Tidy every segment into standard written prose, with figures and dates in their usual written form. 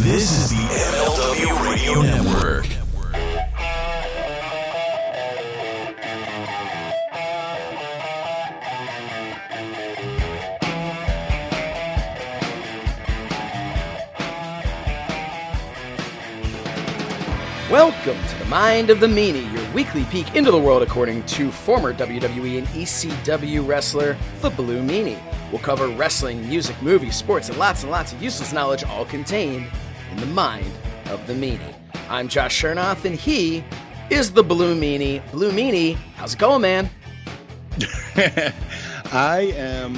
This is the MLW Radio Network. Welcome to the Mind of the Meanie, your weekly peek into the world according to former WWE and ECW wrestler, the Blue Meanie. We'll cover wrestling, music, movies, sports, and lots of useless knowledge, all contained in the Mind of the Meanie. I'm Josh Shernoff, and he is the Blue Meanie. Blue Meanie, how's it going, man? I am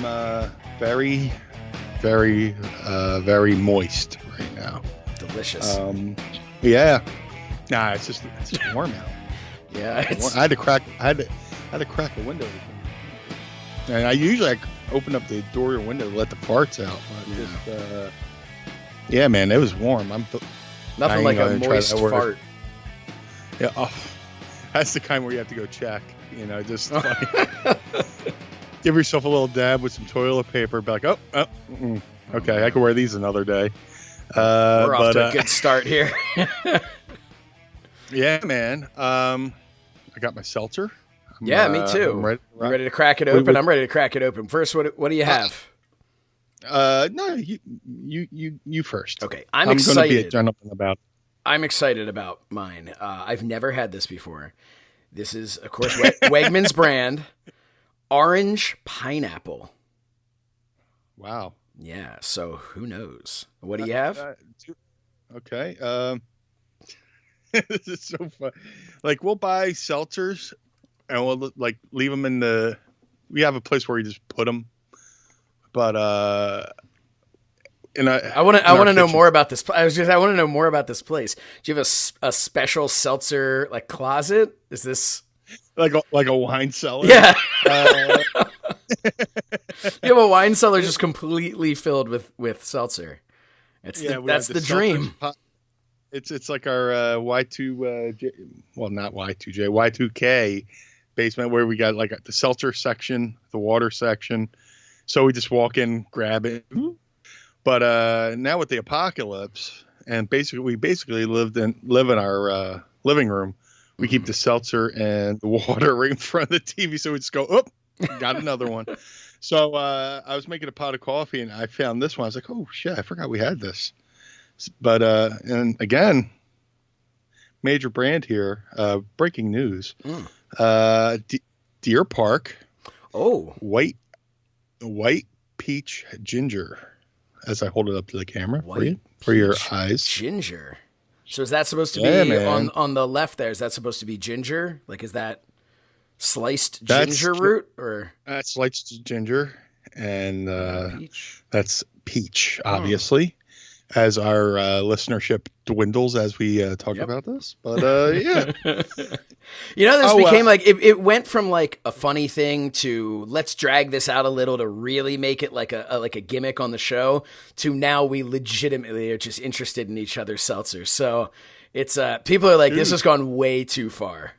very moist right now. Delicious. Yeah. Nah, it's just warm out. Yeah, I had to crack a window. And I usually open up the door or window to let the farts out. But yeah, man, it was warm. Nothing like a moist fart. Yeah, that's the kind where you have to go check. You know, just like, give yourself a little dab with some toilet paper. Be like, okay, I can wear these another day. We're off to a good start here. Yeah, man. I got my seltzer. Yeah, me too. I'm ready to crack it open. I'm ready to crack it open. First, what do you have? No, you first. Okay, I'm excited. Going to be a gentleman about. I'm excited about mine. I've never had this before. This is, of course, Wegmans brand, orange pineapple. Wow. Yeah. So who knows? What do you have? Okay. This is so fun. Like, we'll buy seltzers and we'll leave them we have a place where we just put them. But I want to know more about this. I want to know more about this place. Do you have a special seltzer closet? Is this like a wine cellar? Yeah. You have a wine cellar just completely filled with seltzer. That's the dream. It's like our Y2, not Y2J, Y2K basement where we got the seltzer section, the water section. So we just walk in, grab it. But now with the apocalypse, and we basically live in our living room. We keep the seltzer and the water right in front of the TV, so we just go, got another one. So I was making a pot of coffee, and I found this one. I was like, oh shit, I forgot we had this. But and again, major brand here. Breaking news. Deer Park. Oh, white peach ginger. As I hold it up to the camera for your eyes. Ginger. So is that supposed to be on the left there? Is that supposed to be ginger? Is that sliced ginger root or? That's sliced ginger, and that's peach, obviously. As our listenership dwindles as we talk about this. But, yeah. This became it went from a funny thing to let's drag this out a little to really make it like a gimmick on the show to now we legitimately are just interested in each other's seltzers. So it's people are this has gone way too far.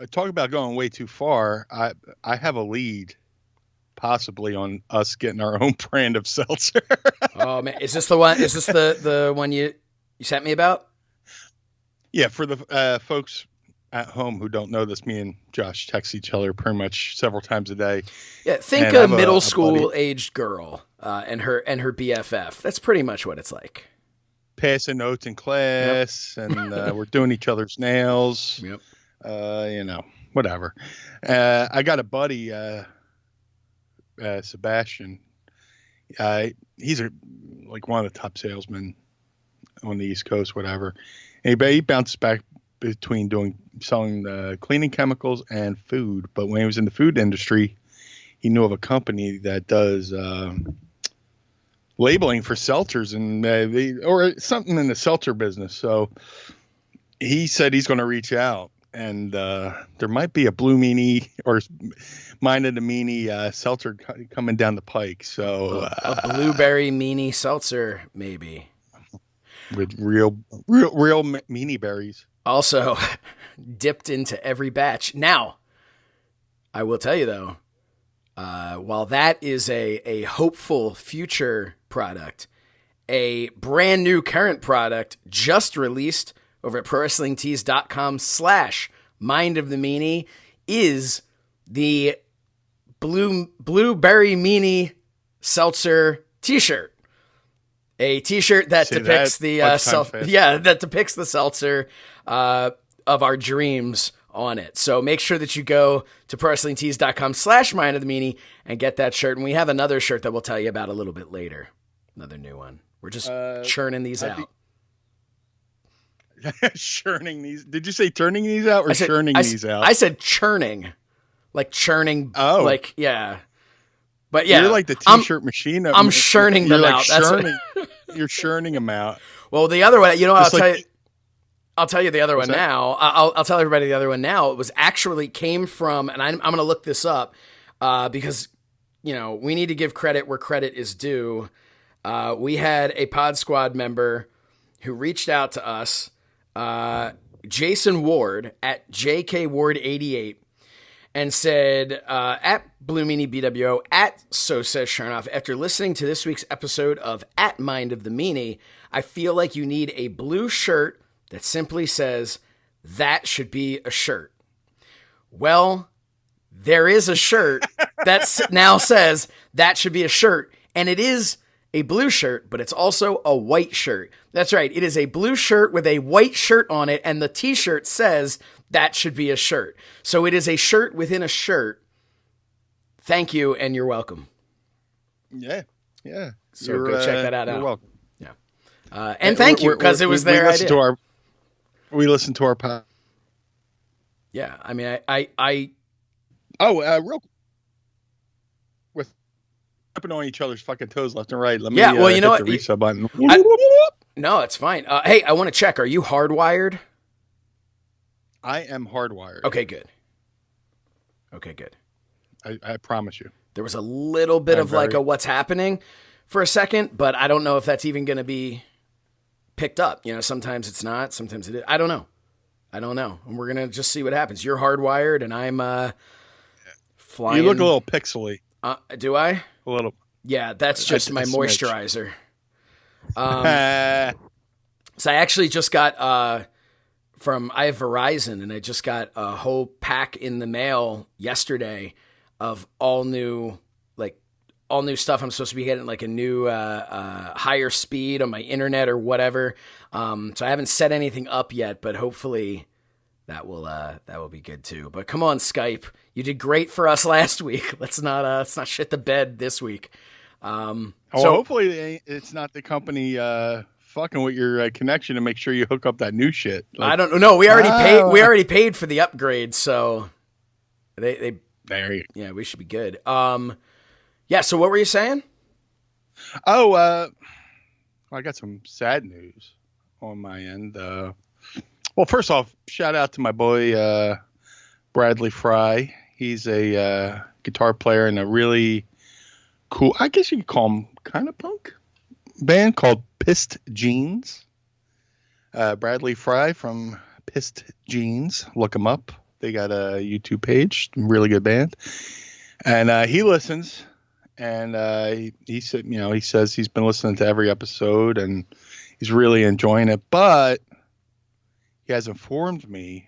Talk about going way too far. I have a lead. Possibly on us getting our own brand of seltzer. Oh man, is this the one? Is this the one you sent me about? Yeah, for the folks at home who don't know this, me and Josh text each other pretty much several times a day. Yeah, think a middle school aged girl and her BFF. That's pretty much what it's like. Passing notes in class, and we're doing each other's nails. Yep. Whatever. I got a buddy. Sebastian, he's one of the top salesmen on the East Coast, whatever. And he bounces back between selling cleaning chemicals and food. But when he was in the food industry, he knew of a company that does labeling for seltzers or something in the seltzer business. So he said he's going to reach out. And there might be a Blue Meanie or Mind of the Meanie seltzer coming down the pike. So a blueberry meanie seltzer, maybe with real meanie berries. Also dipped into every batch. Now, I will tell you though, while that is a hopeful future product, a brand new current product just released over at ProWrestlingTees.com/Mind of the Meanie is the Blueberry Meanie Seltzer t-shirt. A t-shirt that depicts that depicts the seltzer of our dreams on it. So make sure that you go to ProWrestlingTees.com/Mind of the Meanie and get that shirt. And we have another shirt that we'll tell you about a little bit later. Another new one. We're just churning these out. Churning these. Did you say turning these out or churning these out? I said churning. Like churning. Oh. Like, yeah. But yeah. You're like the t-shirt machine. I'm churning them out. You're churning them out. Well, the other one, I'll tell you the other one now. I'll tell everybody the other one now. It was actually came from, and I'm going to look this up because, we need to give credit where credit is due. We had a Pod Squad member who reached out to us, Jason Ward at JKWard88, and said, at Blue Meanie BWO, at So Says Shernoff, after listening to this week's episode of At Mind of the Meanie, I feel like you need a blue shirt that simply says, that should be a shirt. Well, there is a shirt that now says, that should be a shirt, and it is a blue shirt, but it's also a white shirt. That's right. It is a blue shirt with a white shirt on it, and the t-shirt says, that should be a shirt. So it is a shirt within a shirt. Thank you, and you're welcome. Yeah. So go check that out. You're welcome. Yeah. And thank you, because it was their idea. We listened to our podcast. Yeah, I mean, real with stepping on each other's fucking toes left and right. Let me well, you know what? The reset button. No, it's fine. Hey, I want to check. Are you hardwired? I am hardwired. Okay, good. I promise you. There was a little bit of like a what's happening for a second, but I don't know if that's even going to be picked up. Sometimes it's not, sometimes it is. I don't know. And we're going to just see what happens. You're hardwired and I'm flying. You look a little pixely. Do I? A little. Yeah, that's just my moisturizer. So I actually just got I have Verizon, and I just got a whole pack in the mail yesterday of all new stuff. I'm supposed to be getting like a new higher speed on my internet or whatever. So I haven't set anything up yet, but hopefully that will be good too. But come on, Skype, you did great for us last week. Let's not shit the bed this week. So hopefully it's not the company fucking with your connection to make sure you hook up that new shit. Like, I don't know. We already paid for the upgrade, so they there you. Yeah, we should be good. Yeah. So what were you saying? I got some sad news on my end. Well, first off, shout out to my boy Bradley Fry. He's a guitar player in a really cool, I guess you could call him kind of punk band called Pissed Jeans. Bradley Fry from Pissed Jeans. Look him up. They got a YouTube page. Really good band. And he listens. And he said, he says he's been listening to every episode and he's really enjoying it. But he has informed me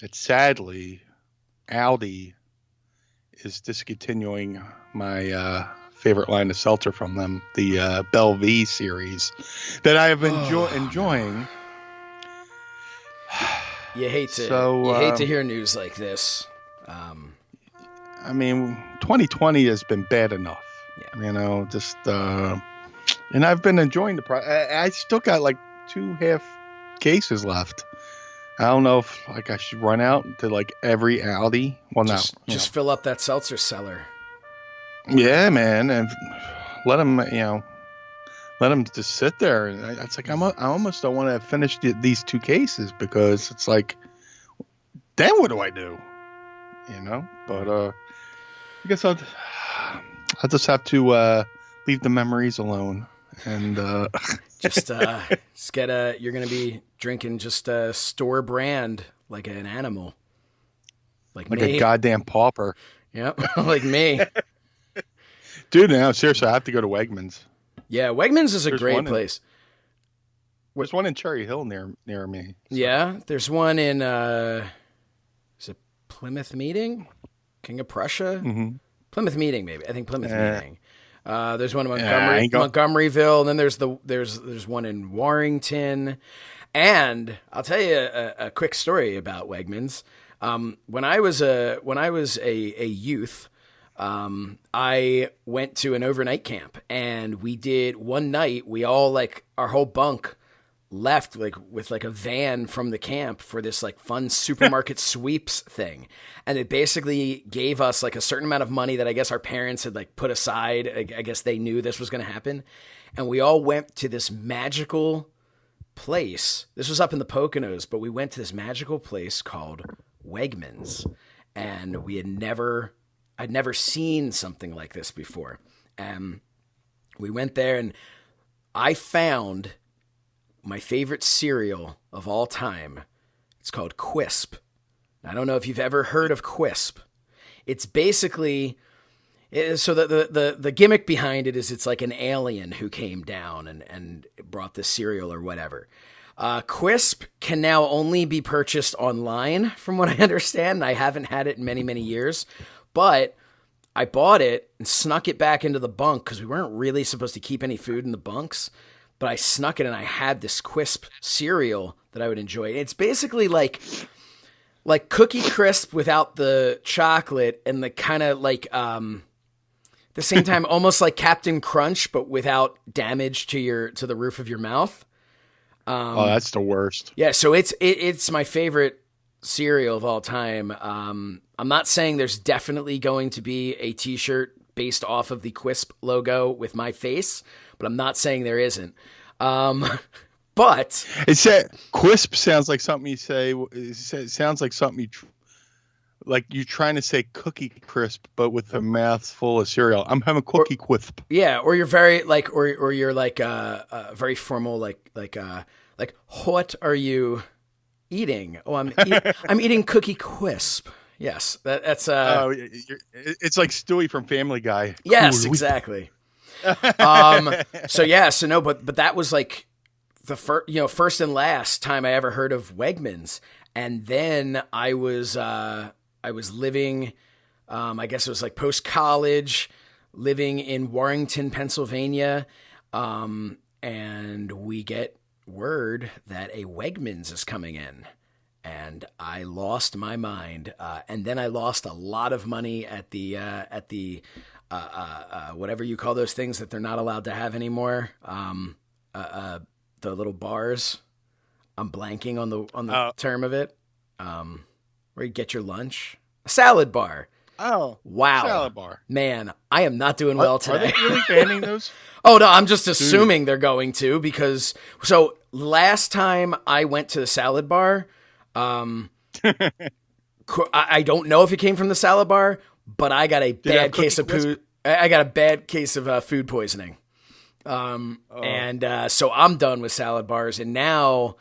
that sadly, Aldi is discontinuing my favorite line of seltzer from them, the Belle V series that I have been enjoying. You hate to hear news like this. I mean, 2020 has been bad enough. Yeah. And I've been enjoying the product. I still got like 2.5 cases left. I don't know if I should run out to like every Aldi. Well, just fill up that seltzer cellar. Yeah, man, and let them just sit there. And it's like I almost don't want to finish these 2 cases because it's like, then what do I do? But I guess I'll just have to leave the memories alone and just get you're gonna be drinking just a store brand like an animal, like me. A goddamn pauper. Yep, like me. Dude, now seriously, I have to go to Wegmans. Yeah, Wegmans is a There's great place. There's one in Cherry Hill near me. So. Yeah, there's one in is it Plymouth Meeting? King of Prussia? Mm-hmm. Plymouth Meeting, maybe. I think Plymouth Meeting. There's one in Montgomeryville, and then there's one in Warrington. And I'll tell you a quick story about Wegmans. When I was a youth, I went to an overnight camp, and we did one night. We all like our whole bunk left like with like a van from the camp for this like fun supermarket sweeps thing, and it basically gave us like a certain amount of money that I guess our parents had like put aside. I guess they knew this was going to happen, and we all went to this magical place. This was up in the Poconos, but we went to this magical place called Wegmans, and I'd never seen something like this before. And we went there, and I found my favorite cereal of all time. It's called Quisp. I don't know if you've ever heard of Quisp. It's basically, so the gimmick behind it is it's like an alien who came down and brought this cereal or whatever. Quisp can now only be purchased online, from what I understand. I haven't had it in many, many years, but I bought it and snuck it back into the bunk because we weren't really supposed to keep any food in the bunks. But I snuck it, and I had this Quisp cereal that I would enjoy. It's basically like Cookie Crisp without the chocolate, and the kind of like the same time almost like Captain Crunch, but without damage to the roof of your mouth. Oh, that's the worst. Yeah, so it's my favorite cereal of all time. I'm not saying there's definitely going to be a T-shirt based off of the Quisp logo with my face, but I'm not saying there isn't. But it said Quisp sounds like something you say. It sounds like something like you're trying to say Cookie Crisp, but with a mouth full of cereal. I'm having Cookie Quisp. Yeah, or you're very like, or you're like very formal, like what are you eating? Oh, I'm eating Cookie Quisp. Yes, that's it's like Stewie from Family Guy. Yes, exactly. But that was like the first and last time I ever heard of Wegmans. And then I was living, I guess it was like post-college, living in Warrington, Pennsylvania. And we get word that a Wegmans is coming in. And I lost my mind. And then I lost a lot of money at the whatever you call those things that they're not allowed to have anymore. The little bars. I'm blanking on the term of it. Where you get your lunch. A salad bar. Oh, wow. Salad bar. Man, I am not doing well today. Are they really banning those? Oh, no, I'm just assuming they're going to, because so last time I went to the salad bar, I don't know if it came from the salad bar, but I got a bad case of food. I got a bad case of food poisoning. And so I'm done with salad bars. And now,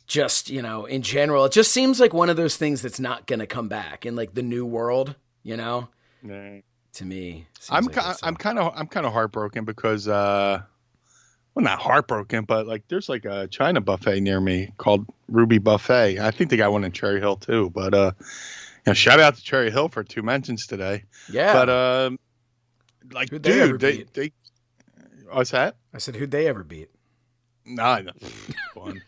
just, in general, it just seems like one of those things that's not going to come back in like the new world, Nah. To me, I'm kind of heartbroken because, well, not heartbroken, but like there's like a China buffet near me called Ruby Buffet. I think they got one in Cherry Hill too, but, shout out to Cherry Hill for 2 mentions today. Yeah. But, like, who'd dude, they what's that? I said, who'd they ever beat? Nah, fun.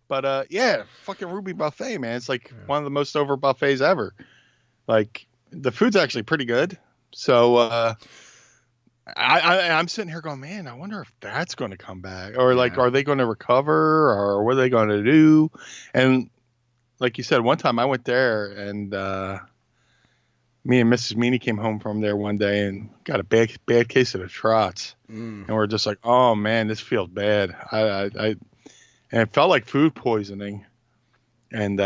But yeah, fucking Ruby Buffet, man. It's like one of the most over buffets ever. Like, the food's actually pretty good. So, I'm sitting here going, man, I wonder if that's going to come back, or like, are they going to recover, or what are they going to do? And like you said, one time I went there, and me and Mrs. Meanie came home from there one day and got a bad case of the trots, and we're just like, oh man, this feels bad. And it felt like food poisoning. And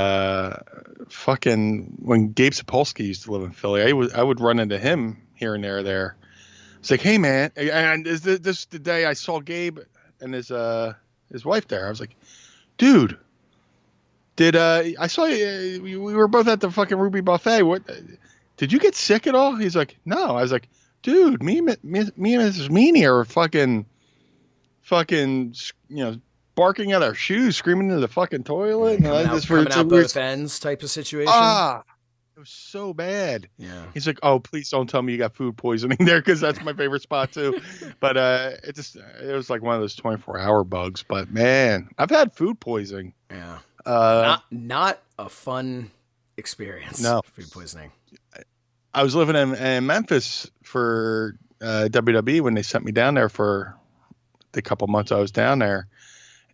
fucking when Gabe Sapolsky used to live in Philly, I would run into him here and there. It's like, hey man, and is this the day I saw Gabe and his wife there? I was like, dude, I saw you? We were both at the fucking Ruby Buffet. What? Did you get sick at all? He's like, no. I was like, dude, me and Mrs. Meanie are fucking, barking at our shoes, screaming into the fucking toilet. Coming out both ends type of situation. It was so bad. Yeah. He's like, oh, please don't tell me you got food poisoning there, because that's my favorite spot too. But it was like one of those 24-hour bugs. But man, I've had food poisoning. Yeah. Not a fun experience. No. Food poisoning. I was living in Memphis for WWE when they sent me down there for the couple months I was down there,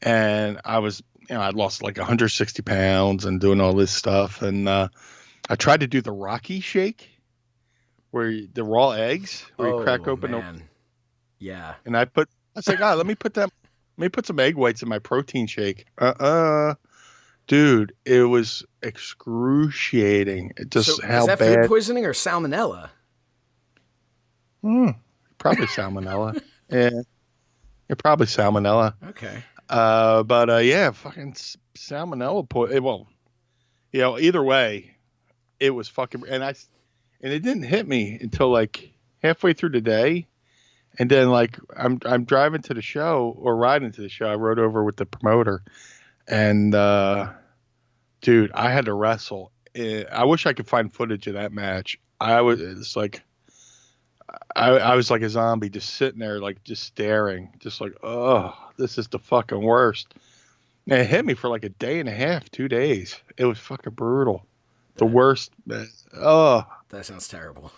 and I was, I'd lost like 160 pounds and doing all this stuff, and I tried to do the Rocky shake, the raw eggs, where you crack open yeah. And I was like, let me put some egg whites in my protein shake. Dude, it was excruciating. Is that bad. Food poisoning or salmonella? Probably salmonella. Yeah, probably salmonella. Okay. But yeah, fucking salmonella. Well, either way, it was fucking, and it didn't hit me until like halfway through the day, and then like I'm driving to the show or riding to the show. I rode over with the promoter, and dude, I had to wrestle. I wish I could find footage of that match. I was like a zombie, just sitting there, like just staring, just like, oh, this is the fucking worst. And it hit me for like a day and a half, 2 days. It was fucking brutal. The worst. Oh, that sounds terrible.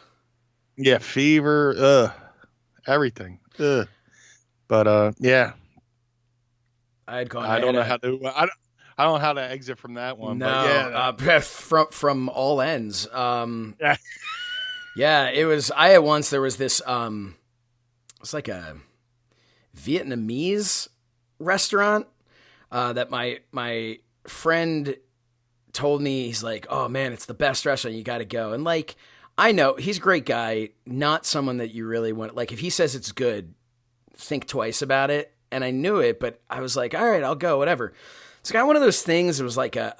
Yeah, fever. Everything. But yeah, I don't know how to. I don't know how to exit from that one. No, but yeah, from all ends. Yeah. Yeah, it was. I had once. There was this. It's like a Vietnamese restaurant that my friend told me. He's like, oh man, it's the best restaurant. You got to go. And like, I know he's a great guy. Not someone that you really want. Like, if he says it's good, think twice about it. And I knew it, but I was like, all right, I'll go. Whatever. It's got one of those things. It was like a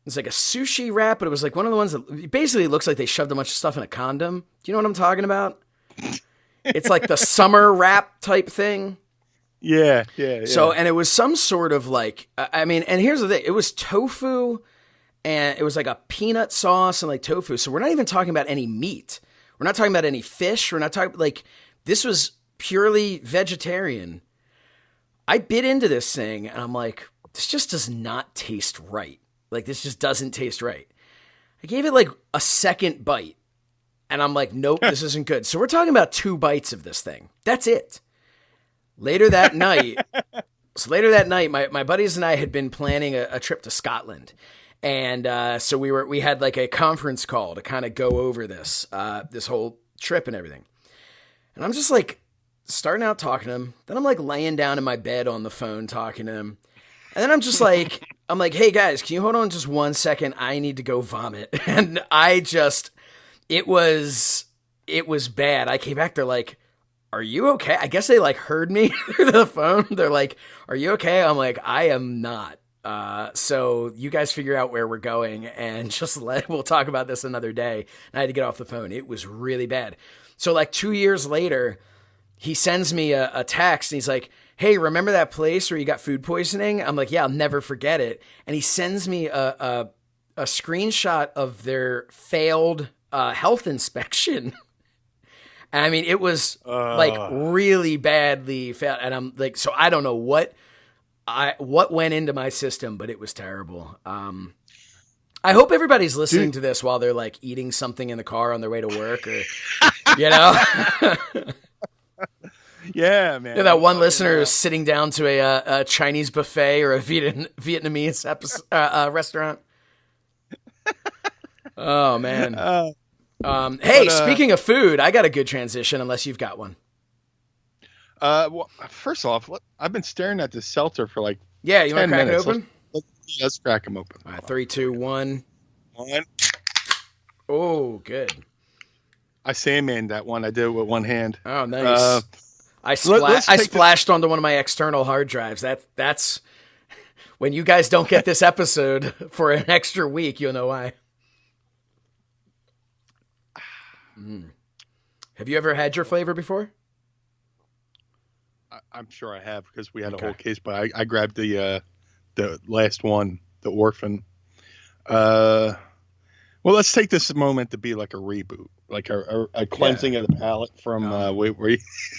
sushi wrap, but it was like one of the ones that basically looks like they shoved a bunch of stuff in a condom. Do you know what I'm talking about? It's like the summer wrap type thing. Yeah. So, and it was some sort of like, and here's the thing. It was tofu, and it was like a peanut sauce and like tofu. So we're not even talking about any meat. We're not talking about any fish. We're not talking, like, this was purely vegetarian. I bit into this thing, and I'm like, this just does not taste right. Like, this just doesn't taste right. I gave it like a second bite, and I'm like, nope, this isn't good. So we're talking about 2 bites of this thing. That's it. Later that night, my buddies and I had been planning a trip to Scotland. And so we had like a conference call to kind of go over this whole trip and everything. And I'm just like starting out talking to him. Then I'm like laying down in my bed on the phone talking to him. And then I'm just like, hey guys, can you hold on just 1 second? I need to go vomit. And it was bad. I came back, they're like, are you okay? I guess they like heard me through the phone. They're like, are you okay? I'm like, I am not. So you guys figure out where we're going and we'll talk about this another day. And I had to get off the phone. It was really bad. So like 2 years later, he sends me a text and he's like, hey, remember that place where you got food poisoning? I'm like, yeah, I'll never forget it. And he sends me a screenshot of their failed health inspection. And I mean, it was like really badly failed. And I'm like, so I don't know what went into my system, but it was terrible. I hope everybody's listening to this while they're like eating something in the car on their way to work, or you know. Yeah, man. You know, that one listener is sitting down to a Chinese buffet or a Vietnamese restaurant. Oh man. Speaking of food, I got a good transition. Unless you've got one. Well, first off, I've been staring at this seltzer for like you want to crack it open? Let's crack them open. All right, 3, 2, 1. One. Oh, good. I Sandmaned that one. I did it with one hand. Oh, nice. I splashed onto one of my external hard drives. That's when you guys don't get this episode for an extra week, you'll know why. Have you ever had your flavor before? I'm sure I have because we had a whole case, but I grabbed the last one, the Orphan. Well, let's take this moment to be like a reboot, like a cleansing of the palate from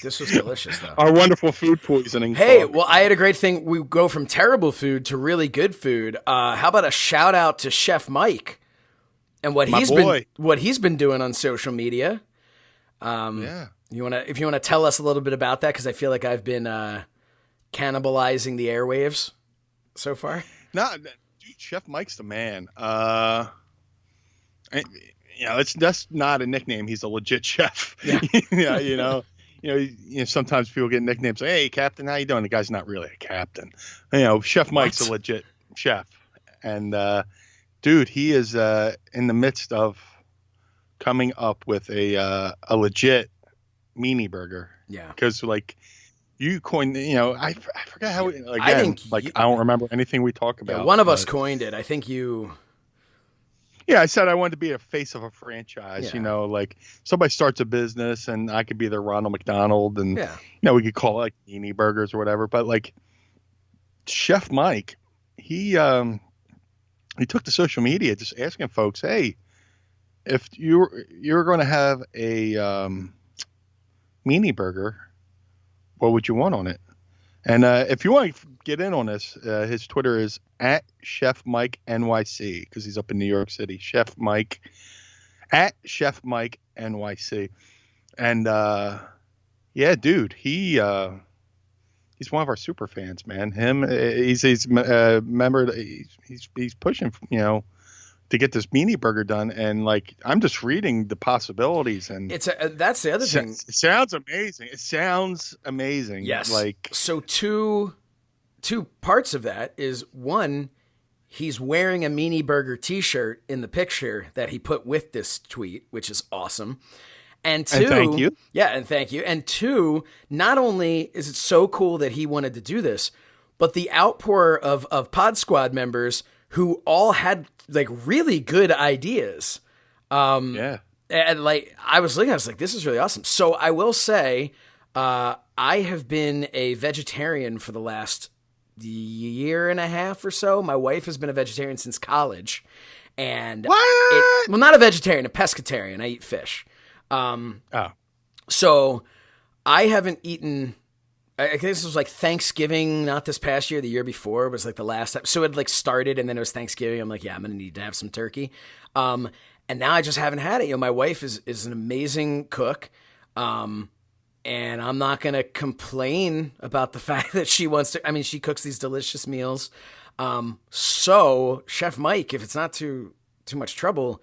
This was delicious, though. Our wonderful food poisoning. Hey, well, I had a great thing. We go from terrible food to really good food. How about a shout out to Chef Mike and what he's been doing on social media? Yeah. If you wanna tell us a little bit about that, because I feel like I've been cannibalizing the airwaves so far. No, dude, Chef Mike's the man. That's not a nickname. He's a legit chef. Yeah. Sometimes people get nicknames like, "Hey, Captain, how you doing?" The guy's not really a captain. Chef Mike's a legit chef, and dude, he is in the midst of coming up with a legit meanie burger. Yeah. Because you coined, I forgot how. Again, I don't remember anything we talk about. Yeah, one of us coined it. I think you. Yeah, I said I wanted to be a face of a franchise. Yeah. Somebody starts a business, and I could be their Ronald McDonald, and we could call it meanie burgers or whatever. But Chef Mike, he took to social media just asking folks, hey, if you're going to have a meanie burger, what would you want on it? And if you want to get in on this, his Twitter is at Chef Mike NYC, because he's up in New York City. Chef Mike at Chef Mike NYC, and dude, he's one of our super fans, man. He's a member. He's pushing, to get this meanie burger done, and I'm just reading the possibilities, and that's the other thing. It sounds amazing. Yes. So two parts of that is, one, he's wearing a meanie burger T-shirt in the picture that he put with this tweet, which is awesome. And two, thank you. Yeah, and thank you. And two, not only is it so cool that he wanted to do this, but the outpour of Pod Squad members who all had really good ideas. And I was like, this is really awesome. So I will say, I have been a vegetarian for the last year and a half or so. My wife has been a vegetarian since college, and not a vegetarian, a pescatarian. I eat fish. So I haven't eaten. I guess this was Thanksgiving, not this past year, the year before was the last time. So it started, and then it was Thanksgiving. I'm I'm going to need to have some turkey. And now I just haven't had it. My wife is an amazing cook. And I'm not going to complain about the fact that she wants to, she cooks these delicious meals. So Chef Mike, if it's not too much trouble,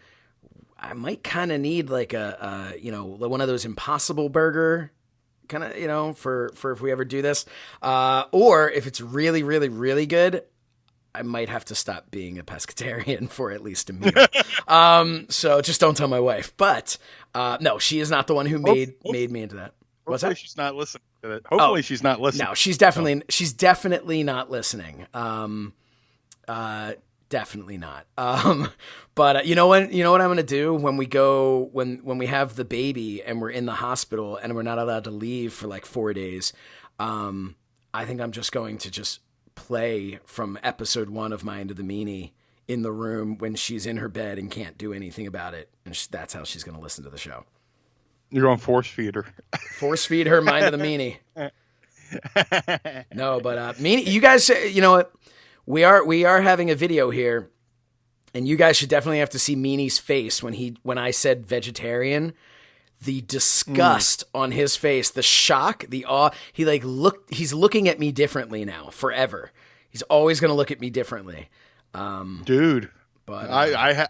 I might kind of need one of those Impossible Burger kind of, for if we ever do this, or if it's really, really, really good, I might have to stop being a pescatarian for at least a meal. So just don't tell my wife, but, no, she is not the one who made me into that. What's that? She's not listening to it. Hopefully she's not listening. No, she's definitely not listening. Definitely not. But you know what I'm going to do when we have the baby and we're in the hospital and we're not allowed to leave for 4 days. I think I'm just going to play from episode 1 of Mind of the Meanie in the room when she's in her bed and can't do anything about it. And that's how she's going to listen to the show. You're going to force feed her. Force feed her Mind of the Meanie. No, but Meanie, you guys, you know what? We are having a video here, and you guys should definitely have to see Meanie's face when I said vegetarian. The disgust on his face, the shock, the awe. He's looking at me differently now, forever. He's always going to look at me differently. Dude, but I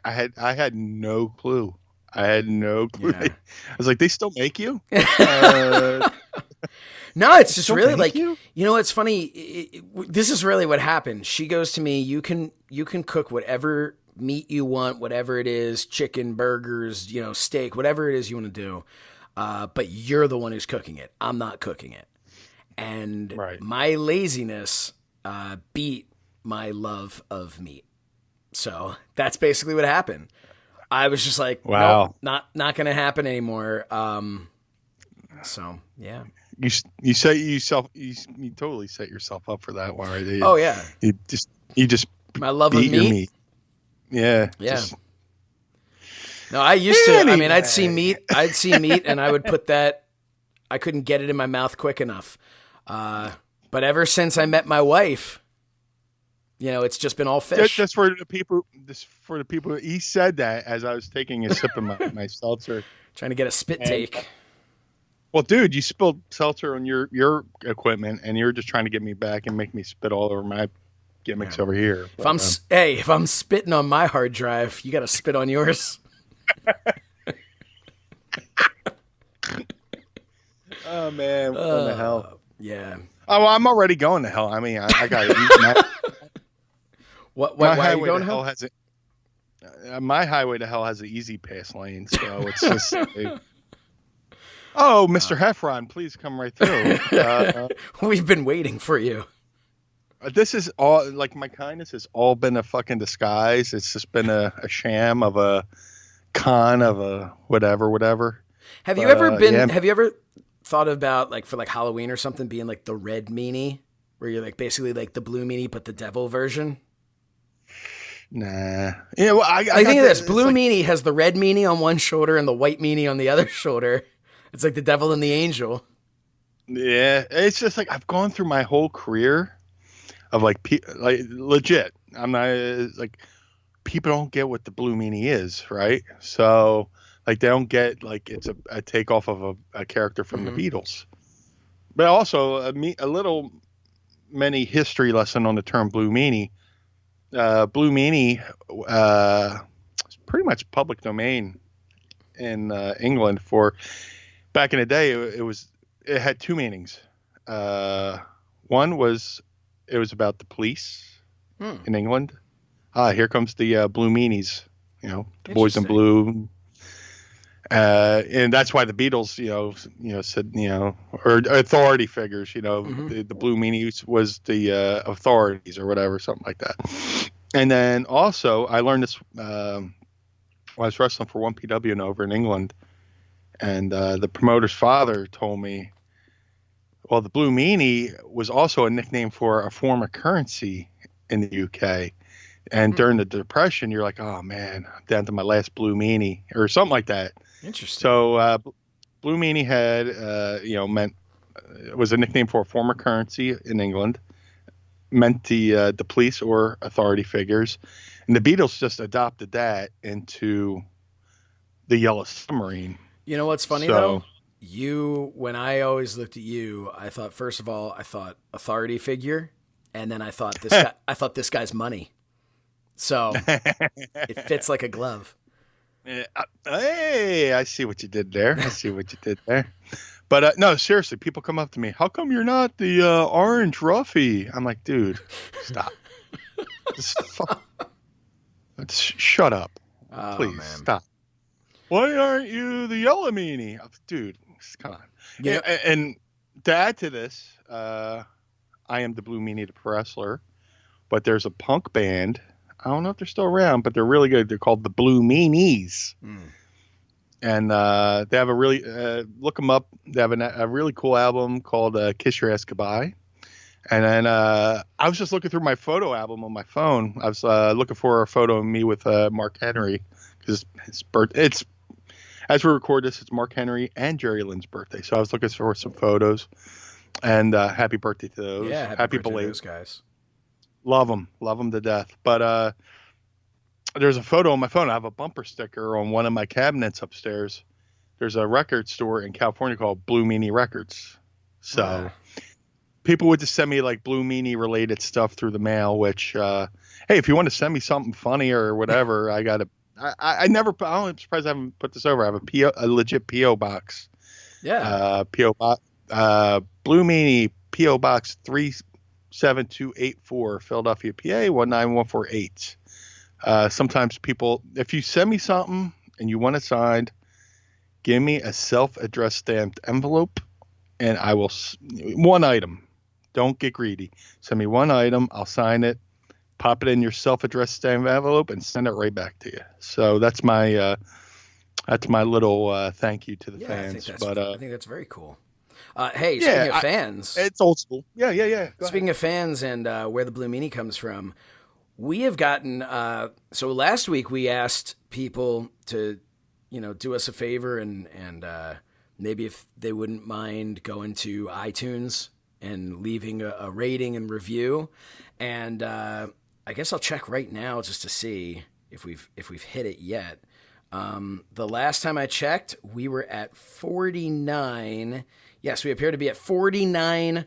had no clue. I had no clue. Yeah. I was like, they still make you? No, it's just really it's funny. This is really what happened. She goes to me, you can cook whatever meat you want, whatever it is, chicken, burgers, steak, whatever it is you want to do. But you're the one who's cooking it. I'm not cooking it. And my laziness beat my love of meat. So that's basically what happened. I was just like, wow, nope, not going to happen anymore. So yeah. You totally set yourself up for that one right there. Oh yeah. You just my love of beat your meat. meat. Yeah. Yeah. No, I used to. I mean, Anyway. I'd see meat, and I would put that. I couldn't get it in my mouth quick enough. But ever since I met my wife, it's just been all fish. Just for the people. He said that as I was taking a sip of my seltzer, trying to get a spit take. Well, dude, you spilled seltzer on your equipment, and you're just trying to get me back and make me spit all over my gimmicks over here. If I'm spitting on my hard drive, you got to spit on yours. Oh man, what the hell? Yeah. Oh, well, I'm already going to hell. I mean, I got to Why are you going to hell? My highway to hell has an easy pass lane, so it's just. Oh, Mr. Heffron, please come right through. We've been waiting for you. This is all my kindness has all been a fucking disguise. It's just been a sham of a con of a whatever. Have you ever thought about for Halloween or something being the red meanie, where you're basically the blue meanie but the devil version? Nah. Yeah, well, I think of this. Blue meanie has the red meanie on one shoulder and the white meanie on the other shoulder. It's like the devil and the angel. Yeah, it's just I've gone through my whole career of legit. I'm not people don't get what the blue meanie is, right? So they don't get it's a takeoff of a character from the Beatles. But also a little mini history lesson on the term blue meanie. Blue meanie is pretty much public domain in England for. Back in the day, it had two meanings. One was it was about the police in England. Here comes the blue meanies, the boys in blue. And that's why the Beatles, said, or authority figures, the blue meanies was the authorities or whatever, something like that. And then also I learned this when I was wrestling for 1PW and over in England. And the promoter's father told me, well, the blue meanie was also a nickname for a form of currency in the UK. And during the Depression, you're like, oh, man, I'm down to my last blue meanie or something like that. Interesting. So blue meanie had, meant was a nickname for a form of currency in England, meant the police or authority figures. And the Beatles just adopted that into the Yellow Submarine. You know what's funny though? When I always looked at you, I thought first of all, authority figure, and then I thought this guy's money. So it fits like a glove. Hey, I see what you did there. But no, seriously, people come up to me. How come you're not the orange Ruffy? I'm like, dude, stop. Shut up, please. Man. Stop. Why aren't you the yellow meanie? Dude, come on. Yeah. And to add to this, I am the blue meanie, the pro wrestler, but there's a punk band. I don't know if they're still around, but they're really good. They're called the Blue Meanies. And they have a really, look them up. They have a really cool album called Kiss Your Ass Goodbye. And then I was just looking through my photo album on my phone. I was looking for a photo of me with Mark Henry because his birthday. As we record this, it's Mark Henry and Jerry Lynn's birthday. So I was looking for some photos. And happy birthday to those. Yeah, happy birthday to those guys. Love them to death. But there's a photo on my phone. I have a bumper sticker on one of my cabinets upstairs. There's a record store in California called Blue Meanie Records. So people would just send me Blue Meanie related stuff through the mail, which, hey, if you want to send me something funny or whatever, I'm surprised I haven't put this over. I have a legit P.O. box. Yeah. P.O. box, Blue Meanie, P.O. Box 37284, Philadelphia, PA 19148. Sometimes people, if you send me something and you want it signed, give me a self-addressed stamped envelope and I will, one item. Don't get greedy. Send me one item. I'll sign it, pop it in your self-addressed stamped envelope and send it right back to you. So that's my That's my little thank you to the fans. I think that's very cool. Hey, speaking of fans, it's old school. Yeah. Speaking of fans and where the Blue Meanie comes from, we have gotten. So last week we asked people to, do us a favor and maybe if they wouldn't mind going to iTunes and leaving a rating and review. And I guess I'll check right now just to see if we've hit it yet. The last time I checked, we were at 49. Yes, we appear to be at 49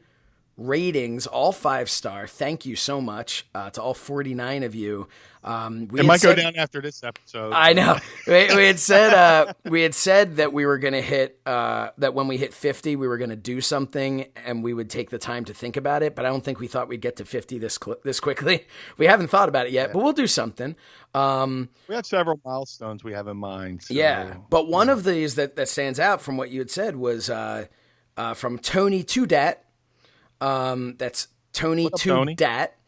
ratings, all 5-star. Thank you so much to all 49 of you. It might go down after this episode. I know. We had said that we were going to hit that when we hit 50, we were going to do something and we would take the time to think about it. But I don't think we thought we'd get to 50 this quickly. We haven't thought about it yet, but we'll do something. We have several milestones we have in mind. So. Yeah, but one of these that stands out from what you had said was from Tony to Dat. That's Tony to Dat.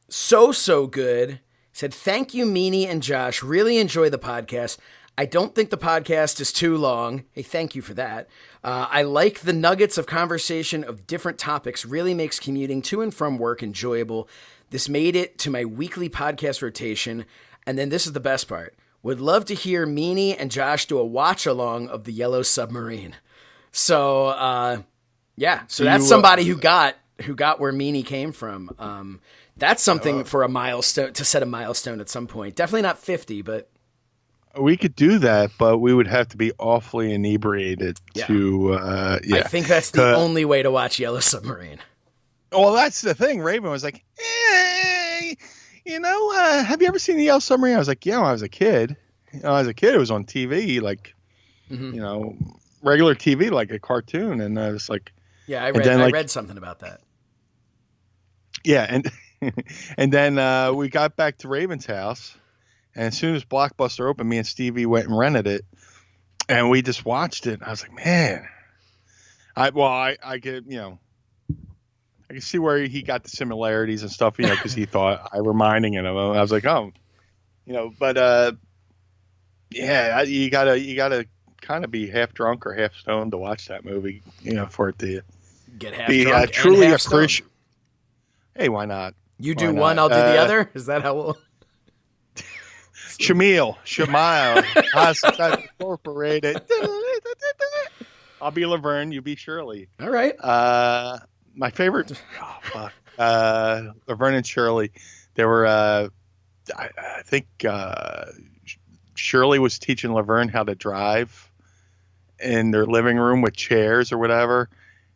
So good. He said, thank you, Meanie and Josh. Really enjoy the podcast. I don't think the podcast is too long. Hey, thank you for that. I like the nuggets of conversation of different topics. Really makes commuting to and from work enjoyable. This made it to my weekly podcast rotation. And then this is the best part. Would love to hear Meanie and Josh do a watch along of the Yellow Submarine. So, so that's somebody who got where Meanie came from. That's something for a milestone, to set a milestone at some point. Definitely not 50, but we could do that, but we would have to be awfully inebriated to. I think that's the only way to watch Yellow Submarine. Well, that's the thing. Raven was like, "Hey, have you ever seen the Yellow Submarine?" I was like, "Yeah, when I was a kid. As a kid, it was on TV, like, regular TV, like a cartoon." And I was like, "Yeah, I read something about that." Yeah, and then we got back to Raven's house, and as soon as Blockbuster opened, me and Stevie went and rented it, and we just watched it. I was like, man, I could, I could see where he got the similarities and stuff, because he thought I reminding him of him. I was like, but you gotta kind of be half drunk or half stoned to watch that movie, for it to get half drunk truly and half appreciate. Hey, why not? You do one, I'll do the other. Is that how we'll? Shamil, Incorporated. I'll be Laverne. You be Shirley. All right. My favorite. Laverne and Shirley. They were. I think Shirley was teaching Laverne how to drive in their living room with chairs or whatever,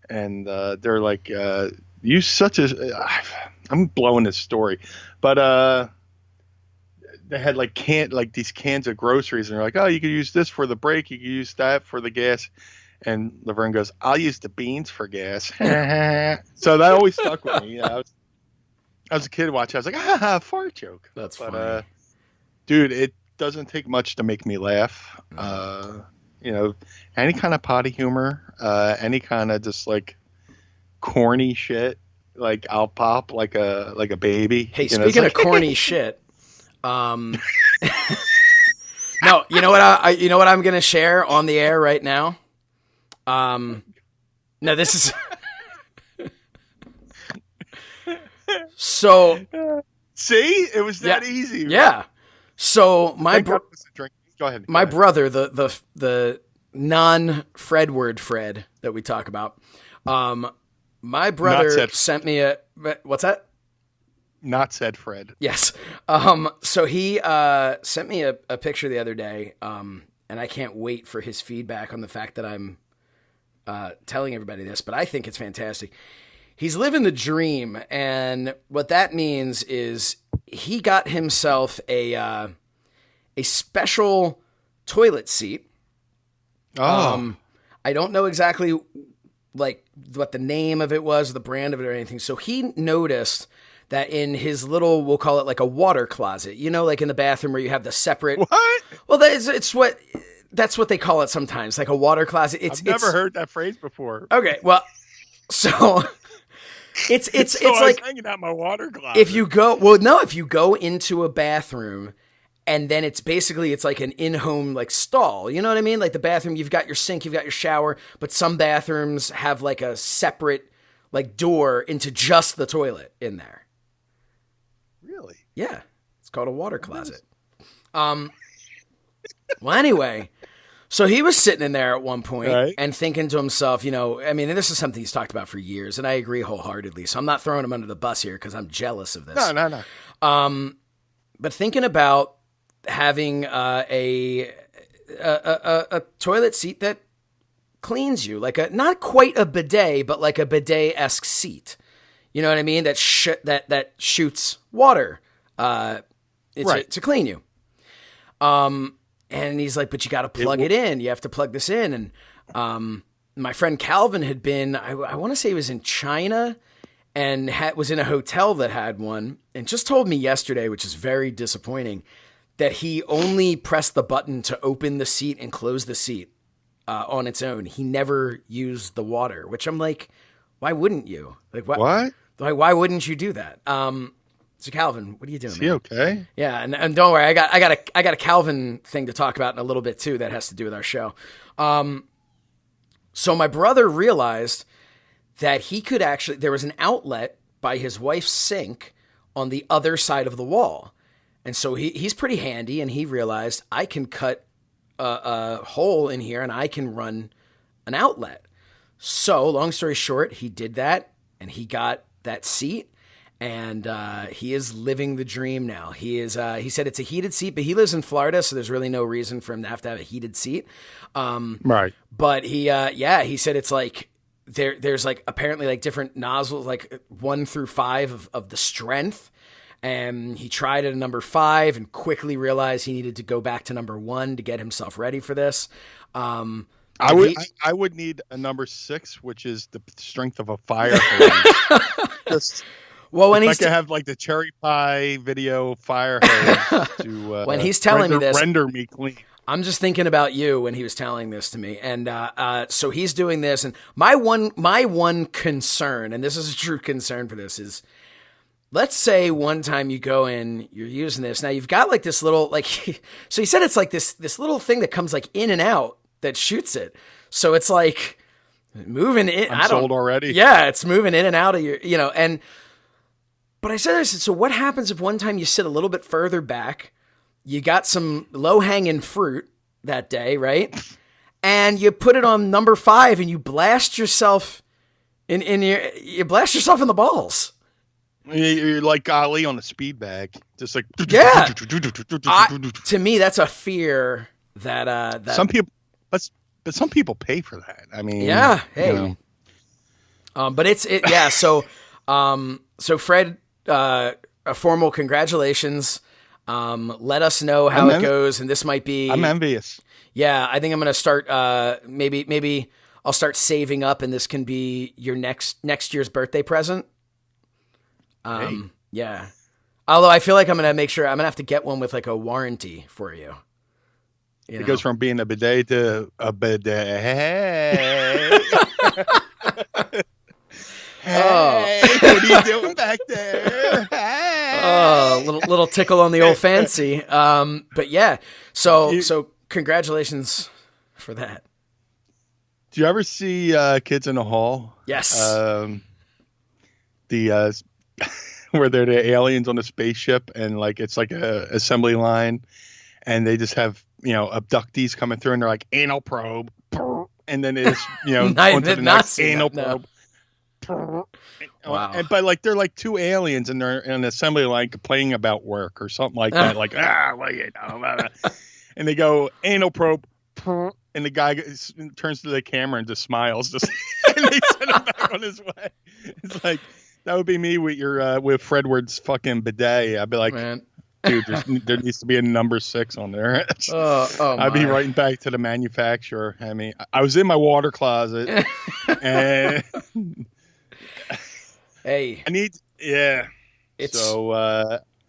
and they're like. You such a, I'm blowing this story, but they had these cans of groceries, and they're like, oh, you could use this for the brake, you could use that for the gas, and Laverne goes, I'll use the beans for gas. So that always stuck with me. I was a kid watching. I was like, fart joke. That's funny, dude. It doesn't take much to make me laugh. Any kind of potty humor, any kind of just like. Corny shit, like I'll pop like a baby. Hey, speaking of corny shit, no, you know what I'm gonna share on the air right now. No, this is so. See, it was that easy. Yeah. So Go ahead. My brother, the non-Fredward Fred that we talk about, my brother sent me what's that? Not said Fred. Yes. So he sent me a picture the other day, and I can't wait for his feedback on the fact that I'm telling everybody this, but I think it's fantastic. He's living the dream, and what that means is he got himself a special toilet seat. Oh. I don't know exactly like what the name of it was, the brand of it or anything. So he noticed that in his little, we'll call it like a water closet, like in the bathroom where you have the separate. What? Well, that's what they call it sometimes, like a water closet. I've never heard that phrase before. Okay, well, so it's so like hanging out my water closet. if you go into a bathroom And then it's like an in-home like stall. You know what I mean? Like the bathroom, you've got your sink, you've got your shower, but some bathrooms have like a separate like door into just the toilet in there. Really? Yeah. It's called a water closet. Well, anyway, so he was sitting in there at one point and thinking to himself, you know, I mean, and this is something he's talked about for years, and I agree wholeheartedly. So I'm not throwing him under the bus here because I'm jealous of this. No. But thinking about having a toilet seat that cleans you, like not quite a bidet, but like a bidet-esque seat. You know what I mean? That shoots water to clean you. And he's like, but you got to plug it in. You have to plug this in. And my friend Calvin had been, I want to say he was in China and was in a hotel that had one, and just told me yesterday, which is very disappointing, that he only pressed the button to open the seat and close the seat on its own. He never used the water, which I'm like, why wouldn't you? Like what? Like, why wouldn't you do that? So Calvin, what are you doing? Is he okay? Yeah, and don't worry, I got a Calvin thing to talk about in a little bit too that has to do with our show. So my brother realized that he could actually, there was an outlet by his wife's sink on the other side of the wall. And so he's pretty handy, and he realized I can cut a hole in here and I can run an outlet. So long story short, he did that and he got that seat, and he is living the dream now. He said it's a heated seat, but he lives in Florida, so there's really no reason for him to have a heated seat. Right. But he said it's like, there's like apparently like different nozzles, like 1 through 5 of the strength. And he tried at a number 5 and quickly realized he needed to go back to number 1 to get himself ready for this. I would need a number 6, which is the strength of a fire hose. Well, when I could have like the cherry pie video fire hose to when he's telling me this, render me clean. I'm just thinking about you when he was telling this to me. And so he's doing this. And my one concern, and this is a true concern for this, is let's say one time you go in, you're using this. Now you've got like this little, like, so he said it's like this little thing that comes like in and out that shoots it. So it's like moving in. I'm sold already. Yeah, it's moving in and out of your, you know, but I said, so what happens if one time you sit a little bit further back, you got some low-hanging fruit that day, right? And you put it on number 5 and you blast yourself you blast yourself in the balls. You're like Ali on a speed bag, just like yeah. To me, that's a fear that some people, but some people pay for that. I mean, yeah, hey, you know. But yeah. So Fred, a formal congratulations. Let us know how it goes, and this might be. I'm envious. Yeah, I think I'm gonna start. Maybe I'll start saving up, and this can be your next year's birthday present. Hey. Yeah. Although I feel like I'm gonna make sure I'm gonna have to get one with like a warranty for you. It goes from being a bidet to a bidet. Hey, what are you doing back there? Hey. Oh, little tickle on the old fancy. But yeah, so congratulations for that. Do you ever see Kids in the Hall? Yes. Where they're the aliens on a spaceship, and like it's like a assembly line, and they just have abductees coming through, and they're like anal probe, and then it's onto the next anal probe. Wow. But like they're like 2 aliens, and they're in an assembly line complaining about work or something like that. Like and they go anal probe, and the guy turns to the camera and just smiles, and they send him back on his way. It's like that would be me with your with Fredward's fucking bidet. I'd be like, man. Dude, there needs to be a number 6 on there. I'd be writing back to the manufacturer. I mean, I was in my water closet, and hey, I need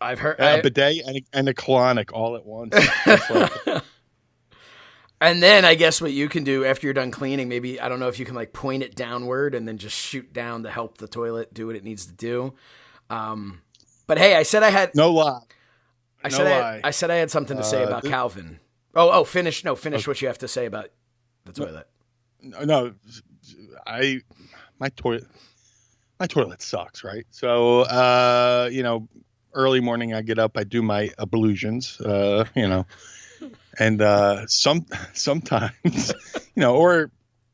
I've heard a bidet and a colonic all at once. And then I guess what you can do after you're done cleaning, maybe I don't know if you can like point it downward and then just shoot down to help the toilet do what it needs to do. But hey, I said I had no lie. I said I had something to say about Calvin. Finish what you have to say about the toilet. No, my toilet sucks, right? So, early morning I get up, I do my ablutions, and sometimes, or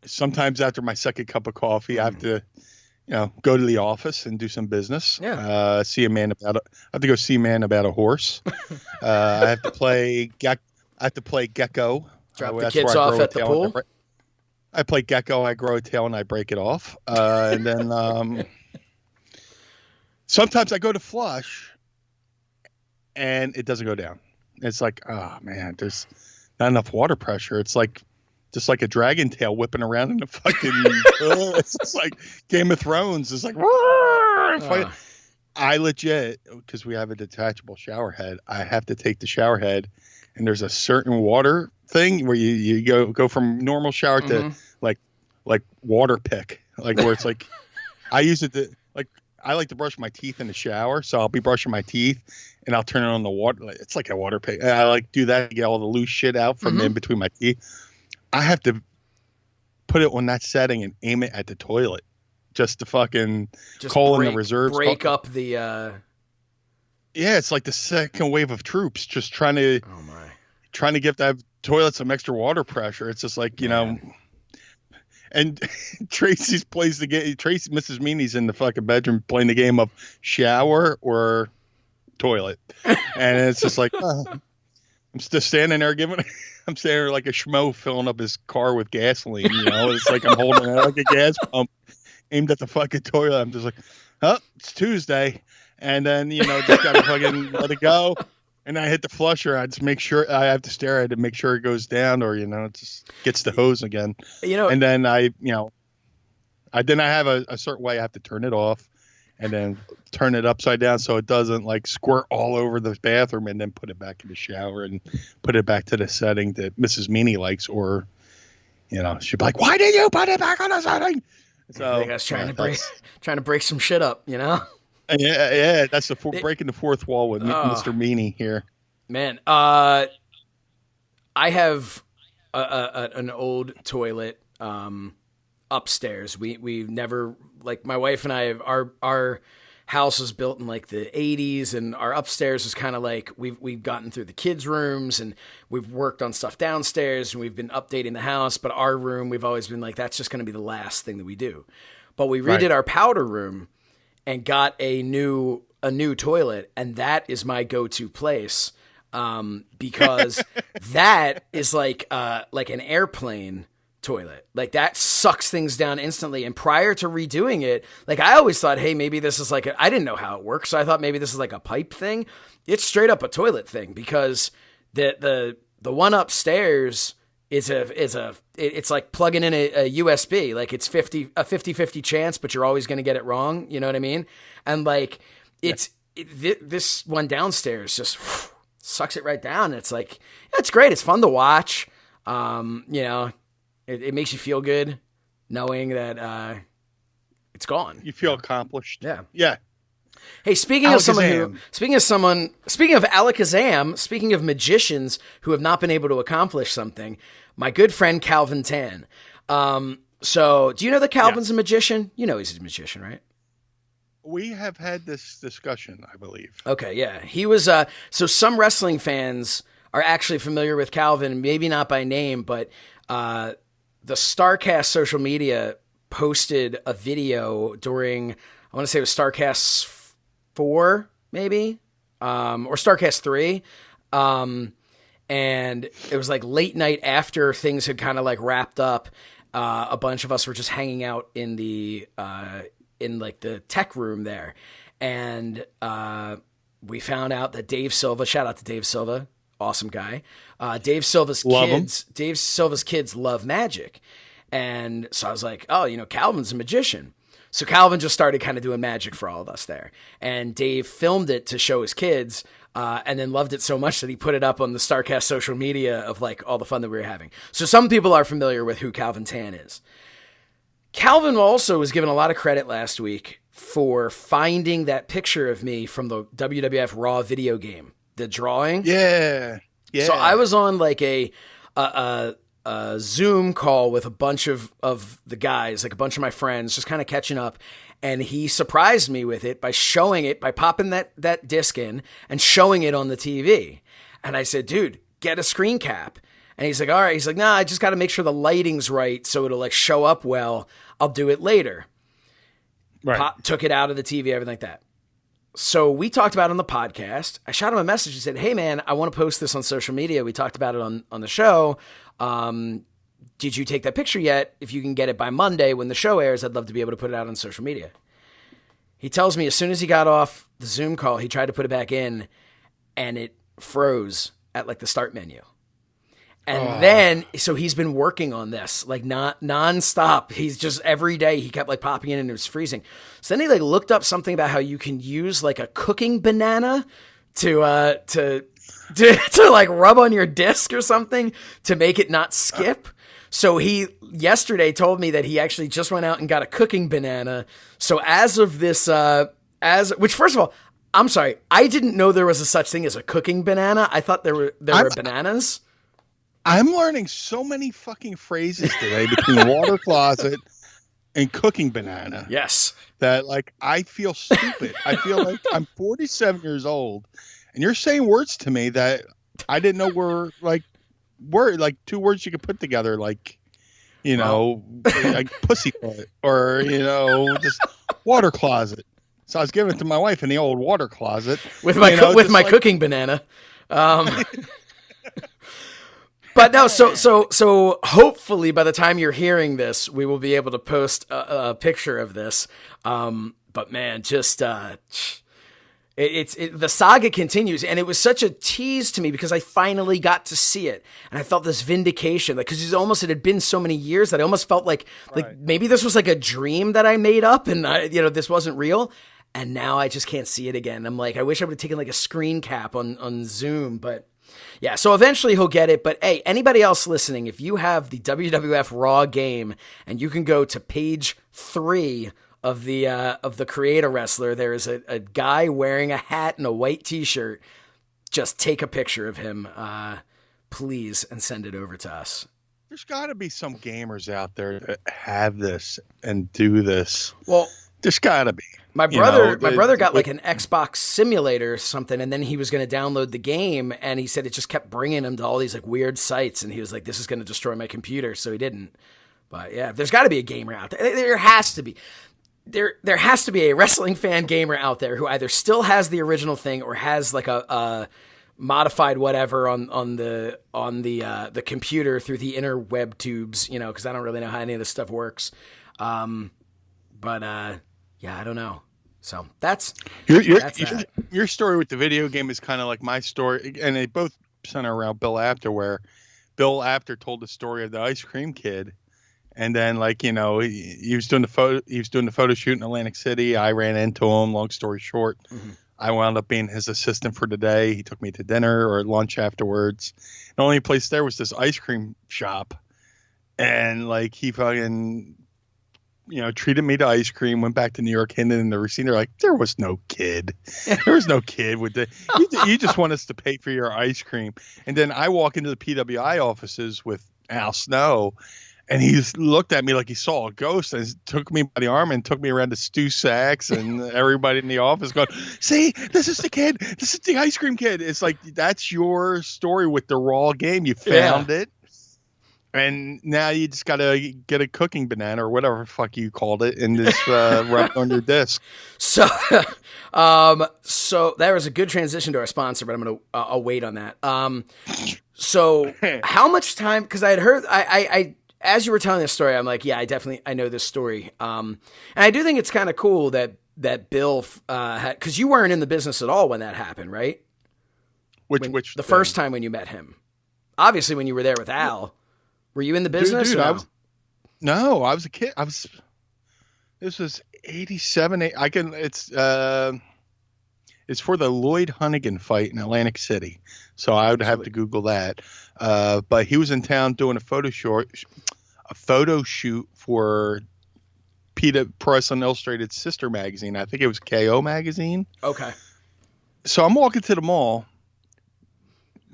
sometimes after my second cup of coffee, I have to, go to the office and do some business. Yeah. I have to go see a man about a horse. I have to play gecko. Drop the kids off at the pool. I play gecko. I grow a tail and I break it off. And then sometimes I go to flush and it doesn't go down. It's like, oh man, there's not enough water pressure. It's like just like a dragon tail whipping around in the fucking. It's just like Game of Thrones. It's like. I legit, because we have a detachable shower head, I have to take the shower head, and there's a certain water thing where you go from normal shower to like water pick, like where it's like I use it to I like to brush my teeth in the shower, so I'll be brushing my teeth and I'll turn it on the water. It's like a water pick. And I like do that to get all the loose shit out from in between my teeth. I have to put it on that setting and aim it at the toilet. Just to fucking call in the reserves. Break up the... Yeah, it's like the second wave of troops just trying to give that toilet some extra water pressure. It's just like, and Tracy plays the game. Tracy, Mrs. Meanie's in the fucking bedroom playing the game of shower or toilet. And it's just like, I'm just standing there I'm standing there like a schmo filling up his car with gasoline, It's like I'm holding it like a gas pump. Aimed at the fucking toilet. I'm just like, oh, it's Tuesday. And then, just gotta fucking let it go. And I hit the flusher. I just make sure I have to stare at it to make sure it goes down or, it just gets the hose again. And then I have a certain way I have to turn it off and then turn it upside down so it doesn't like squirt all over the bathroom and then put it back in the shower and put it back to the setting that Mrs. Meanie likes or, she'd be like, why did you put it back on the setting? So I think I was trying to break some shit up, Yeah, that's breaking the fourth wall with Mr. Meanie here. Man, I have an old toilet upstairs. We've never my wife and I our house was built in like the 80s and our upstairs is kind of like we've gotten through the kids' rooms and we've worked on stuff downstairs and we've been updating the house, but our room we've always been like that's just going to be the last thing that we do. But we redid our powder room and got a new toilet, and that is my go-to place because that is like an airplane toilet. Like that sucks things down instantly. And prior to redoing it, I always thought, hey, maybe this is I didn't know how it works. So I thought maybe this is like a pipe thing. It's straight up a toilet thing because the one upstairs it's like plugging in a USB. Like it's a 50-50 chance, but you're always going to get it wrong. You know what I mean? And this one downstairs just sucks it right down. And it's like, it's great. It's fun to watch. It makes you feel good knowing that it's gone. You feel accomplished. Yeah. Yeah. Hey, speaking of Alakazam, speaking of magicians who have not been able to accomplish something, my good friend Calvin Tan. So do you know that Calvin's a magician? You know he's a magician, right? We have had this discussion, I believe. Okay, yeah. He was, so some wrestling fans are actually familiar with Calvin, maybe not by name, but the StarCast social media posted a video during, I want to say it was StarCast 4, maybe, or StarCast 3. And it was like late night after things had kind of like wrapped up. A bunch of us were just hanging out in the tech room there. And we found out that Dave Silva, shout out to Dave Silva, awesome guy. Dave Silva's kids love magic. And so I was like, oh, Calvin's a magician. So Calvin just started kind of doing magic for all of us there. And Dave filmed it to show his kids and then loved it so much that he put it up on the StarCast social media of like all the fun that we were having. So some people are familiar with who Calvin Tan is. Calvin also was given a lot of credit last week for finding that picture of me from the WWF Raw video game the drawing. Yeah. Yeah. So I was on like a Zoom call with a bunch of the guys, like a bunch of my friends, just kind of catching up. And he surprised me with it by popping that disc in and showing it on the TV. And I said, dude, get a screen cap. And he's like, all right. He's like, nah, I just got to make sure the lighting's right so it'll like show up well. I'll do it later. Right. Took it out of the TV, everything like that. So we talked about it on the podcast. I shot him a message and said, hey, man, I want to post this on social media. We talked about it on the show. Did you take that picture yet? If you can get it by Monday when the show airs, I'd love to be able to put it out on social media. He tells me as soon as he got off the Zoom call, he tried to put it back in and it froze at like the start menu. And then, so he's been working on this, like not nonstop. He's just every day he kept like popping in and it was freezing. So then he like looked up something about how you can use like a cooking banana to like rub on your disc or something to make it not skip. So he yesterday told me that he actually just went out and got a cooking banana. So as of this, which first of all, I'm sorry, I didn't know there was a such thing as a cooking banana. I thought there were bananas. I'm learning so many fucking phrases today between water closet and cooking banana. Yes. That like I feel stupid. I feel like I'm 47 years old and you're saying words to me that I didn't know were like two words you could put together, like, you know, like pussyfoot or, you know, just water closet. So I was giving it to my wife in the old water closet with my cooking banana. But no, so hopefully by the time you're hearing this, we will be able to post a picture of this. But man, just the saga continues, and it was such a tease to me because I finally got to see it, and I felt this vindication, like because it had been so many years that I almost felt like maybe this was like a dream that I made up, and this wasn't real. And now I just can't see it again. I'm like, I wish I would have taken like a screen cap on Zoom, but. Yeah, so eventually he'll get it. But hey, anybody else listening, if you have the WWF Raw game and you can go to page 3 of the Create a Wrestler, there is a guy wearing a hat and a white T-shirt. Just take a picture of him, please, and send it over to us. There's got to be some gamers out there that have this and do this. Well, there's got to be. My brother got like an Xbox simulator or something, and then he was going to download the game, and he said it just kept bringing him to all these like weird sites, and he was like, "This is going to destroy my computer," so he didn't. But yeah, there's got to be a gamer out there. There has to be. There has to be a wrestling fan gamer out there who either still has the original thing or has like a modified whatever on the computer through the interweb tubes, because I don't really know how any of this stuff works. Yeah, I don't know. So that's your story with the video game is kind of like my story, and they both center around Bill Apter, where Bill Apter told the story of the ice cream kid, and then he was doing the photo shoot in Atlantic City. I ran into him. Long story short, I wound up being his assistant for the day. He took me to dinner or lunch afterwards. The only place there was this ice cream shop, and like he fucking. Treated me to ice cream, went back to New York, handed in the receipt. They're like, there was no kid. There was no kid with the, you just want us to pay for your ice cream. And then I walk into the PWI offices with Al Snow, and he looked at me like he saw a ghost and took me by the arm and took me around to Stu Sachs and everybody in the office going, see, this is the kid. This is the ice cream kid. It's like, that's your story with the Raw game. You found it. And now you just got to get a cooking banana or whatever the fuck you called it and just rub on your disc. So that was a good transition to our sponsor, but I'll wait on that. So how much time, because I had heard, I as you were telling this story, I'm like, yeah, I know this story. And I do think it's kind of cool that Bill had, because you weren't in the business at all when that happened, right? Which the first time when you met him, obviously when you were there with Al. Were you in the business? Dude, I was a kid. This was 87. It's for the Lloyd Hunnigan fight in Atlantic City. So I would have to Google that. But he was in town doing a photo shoot for Pro Wrestling Illustrated's sister magazine. I think it was KO magazine. Okay. So I'm walking to the mall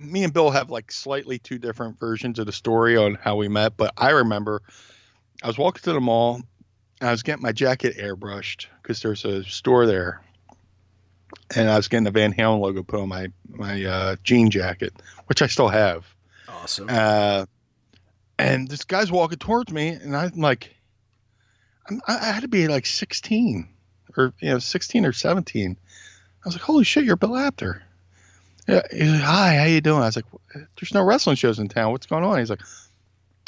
me and Bill have like slightly two different versions of the story on how we met, but I remember I was walking to the mall and I was getting my jacket airbrushed because there's a store there. And I was getting the Van Halen logo put on my jean jacket, which I still have. Awesome. And this guy's walking towards me, and I'm like, I had to be like 16 or 16 or 17. I was like, holy shit, you're Bill Apter. Yeah, he's like, hi, how you doing? I was like, there's no wrestling shows in town. What's going on? He's like,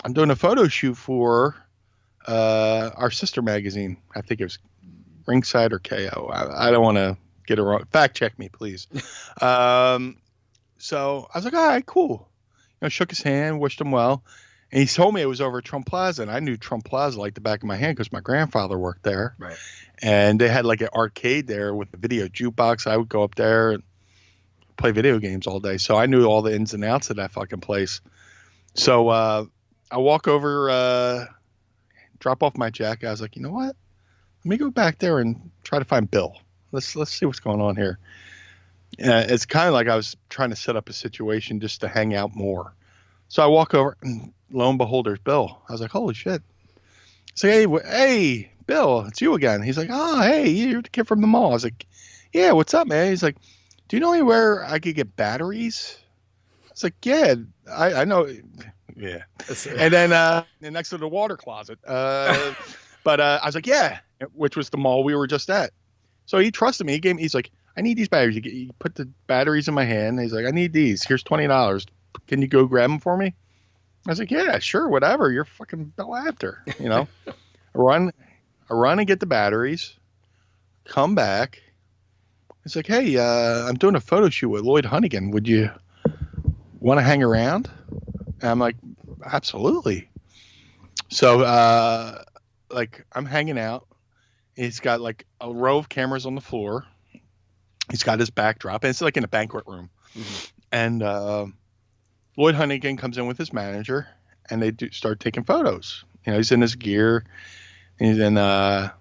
I'm doing a photo shoot for our sister magazine. I think it was Ringside or KO. I don't want to get it wrong. Fact check me, please. So I was like, all right, cool. Shook his hand, wished him well. And he told me it was over at Trump Plaza. And I knew Trump Plaza like the back of my hand because my grandfather worked there. Right. And they had like an arcade there with a video jukebox. I would go up there and play video games all day. So I knew all the ins and outs of that fucking place. So I walk over, drop off my jacket. I was like, you know what? Let me go back there and try to find Bill. Let's see what's going on here. It's kind of like I was trying to set up a situation just to hang out more. So I walk over, and lo and behold, there's Bill. I was like, holy shit. So hey, Bill, it's you again. He's like, oh, hey, you're the kid from the mall. I was like, yeah, what's up, man? He's like, do you know anywhere I could get batteries? I was like, yeah, I know. Yeah. And then next to the water closet. But I was like, yeah, which was the mall we were just at. So he trusted me. He's like, I need these batteries. He put the batteries in my hand. He's like, I need these. Here's $20. Can you go grab them for me? I was like, yeah, sure, whatever. You're fucking Bill Apter, I run and get the batteries, come back. It's like, hey, I'm doing a photo shoot with Lloyd Hunnigan. Would you want to hang around? And I'm like, absolutely. So, I'm hanging out. He's got like a row of cameras on the floor. He's got his backdrop, and it's like in a banquet room. Mm-hmm. And Lloyd Hunnigan comes in with his manager, and they start taking photos. He's in his gear. And then I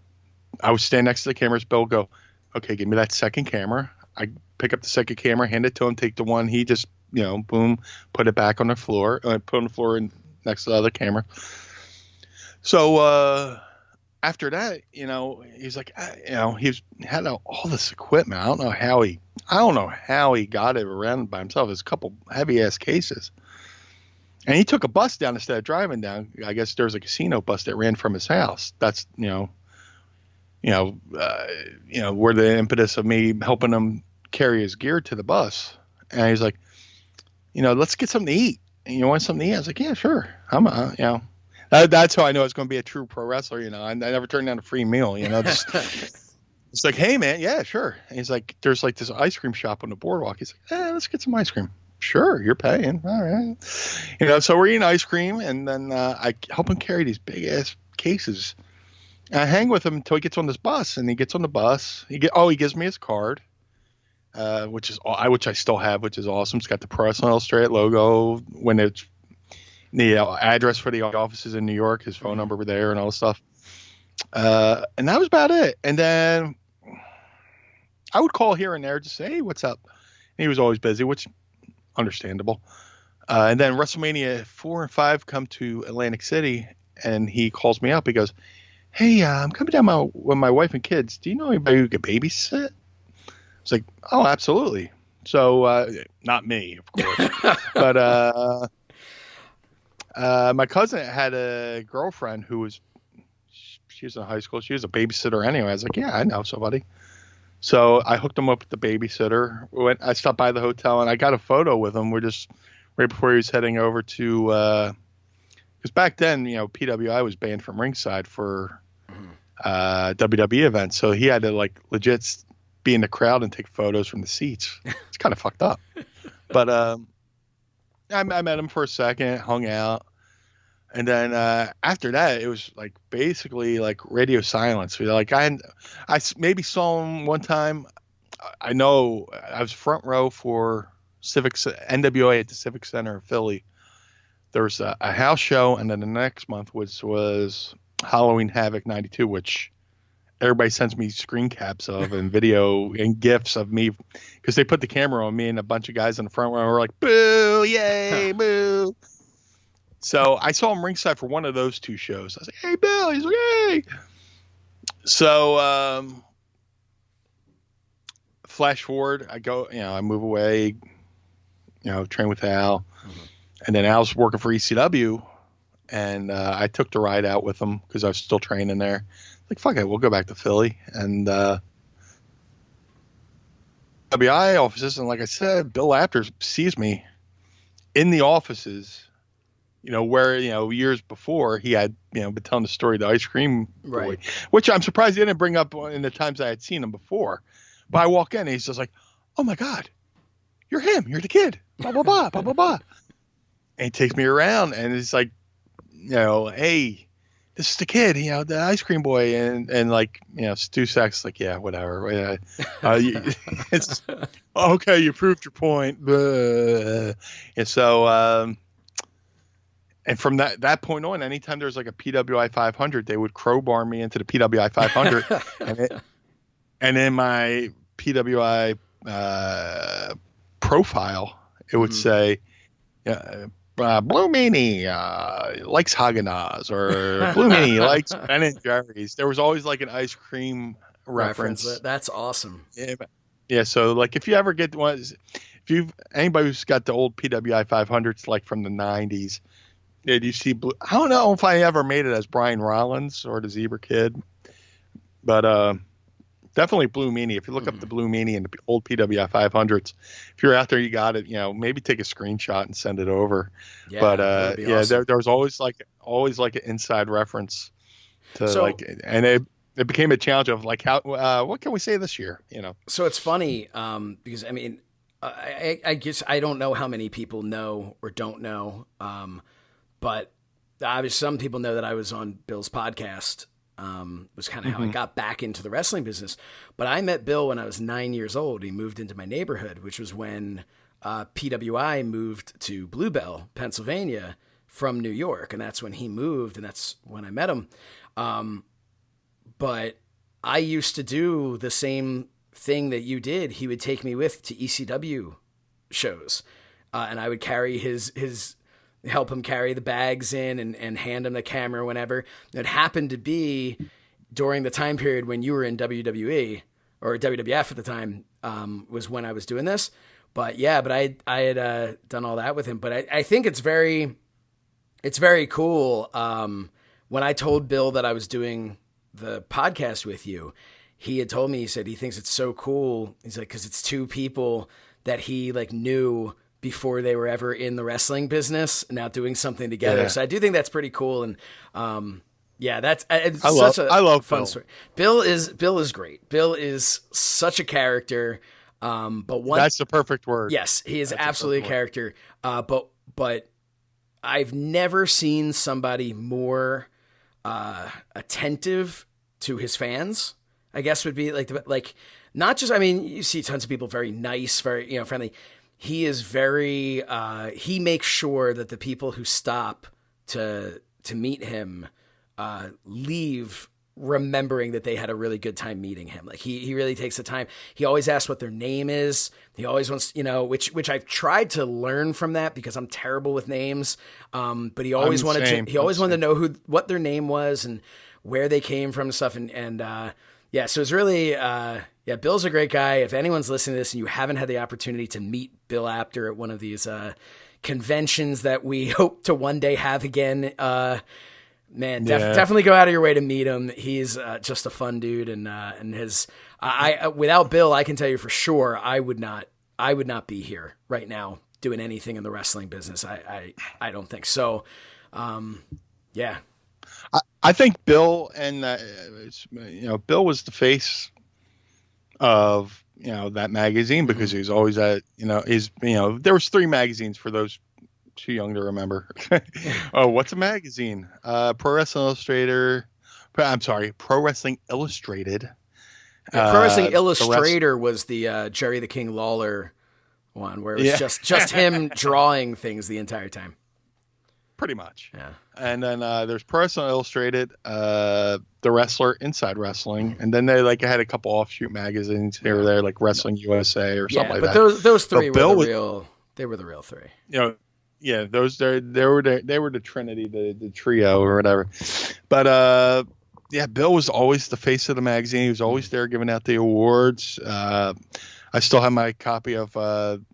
would stand next to the cameras. Bill go, okay, give me that second camera. I pick up the second camera, hand it to him, take the one. He just, boom, put it back on the floor. Put on the floor and next to the other camera. So after that, he's like, he had all this equipment. I don't know how he got it around by himself. There's a couple heavy ass cases, and he took a bus down instead of driving down. I guess there was a casino bus that ran from his house. That's where the impetus of me helping him carry his gear to the bus. And he's like, let's get something to eat. And you want something to eat? I was like, yeah, sure. That's how I know it's going to be a true pro wrestler. I never turned down a free meal. It's like, hey man, yeah, sure. And he's like, there's like this ice cream shop on the boardwalk. He's like, let's get some ice cream. Sure, you're paying. All right. So we're eating ice cream, and then I help him carry these big ass cases. And I hang with him until he gets on this bus, and he gets on the bus. He gives me his card, which I still have, which is awesome. It's got the Pro Wrestling Illustrated logo. When it's the address for the offices in New York, his phone number were there, and all this stuff. And that was about it. And then I would call here and there, just say, hey, what's up? And he was always busy, which understandable. And then WrestleMania 4 and 5 come to Atlantic City, and he calls me up. He goes, hey, I'm coming down with my wife and kids. Do you know anybody who could babysit? I was like, oh, absolutely. So not me, of course. But my cousin had a girlfriend who she was in high school. She was a babysitter anyway. I was like, yeah, I know somebody. So I hooked him up with the babysitter. I stopped by the hotel, and I got a photo with him. We're just right before he was heading over to because back then, PWI was banned from ringside for WWE events. So he had to like legit be in the crowd and take photos from the seats. It's kind of fucked up. But I met him for a second, hung out. And then after that, it was like basically like radio silence. Like I maybe saw him one time. I know I was front row for NWA at the Civic Center in Philly. There was a house show, and then the next month was Halloween Havoc '92, which everybody sends me screen caps of and video and GIFs of me because they put the camera on me and a bunch of guys in the front row were like, boo, yay, boo. So I saw him ringside for one of those two shows. I was like, hey, Bill. He's like, hey. So flash forward, I go, I move away, train with Al. Mm-hmm. And then Al's working for ECW. And I took the ride out with him because I was still training there. Like, fuck it, we'll go back to Philly. And WI offices, and like I said, Bill Apter sees me in the offices, where, years before he had, been telling the story of the ice cream boy, right. Which I'm surprised he didn't bring up in the times I had seen him before. But I walk in and he's just like, oh my God, you're him. You're the kid. Blah, blah, blah, blah, blah, blah. And he takes me around and it's like, hey, this is the kid, the ice cream boy. And like, Stu Sack's like, yeah, whatever. It's okay. You proved your point. And so, and from that point on, anytime there's like a PWI 500, they would crowbar me into the PWI 500. and in my PWI profile, it would say, Blue Meanie likes Haagen-Dazs, or Blue Meanie likes Ben & Jerry's. There was always like an ice cream reference. That's awesome. Yeah. So like, if you ever get one, anybody who's got the old PWI 500s, like from the 90s, did you see Blue? I don't know if I ever made it as Brian Rollins or the Zebra Kid, but definitely Blue Meanie. If you look up the Blue Meanie and the old PWI 500s, if you're out there, you got it. Maybe take a screenshot and send it over. Yeah, but awesome. there was always like an inside reference to and it became a challenge of like, how what can we say this year? So it's funny because I mean, I guess I don't know how many people know or don't know, but obviously some people know that I was on Bill's podcast. Was kind of how I got back into the wrestling business. But I met Bill when I was 9 years old. He moved into my neighborhood, which was when PWI moved to Bluebell, Pennsylvania from New York. And that's when he moved, and that's when I met him. But I used to do the same thing that you did. He would take me with to ECW shows, and I would carry help him carry the bags in and hand him the camera whenever. It happened to be during the time period when you were in WWE or WWF at the time, was when I was doing this. But yeah, I had done all that with him. But I think it's very cool. When I told Bill that I was doing the podcast with you, he had told me, he said he thinks it's so cool. He's like, 'cause it's two people that he like knew before they were ever in the wrestling business, now doing something together. Yeah. So I do think that's pretty cool. And I love fun Bill. Story. Bill is great. Bill is such a character. That's the perfect word. Yes, he is absolutely a character. But I've never seen somebody more attentive to his fans, I guess would be like not just, I mean, you see tons of people very nice, very, friendly. He is very, he makes sure that the people who stop to meet him leave remembering that they had a really good time meeting him. Like he really takes the time. He always asks what their name is. He always wants, which I've tried to learn from that because I'm terrible with names. But he always wanted to know what their name was and where they came from and stuff. Yeah, so it's really, Bill's a great guy. If anyone's listening to this and you haven't had the opportunity to meet Bill Apter at one of these conventions that we hope to one day have again, definitely go out of your way to meet him. He's just a fun dude, and his without Bill, I can tell you for sure, I would not be here right now doing anything in the wrestling business. I don't think so. Yeah. I think Bill and Bill was the face of that magazine because he was always at there was 3 magazines for those too young to remember. Oh, what's a magazine? Pro Wrestling Illustrated. Pro Wrestling Illustrated. Pro Wrestling Illustrator was the Jerry the King Lawler one where it was just him drawing things the entire time. pretty much. Yeah. And then there's Pro Wrestling Illustrated, The Wrestler, Inside Wrestling, and then they like had a couple offshoot magazines here or there, like Wrestling USA or something like that. But those three were Bill the real. They were the real three. You know, yeah, those they were the Trinity, the trio or whatever. But yeah, Bill was always the face of the magazine. He was always there giving out the awards. I still have my copy of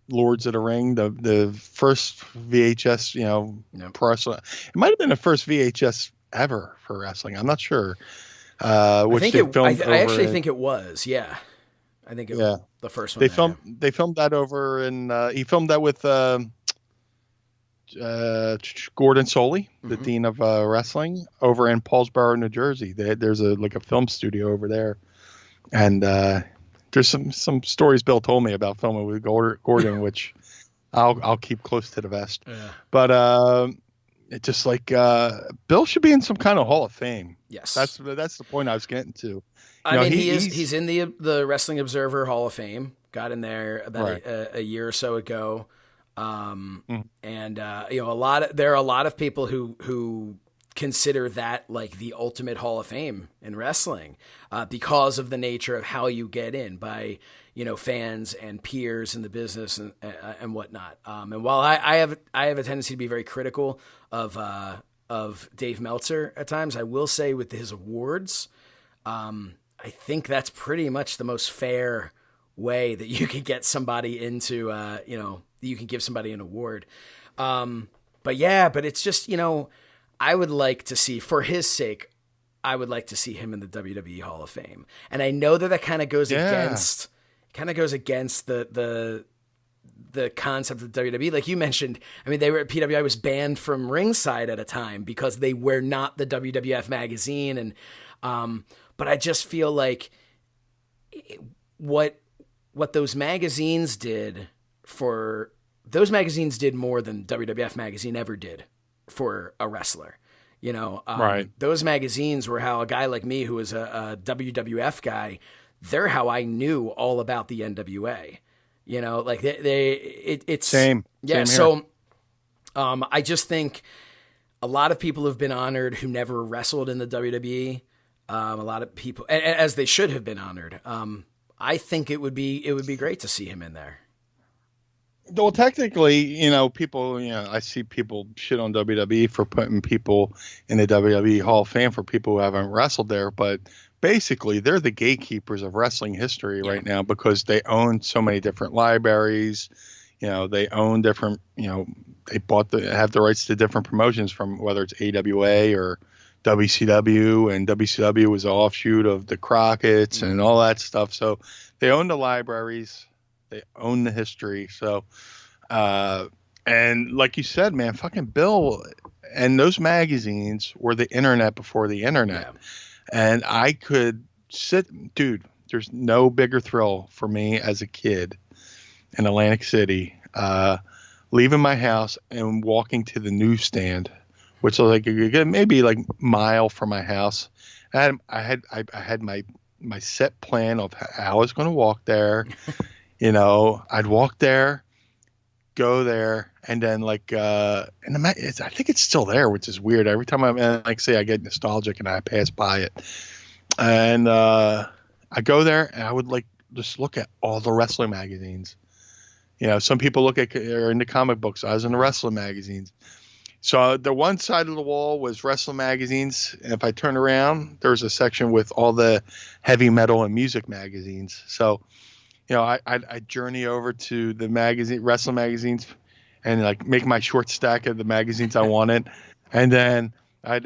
Lords of the Ring, the first VHS, pro wrestling. It might have been the first VHS ever for wrestling. I'm not sure. Which I actually think it was. Yeah, I think it was the first one. They filmed that over in. He filmed that with Gordon Soley, the dean of wrestling, over in Paulsboro, New Jersey. There's a film studio over there, and there's some stories Bill told me about filming with Gordon, which I'll keep close to the vest. Yeah. But it's just like Bill should be in some kind of Hall of Fame. Yes, that's the point I was getting to. He's in the Wrestling Observer Hall of Fame. Got in there about a year or so ago. And there are a lot of people who consider that like the ultimate Hall of Fame in wrestling, because of the nature of how you get in by, fans and peers in the business and whatnot. And while I have a tendency to be very critical of Dave Meltzer at times, I will say with his awards, I think that's pretty much the most fair way that you could get somebody into, you can give somebody an award. But it's just, I would like to see, for his sake, I would like to see him in the WWE Hall of Fame. And I know that kind of goes against the concept of WWE. Like you mentioned, PWI was banned from ringside at a time because they were not the WWF magazine. And, but I just feel like what those magazines did more than WWF magazine ever did for a wrestler. Those magazines were how a guy like me, who was a WWF guy, they're how I knew all about the NWA. It's same. Yeah. Same so, I just think a lot of people have been honored who never wrestled in the WWE. A lot of people, as they should have been honored. I think it would be great to see him in there. Well, technically, people, I see people shit on WWE for putting people in the WWE Hall of Fame for people who haven't wrestled there. But basically, they're the gatekeepers of wrestling history right now because they own so many different libraries. They own different, they have the rights to different promotions, from whether it's AWA or WCW, and WCW was an offshoot of the Crockett's and all that stuff. So they own the libraries. They own the history. So, and like you said, man, fucking Bill and those magazines were the internet before the internet. Yeah. And I could dude, there's no bigger thrill for me as a kid in Atlantic City, leaving my house and walking to the newsstand, which was like maybe like a mile from my house. And I had my set plan of how I was going to walk there. I'd walk there, go there, and then I think it's still there, which is weird. Every time I get nostalgic and I pass by it, and I go there and I would just look at all the wrestling magazines. Some people are into comic books. I was in the wrestling magazines. So the one side of the wall was wrestling magazines, and if I turned around, there was a section with all the heavy metal and music magazines. So I'd journey over to the wrestling magazines, and make my short stack of the magazines I wanted, and then I'd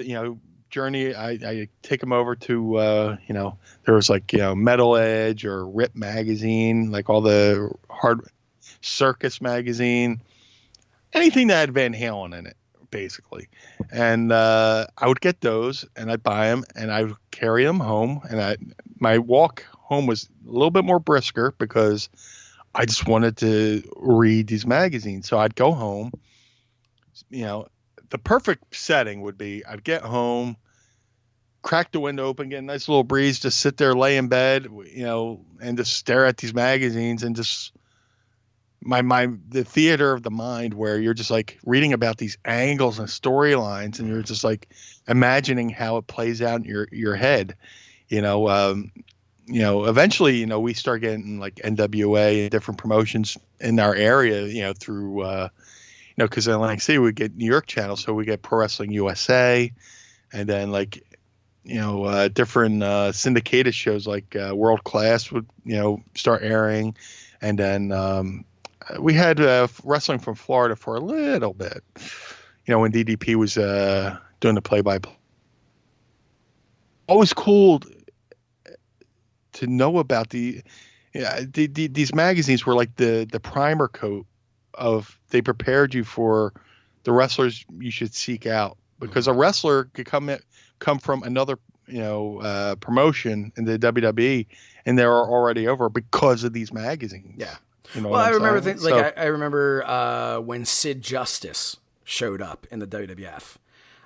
journey. I take them over to there was Metal Edge or Rip magazine, like all the hard Circus magazine, anything that had Van Halen in it, basically. And I would get those, and I'd buy them, and I would carry them home, and my walk home was a little bit more brisker because I just wanted to read these magazines. So I'd go home, the perfect setting would be I'd get home, crack the window open, get a nice little breeze, just sit there, lay in bed, and just stare at these magazines and just the theater of the mind, where you're just like reading about these angles and storylines, and you're just like imagining how it plays out in your head. Eventually, we start getting like NWA and different promotions in our area, through, because in Atlantic City we get New York channels, so we get Pro Wrestling USA, and then like, different syndicated shows like World Class would, start airing, and then we had wrestling from Florida for a little bit, when DDP was doing the play-by-play. Always cool to know about these magazines were like the primer coat of, they prepared you for the wrestlers you should seek out, because a wrestler could come from another promotion in the WWE, and they're already over because of these magazines. Yeah. Well, I remember things like I remember when Sid Justice showed up in the WWF.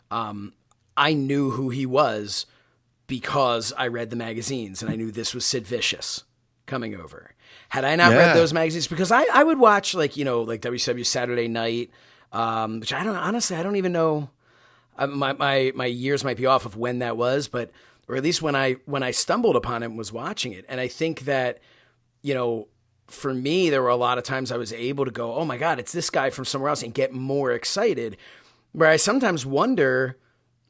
I knew who he was because I read the magazines, and I knew this was Sid Vicious coming over. Had I not read those magazines, because I would watch like WCW Saturday Night, which I don't even know. My years might be off of when that was, but or at least when I stumbled upon it and was watching it, and I think that for me there were a lot of times I was able to go, oh my God, it's this guy from somewhere else, and get more excited. Where I sometimes wonder,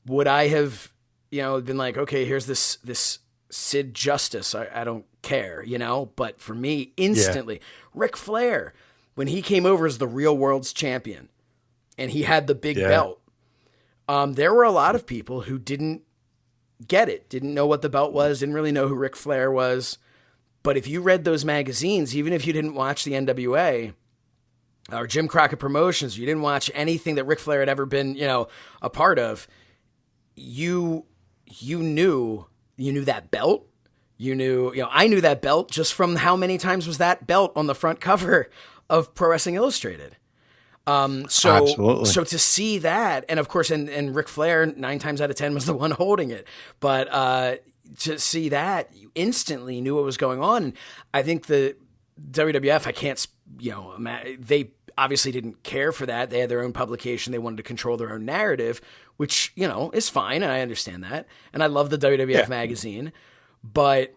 would I have been like, okay, here's this Sid Justice, I don't care, but for me instantly, Ric Flair, when he came over as the real world's champion and he had the big belt. There were a lot of people who didn't get it, didn't know what the belt was, didn't really know who Ric Flair was. But if you read those magazines, even if you didn't watch the NWA or Jim Crockett Promotions, you didn't watch anything that Ric Flair had ever been, a part of, you knew that belt. I knew that belt just from how many times was that belt on the front cover of Pro Wrestling Illustrated. Absolutely. So to see that, and of course, and Ric Flair 9 times out of 10 was the one holding it, but to see that, you instantly knew what was going on. And I think the WWF, I can't, they obviously didn't care for that. They had their own publication. They wanted to control their own narrative, which, is fine. And I understand that. And I love the WWF magazine, but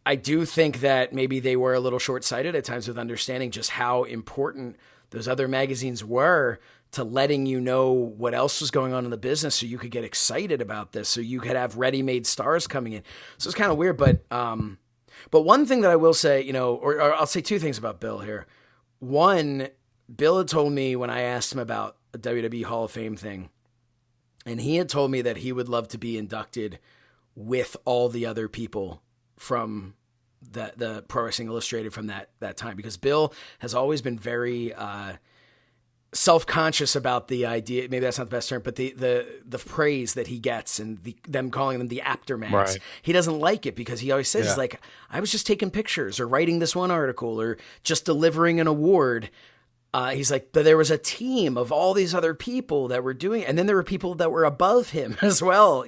I do think that maybe they were a little short-sighted at times with understanding just how important those other magazines were to letting you know what else was going on in the business, so you could get excited about this, so you could have ready-made stars coming in. So it's kind of weird, but one thing that I will say, or I'll say 2 things about Bill here. One, Bill had told me when I asked him about a WWE Hall of Fame thing, and he had told me that he would love to be inducted with all the other people from the Pro Wrestling Illustrated from that time, because Bill has always been very self-conscious about the idea, maybe that's not the best term, but the praise that he gets, and them calling them the Apter mags. Right. He doesn't like it because he always says, he's like, I was just taking pictures or writing this one article or just delivering an award. He's like, but there was a team of all these other people that were doing it. And then there were people that were above him as well,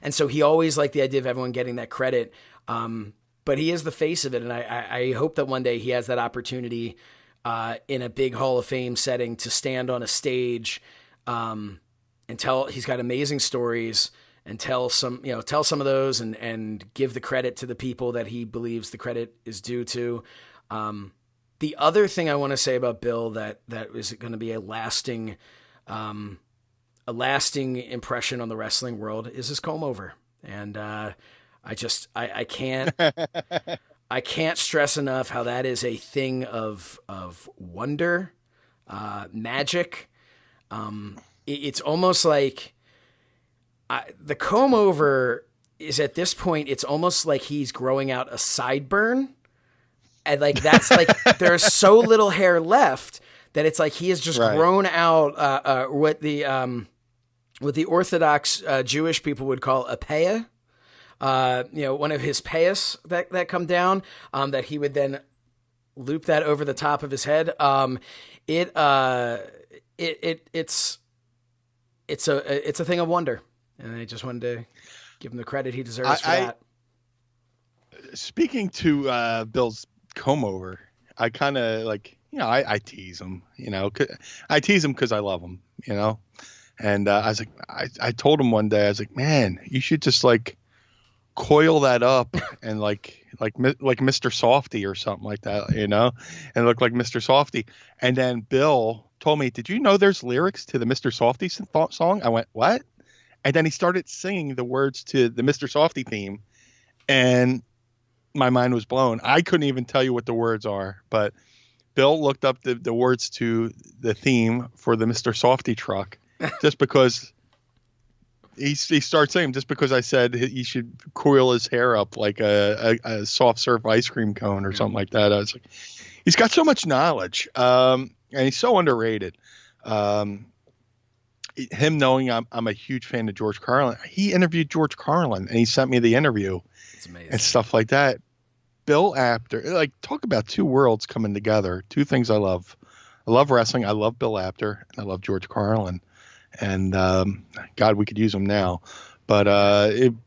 And so he always liked the idea of everyone getting that credit. But he is the face of it. And I hope that one day he has that opportunity in a big Hall of Fame setting to stand on a stage and he's got amazing stories, and tell some of those and give the credit to the people that he believes the credit is due to. The other thing I want to say about Bill that is going to be a lasting impression on the wrestling world is his comb over. And I can't stress enough how that is a thing of wonder, magic. It's almost like the comb over is, at this point, it's almost like he's growing out a sideburn. And like, that's like, there's so little hair left that it's like he has just grown out what the Orthodox Jewish people would call a paya. One of his payas that come down, that he would then loop that over the top of his head. It's a thing of wonder, and I just wanted to give him the credit he deserves for that. Speaking to Bill's comb over, I kind of like, I tease him, I tease him because I love him, and I was like, I told him one day, I was like, man, you should just like coil that up and like Mr. Softy or something like that, and look like Mr. Softy. And then Bill told me, did you know there's lyrics to the Mr. Softy song? I went, what? And then he started singing the words to the Mr. Softy theme, and my mind was blown. I couldn't even tell you what the words are, but Bill looked up the words to the theme for the Mr. Softy truck just because he started saying, just because I said he should coil his hair up like a soft serve ice cream cone or something like that. I was like, he's got so much knowledge, and he's so underrated. Him knowing I'm a huge fan of George Carlin, he interviewed George Carlin and he sent me the interview. It's amazing. And stuff like that. Bill Apter, like, talk about two worlds coming together. Two things I love. I love wrestling. I love Bill Apter, and I love George Carlin. And God, we could use him now. But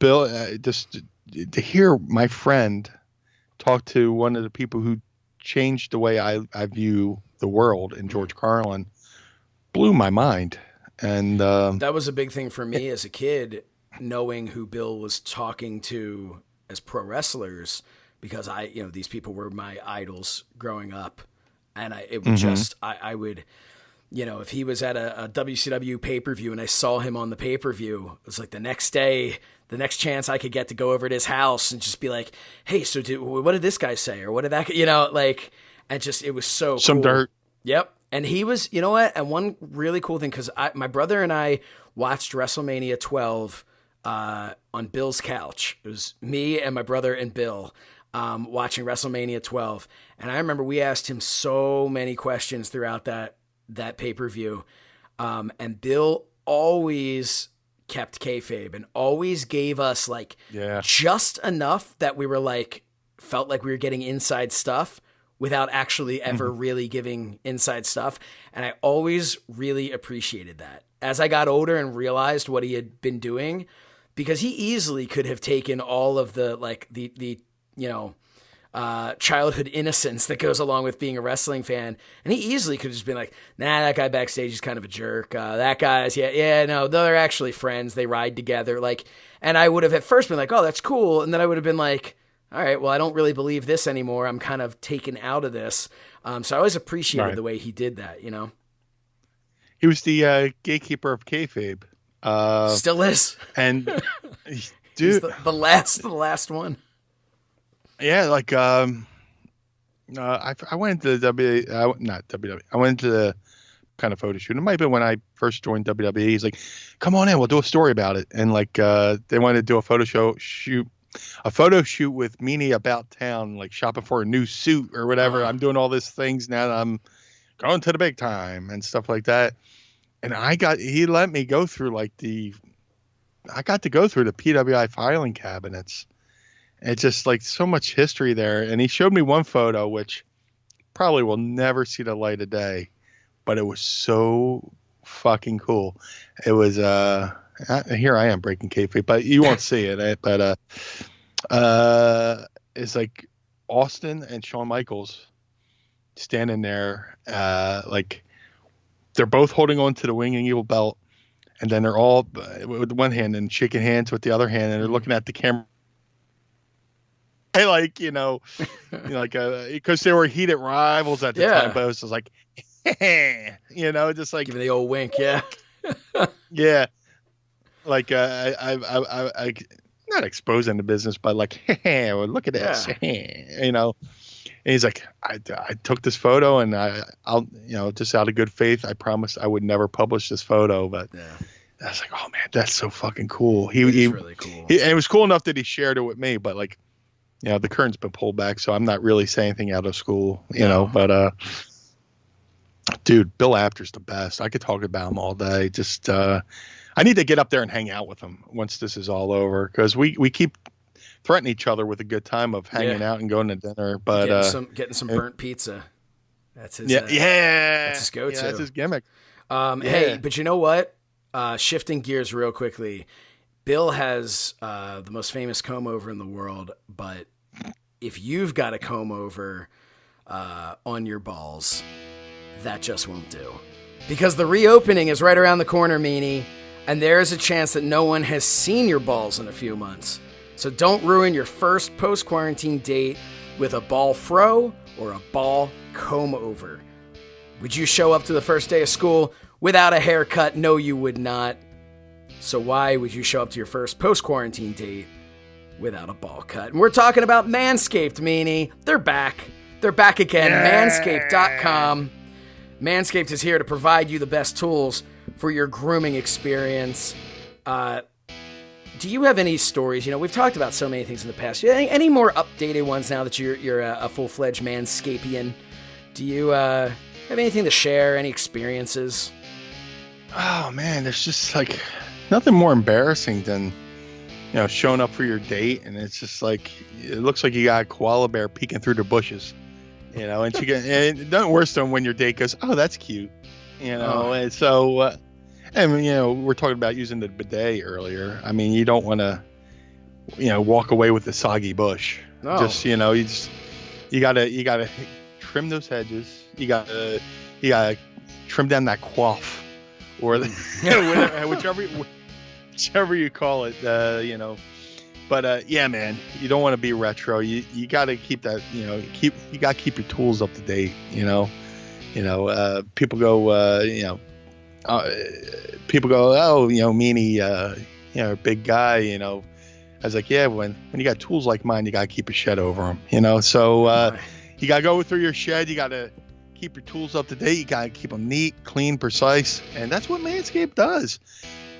Bill, just to hear my friend talk to one of the people who changed the way I view the world in George Carlin blew my mind. And that was a big thing for me as a kid, knowing who Bill was talking to as pro wrestlers, because these people were my idols growing up. And it would I would, if he was at a WCW pay-per-view and I saw him on the pay-per-view, it was like the next day, the next chance I could get to go over to his house and just be like, hey, so what did this guy say? Or what did that, and just, it was so some cool. Dirt. Yep. And he was, you know what? And one really cool thing, because my brother and I watched WrestleMania 12 on Bill's couch. It was me and my brother and Bill watching WrestleMania 12. And I remember we asked him so many questions throughout that pay-per-view. And Bill always kept kayfabe and always gave us just enough that we were felt like we were getting inside stuff, without actually ever really giving inside stuff. And I always really appreciated that. As I got older and realized what he had been doing, because he easily could have taken all of the childhood innocence that goes along with being a wrestling fan, and he easily could have just been like, nah, that guy backstage is kind of a jerk. That guy's, no, they're actually friends. They ride together. And I would have at first been like, oh, that's cool. And then I would have been like, all right, well, I don't really believe this anymore. I'm kind of taken out of this. So I always appreciated the way he did that, He was the gatekeeper of kayfabe. Still is. And He's dude, the last one. Yeah, I went to not WWE. I went to the kind of photo shoot. It might have been when I first joined WWE. He's like, come on in, we'll do a story about it. And they wanted to do a photo shoot with Meanie about town, like shopping for a new suit or whatever. I'm doing all these things now that I'm going to the big time and stuff like that. And he let me go through I got to go through the PWI filing cabinets. It's just so much history there. And he showed me one photo, which probably will never see the light of day, but it was so fucking cool. It was, here I am breaking kayfabe, but you won't see it. But it's like Austin and Shawn Michaels standing there, they're both holding on to the Winging Evil belt, and then they're all with one hand and shaking hands with the other hand, and they're looking at the camera. Because they were heated rivals at the time, but it was just just like giving the old wink, yeah. Yeah. I not exposing the business, but look at this, And he's like, I took this photo, and I'll just out of good faith, I promised I would never publish this photo, but I was like, oh man, that's so fucking cool. He really cool. And it was cool enough that he shared it with me, but the curtain's been pulled back, so I'm not really saying anything out of school, but dude, Bill Apter's the best. I could talk about him all day. Just, I need to get up there and hang out with him once this is all over, because we keep threatening each other with a good time of hanging out and going to dinner, but getting some burnt pizza. That's his. That's his go-to. Yeah, that's his gimmick. Hey, but you know what? Shifting gears real quickly. Bill has the most famous comb over in the world, but if you've got a comb over, on your balls, that just won't do. Because the reopening is right around the corner, Meanie, and there is a chance that no one has seen your balls in a few months. So don't ruin your first post-quarantine date with a ball fro or a ball comb over. Would you show up to the first day of school without a haircut? No, you would not. So why would you show up to your first post-quarantine date without a ball cut? And we're talking about Manscaped, Meanie. They're back. They're back again. Yeah. Manscaped.com. Manscaped is here to provide you the best tools for your grooming experience. Do you have any stories? You know, we've talked about so many things in the past. Any more updated ones now that you're a full-fledged Manscapian? Do you have anything to share? Any experiences? Oh, man, there's just like nothing more embarrassing than, showing up for your date, and it's just like, it looks like you got a koala bear peeking through the bushes, and and nothing worse than when your date goes, oh, that's cute, and so, we're talking about using the bidet earlier. I mean, you don't want to, walk away with the soggy bush. No. Just, you gotta trim those hedges. You gotta trim down that coif, or whichever you call it, But yeah, man, you don't want to be retro. You got to keep that, you got to keep your tools up to date. People go, people go, oh, Meanie, big guy. I was like, yeah, when you got tools like mine, you got to keep a shed over them. So you got to go through your shed. You got to keep your tools up to date. You got to keep them neat, clean, precise, and that's what Manscaped does.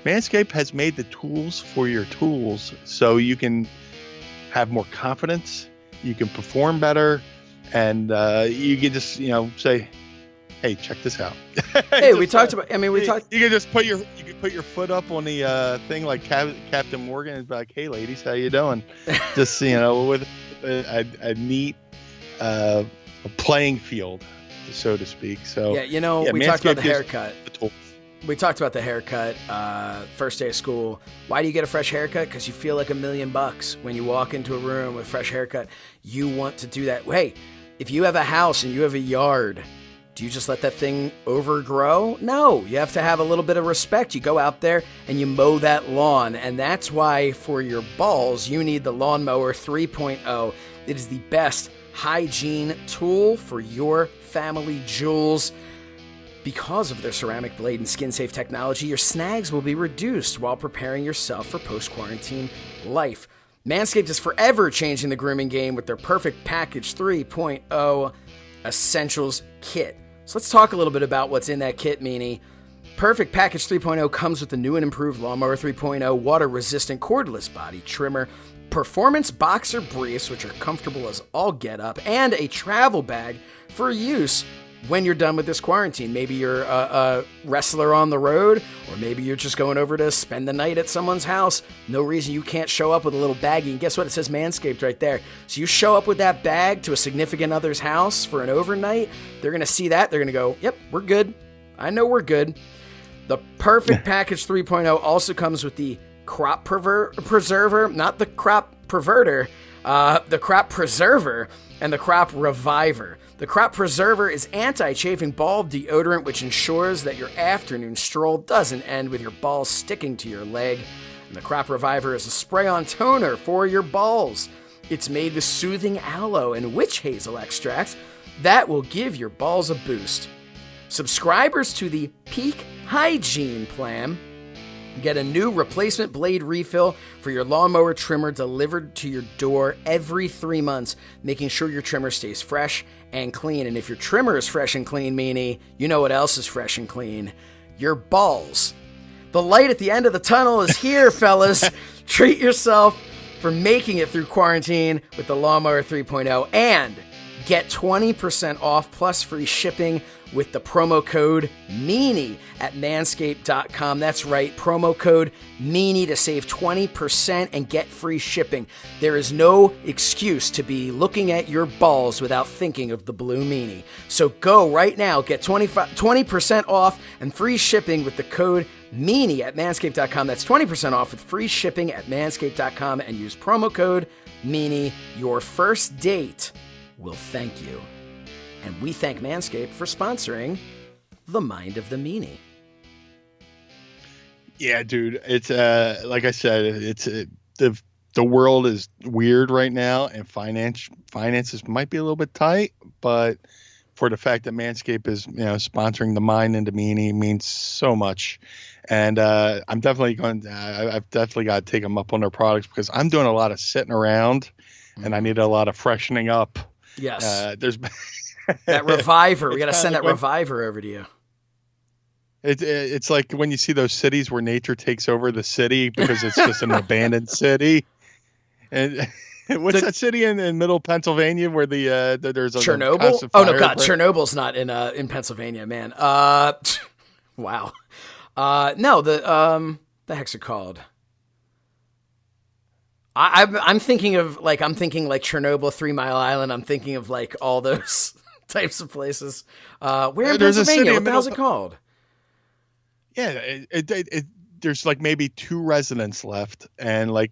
Manscaped has made the tools for your tools so you can have more confidence, you can perform better, and you can just, say, hey, check this out. Hey, we talked about, we talked. You can just put your foot up on the thing like Captain Morgan and be like, hey, ladies, how you doing? Just, with a neat playing field, so to speak. So yeah, we talked about the haircut. We talked about the haircut, first day of school. Why do you get a fresh haircut? Because you feel like $1 million when you walk into a room with a fresh haircut. You want to do that. Hey, if you have a house and you have a yard, do you just let that thing overgrow? No, you have to have a little bit of respect. You go out there and you mow that lawn. And that's why for your balls, you need the Lawnmower 3.0. It is the best hygiene tool for your family jewels. Because of their ceramic blade and skin-safe technology, your snags will be reduced while preparing yourself for post-quarantine life. Manscaped is forever changing the grooming game with their Perfect Package 3.0 Essentials Kit. So let's talk a little bit about what's in that kit, Meanie. Perfect Package 3.0 comes with the new and improved Lawnmower 3.0 water-resistant cordless body trimmer, performance boxer briefs, which are comfortable as all get up, and a travel bag for use when you're done with this quarantine. Maybe you're a wrestler on the road, or maybe you're just going over to spend the night at someone's house. No reason you can't show up with a little baggie. And guess what? It says Manscaped right there. So you show up with that bag to a significant other's house for an overnight. They're going to see that. They're going to go, yep, we're good. I know we're good. The Perfect Package 3.0 also comes with the crop preserver, not the crop perverter, the crop preserver and the crop reviver. The Crop Preserver is anti-chafing ball deodorant, which ensures that your afternoon stroll doesn't end with your balls sticking to your leg. And the Crop Reviver is a spray-on toner for your balls. It's made with soothing aloe and witch hazel extracts that will give your balls a boost. Subscribers to the Peak Hygiene Plan get a new replacement blade refill for your lawnmower trimmer delivered to your door every 3 months, making sure your trimmer stays fresh and clean. And if your trimmer is fresh and clean, Meanie, you know what else is fresh and clean? Your balls. The light at the end of the tunnel is here, fellas. Treat yourself for making it through quarantine with the Lawnmower 3.0 and get 20% off plus free shipping with the promo code MEANIE at manscaped.com. That's right, promo code MEANIE to save 20% and get free shipping. There is no excuse to be looking at your balls without thinking of the Blue Meanie. So go right now, get 20% off and free shipping with the code MEANIE at manscaped.com. That's 20% off with free shipping at manscaped.com and use promo code MEANIE. Your first date will thank you. And we thank Manscaped for sponsoring The Mind of the Meanie. Yeah, dude. It's like I said, the world is weird right now, and finances might be a little bit tight, but for the fact that Manscaped is sponsoring The Mind and the Meanie means so much. And I've definitely got to take them up on their products because I'm doing a lot of sitting around, and I need a lot of freshening up. Yes. There's that Reviver. We got to send that Reviver over to you. It's like when you see those cities where nature takes over the city because it's just an abandoned city. And what's that city in middle Pennsylvania where there's a Chernobyl? Oh no, God, Chernobyl's not in Pennsylvania, man. Wow. No, the heck's it called? I'm thinking like Chernobyl, 3 Mile Island. I'm thinking of like all those types of places. Where in Pennsylvania? What the hell's it called? Yeah, there's like maybe 2 residents left, and like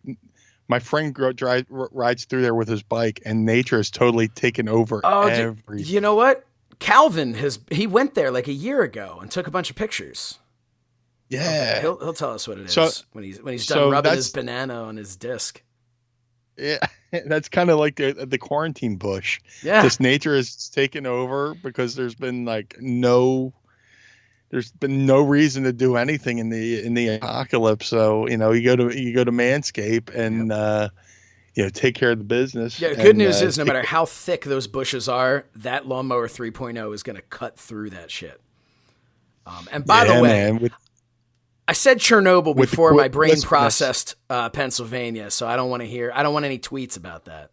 my friend rides through there with his bike, and nature has totally taken over everything. You know what? Calvin he went there like a year ago and took a bunch of pictures. Yeah, he'll tell us what it is when he's done rubbing his banana on his disc. Yeah, that's kind of like the quarantine bush. Yeah, this nature has taken over because there's been no reason to do anything in the apocalypse. So you go to Manscaped and take care of the business. Yeah, the good news is no matter how thick those bushes are, that lawnmower 3.0 is going to cut through that shit. And by the way, I said Chernobyl before my brain processed Pennsylvania, so I don't want any tweets about that.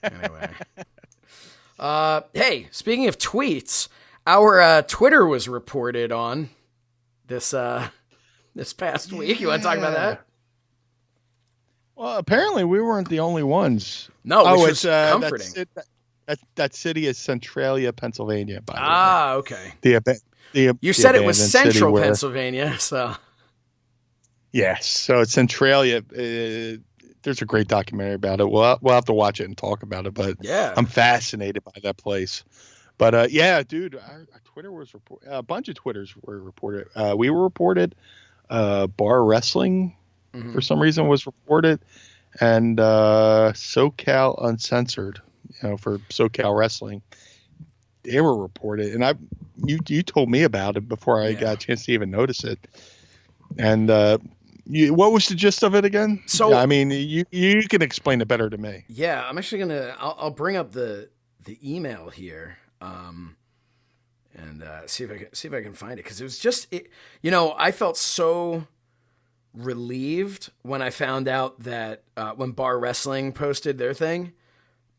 Anyway. Hey, speaking of tweets, our Twitter was reported on this past week. You want to talk about that? Well, apparently we weren't the only ones. No, which was comforting. That city is Centralia, Pennsylvania. By the way. Okay. You said it was Central Pennsylvania, so. Yes, so it's Centralia. There's a great documentary about it. We'll have to watch it and talk about it. But yeah, I'm fascinated by that place. But yeah, dude, our Twitter was a bunch of Twitters were reported. We were reported. Bar wrestling, for some reason, was reported, and SoCal Uncensored, for SoCal wrestling, they were reported. And you told me about it before I got a chance to even notice it. And what was the gist of it again? So I mean, you can explain it better to me. Yeah, I'm actually I'll bring up the email here. And see if I can find it, because it was just I felt so relieved when I found out that when Bar Wrestling posted their thing,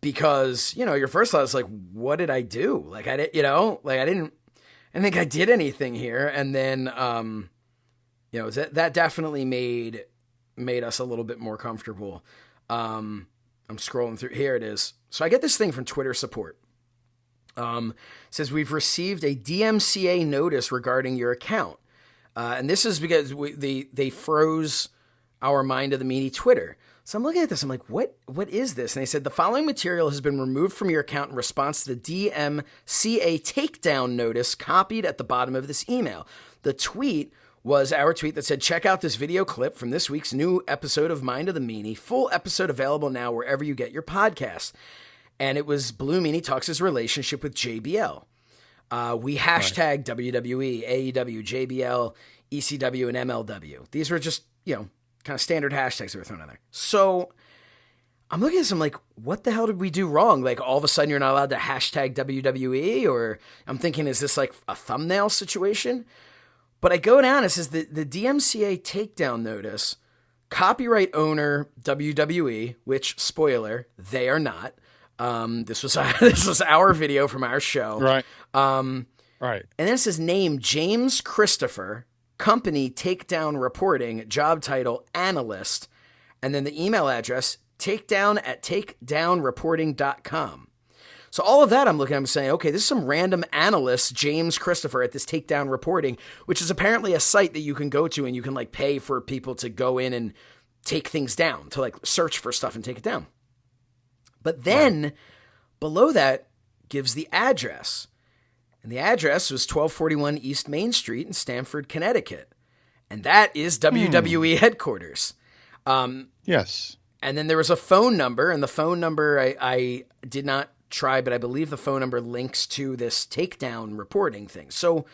because your first thought is like, what did I do? Like I didn't think I did anything here, and then that definitely made us a little bit more comfortable. I'm scrolling through, here it is. So I get this thing from Twitter support. Says we've received a DMCA notice regarding your account. And this is because they froze our Mind of the Meanie Twitter. So I'm looking at this. I'm like, what is this? And they said the following material has been removed from your account in response to the DMCA takedown notice copied at the bottom of this email. The tweet was our tweet that said, check out this video clip from this week's new episode of Mind of the Meanie. Full episode available now wherever you get your podcasts. And it was Blue Meanie talks his relationship with JBL. We hashtag WWE, AEW, JBL, ECW, and MLW. These were just, kind of standard hashtags that were thrown in there. So I'm looking at this, I'm like, what the hell did we do wrong? Like, all of a sudden you're not allowed to hashtag WWE? Or I'm thinking, is this like a thumbnail situation? But I go down, it says the DMCA takedown notice, copyright owner WWE, which, spoiler, they are not. This was our video from our show. Right. Right. And then it says name James Christopher, company Takedown Reporting, job title analyst, and then the email address takedown@takedownreporting.com. So all of that I'm looking at, I'm saying, okay, this is some random analyst, James Christopher, at this Takedown Reporting, which is apparently a site that you can go to and you can like pay for people to go in and take things down, to like search for stuff and take it down. But then below that, gives the address. And the address was 1241 East Main Street in Stamford, Connecticut. And that is WWE headquarters. Yes. And then there was a phone number, and the phone number I did not try, but I believe the phone number links to this takedown reporting thing. So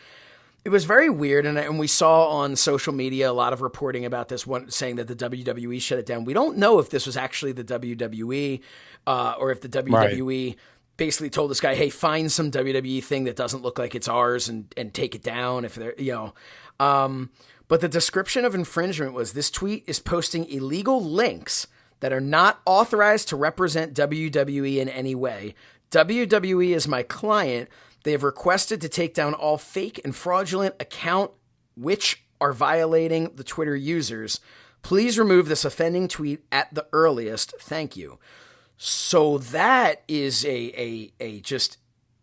it was very weird, and we saw on social media a lot of reporting about this one saying that the WWE shut it down. We don't know if this was actually the WWE or if the WWE basically told this guy, hey, find some WWE thing that doesn't look like it's ours and take it down if they're, but the description of infringement was this tweet is posting illegal links that are not authorized to represent WWE in any way. WWE is my client. They have requested to take down all fake and fraudulent account which are violating the Twitter users. Please remove this offending tweet at the earliest. Thank you. So that is just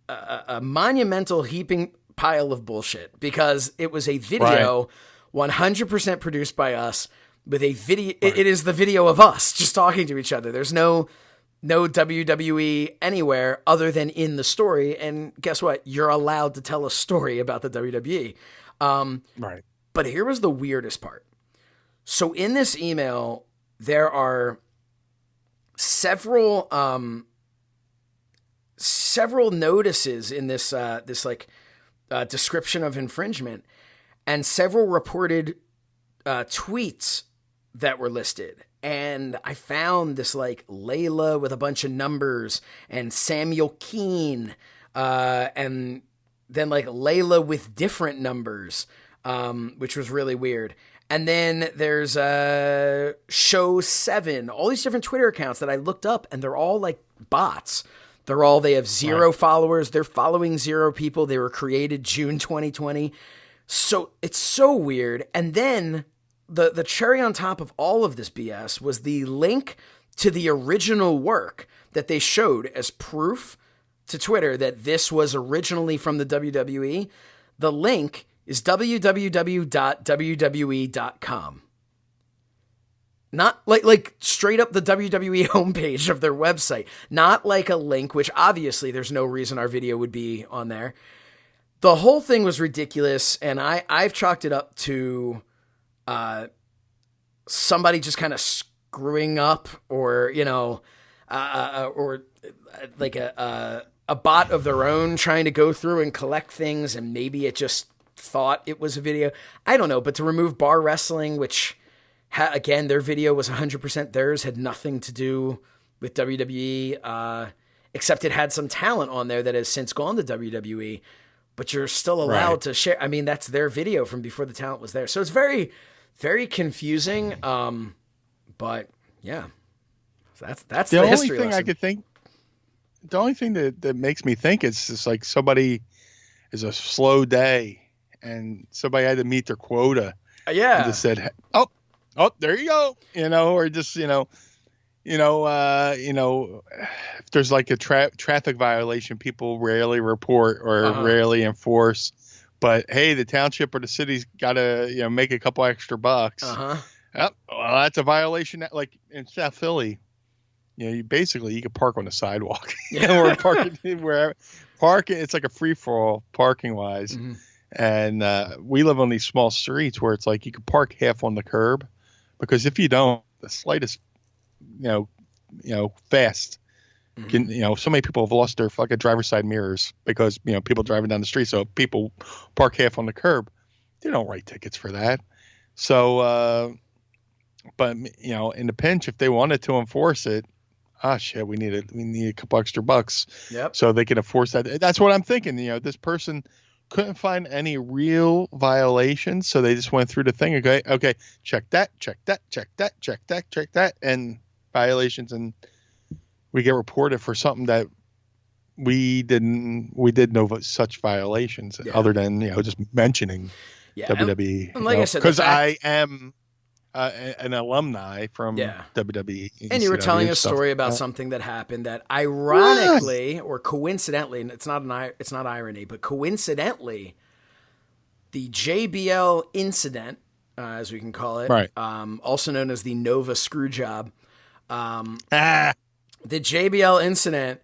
a monumental heaping pile of bullshit because it was a video 100% produced by us with a video. Right. It is the video of us just talking to each other. There's no WWE anywhere other than in the story. And guess what? You're allowed to tell a story about the WWE. Right. But here was the weirdest part. So in this email, there are several notices in this description of infringement and several reported tweets that were listed. And I found this like Layla with a bunch of numbers and Samuel Keane, and then like Layla with different numbers, which was really weird. And then there's Show 7, all these different Twitter accounts that I looked up, and they're all like bots. They have zero followers. They're following zero people. They were created June 2020. So it's so weird. And then the cherry on top of all of this BS was the link to the original work that they showed as proof to Twitter that this was originally from the WWE. The link is www.wwe.com. Not like straight up the WWE homepage of their website. Not like a link, which obviously there's no reason our video would be on there. The whole thing was ridiculous, and I've chalked it up to somebody just kind of screwing up, or or like a bot of their own trying to go through and collect things, and maybe it just thought it was a video. I don't know, but to remove Bar Wrestling, which again, their video was 100% theirs, had nothing to do with WWE, except it had some talent on there that has since gone to WWE, but you're still allowed to share. I mean, that's their video from before the talent was there. So it's very, very confusing. But yeah, that's the history lesson. I could think. The only thing that makes me think is just like somebody is a slow day and somebody had to meet their quota. Yeah. And just said, oh, there you go. Or just, if there's like a traffic violation, people rarely report or rarely enforce. But hey, the township or the city's got to, make a couple extra bucks. Well, that's a violation. Like in South Philly, you could park on the sidewalk. Or parking wherever. It's like a free for all parking wise. Mm-hmm. And we live on these small streets where it's like you can park half on the curb, because if you don't, the slightest, fast, can, so many people have lost their fucking driver's side mirrors because, people driving down the street. So if people park half on the curb, they don't write tickets for that. So, but in the pinch, if they wanted to enforce it, shit, we need a couple extra bucks. Yep. So they can enforce that. That's what I'm thinking. This person couldn't find any real violations, so they just went through the thing. Okay, check that, and violations, and we get reported for something that we did no such violations other than just mentioning WWE. And like I said, because I am an alumni from WWE, and you were telling a story about something that happened that ironically or coincidentally, and it's not irony, but coincidentally, the JBL incident, as we can call it, also known as the Nova Screwjob, the JBL incident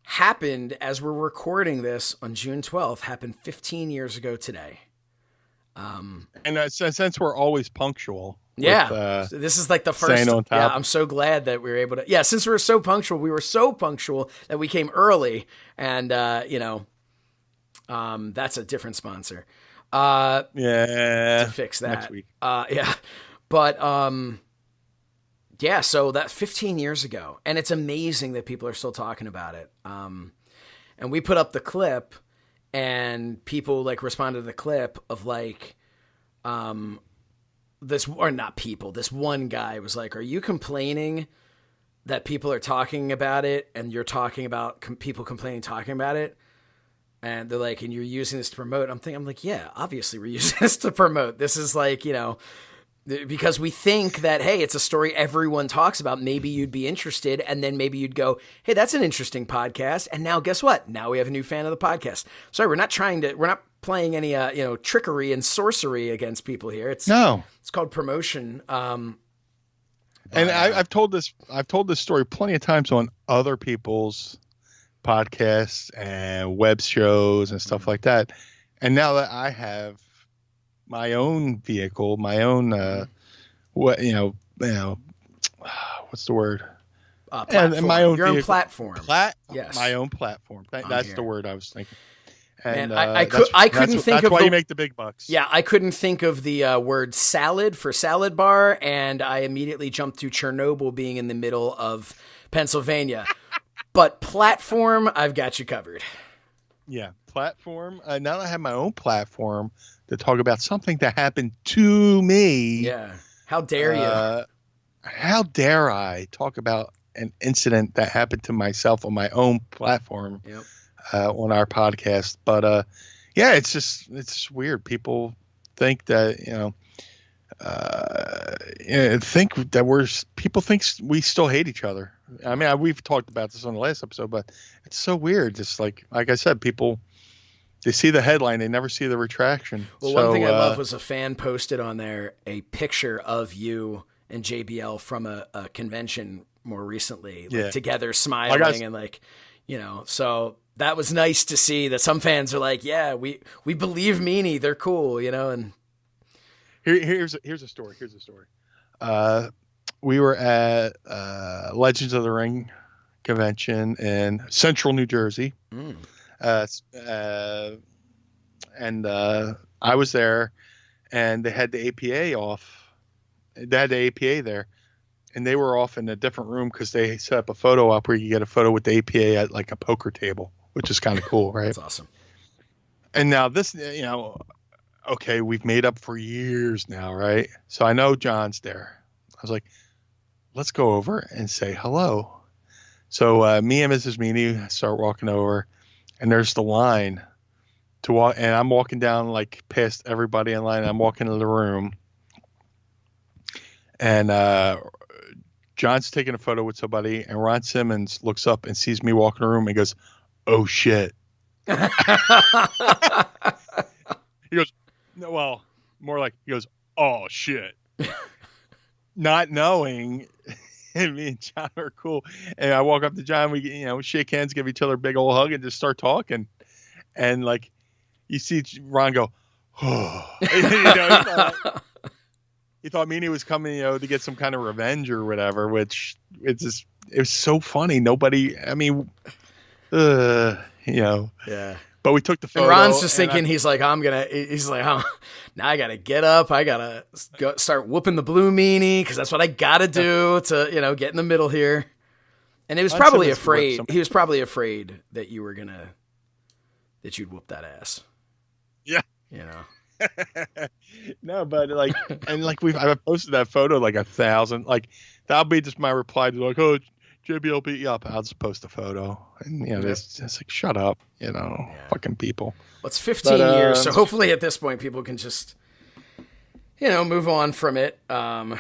happened as we're recording this on June 12th, happened 15 years ago today. And since we're always punctual. Yeah. So this is like the first. Yeah, I'm so glad that we were able to. Yeah, since we were so punctual, that we came early. And, that's a different sponsor. To fix that. Next week. Yeah. But, yeah, so that's 15 years ago. And it's amazing that people are still talking about it. And we put up the clip, and people like responded to the clip of like, this one guy was like, are you complaining that people are talking about it and you're talking about people complaining, talking about it? And they're like, and you're using this to promote. I'm like, yeah, obviously we're using this to promote. This is like, because we think that, hey, it's a story everyone talks about. Maybe you'd be interested. And then maybe you'd go, hey, that's an interesting podcast. And now guess what? Now we have a new fan of the podcast. Sorry, we're not playing any, trickery and sorcery against people here. It's called promotion. And I've told this story plenty of times on other people's podcasts and web shows and stuff like that. And now that I have my own vehicle, my own, what's the word? Platform. And my own your own platform. Yes. My own platform. That's the word I was thinking. And I couldn't think of. That's why you make the big bucks. Yeah, I couldn't think of the word salad for salad bar, and I immediately jumped to Chernobyl being in the middle of Pennsylvania. But platform, I've got you covered. Yeah, platform. Now that I have my own platform to talk about something that happened to me. Yeah. How dare you? How dare I talk about an incident that happened to myself on my own platform? Yep. On our podcast. But it's just weird. People think that people think we still hate each other. I mean, we've talked about this on the last episode, but it's so weird. Just like I said, people, they see the headline, they never see the retraction. Well, one thing I love was a fan posted on there a picture of you and JBL from a convention more recently, together smiling and so that was nice to see that some fans are like, yeah, we believe Meanie, they're cool, and here's a story. We were at Legends of the Ring convention in Central New Jersey. And I was there, and they had the APA off. They had the APA there, and they were off in a different room because they set up a photo op where you get a photo with the APA at like a poker table, which is kind of cool, right? That's awesome. And now this, okay, we've made up for years now, right? So I know John's there. I was like, let's go over and say hello. So me and Mrs. Meanie start walking over, and there's the line to walk, and I'm walking down like past everybody in line. I'm walking into the room, and John's taking a photo with somebody, and Ron Simmons looks up and sees me walking in the room and goes, "Oh shit." He goes, no, well, more like he goes, "Oh shit." Not knowing, and me and John are cool. And I walk up to John, we shake hands, give each other a big old hug, and just start talking. And like, you see Ron go, oh. He thought Meanie was coming, to get some kind of revenge or whatever, which it was so funny. Nobody, Yeah. But we took the photo. And Ron's just thinking, he's like, now I got to get up. I got to start whooping the Blue Meanie because that's what I got to do to, get in the middle here. And he was probably afraid. He was probably afraid that you were that you'd whoop that ass. Yeah. No, but I've posted that photo like 1,000. Like that'll be just my reply to like, oh, JBL beat you up. I'll just post a photo, and it's like, shut up, fucking people. Well, it's 15 years, so hopefully at this point people can just, move on from it. Well,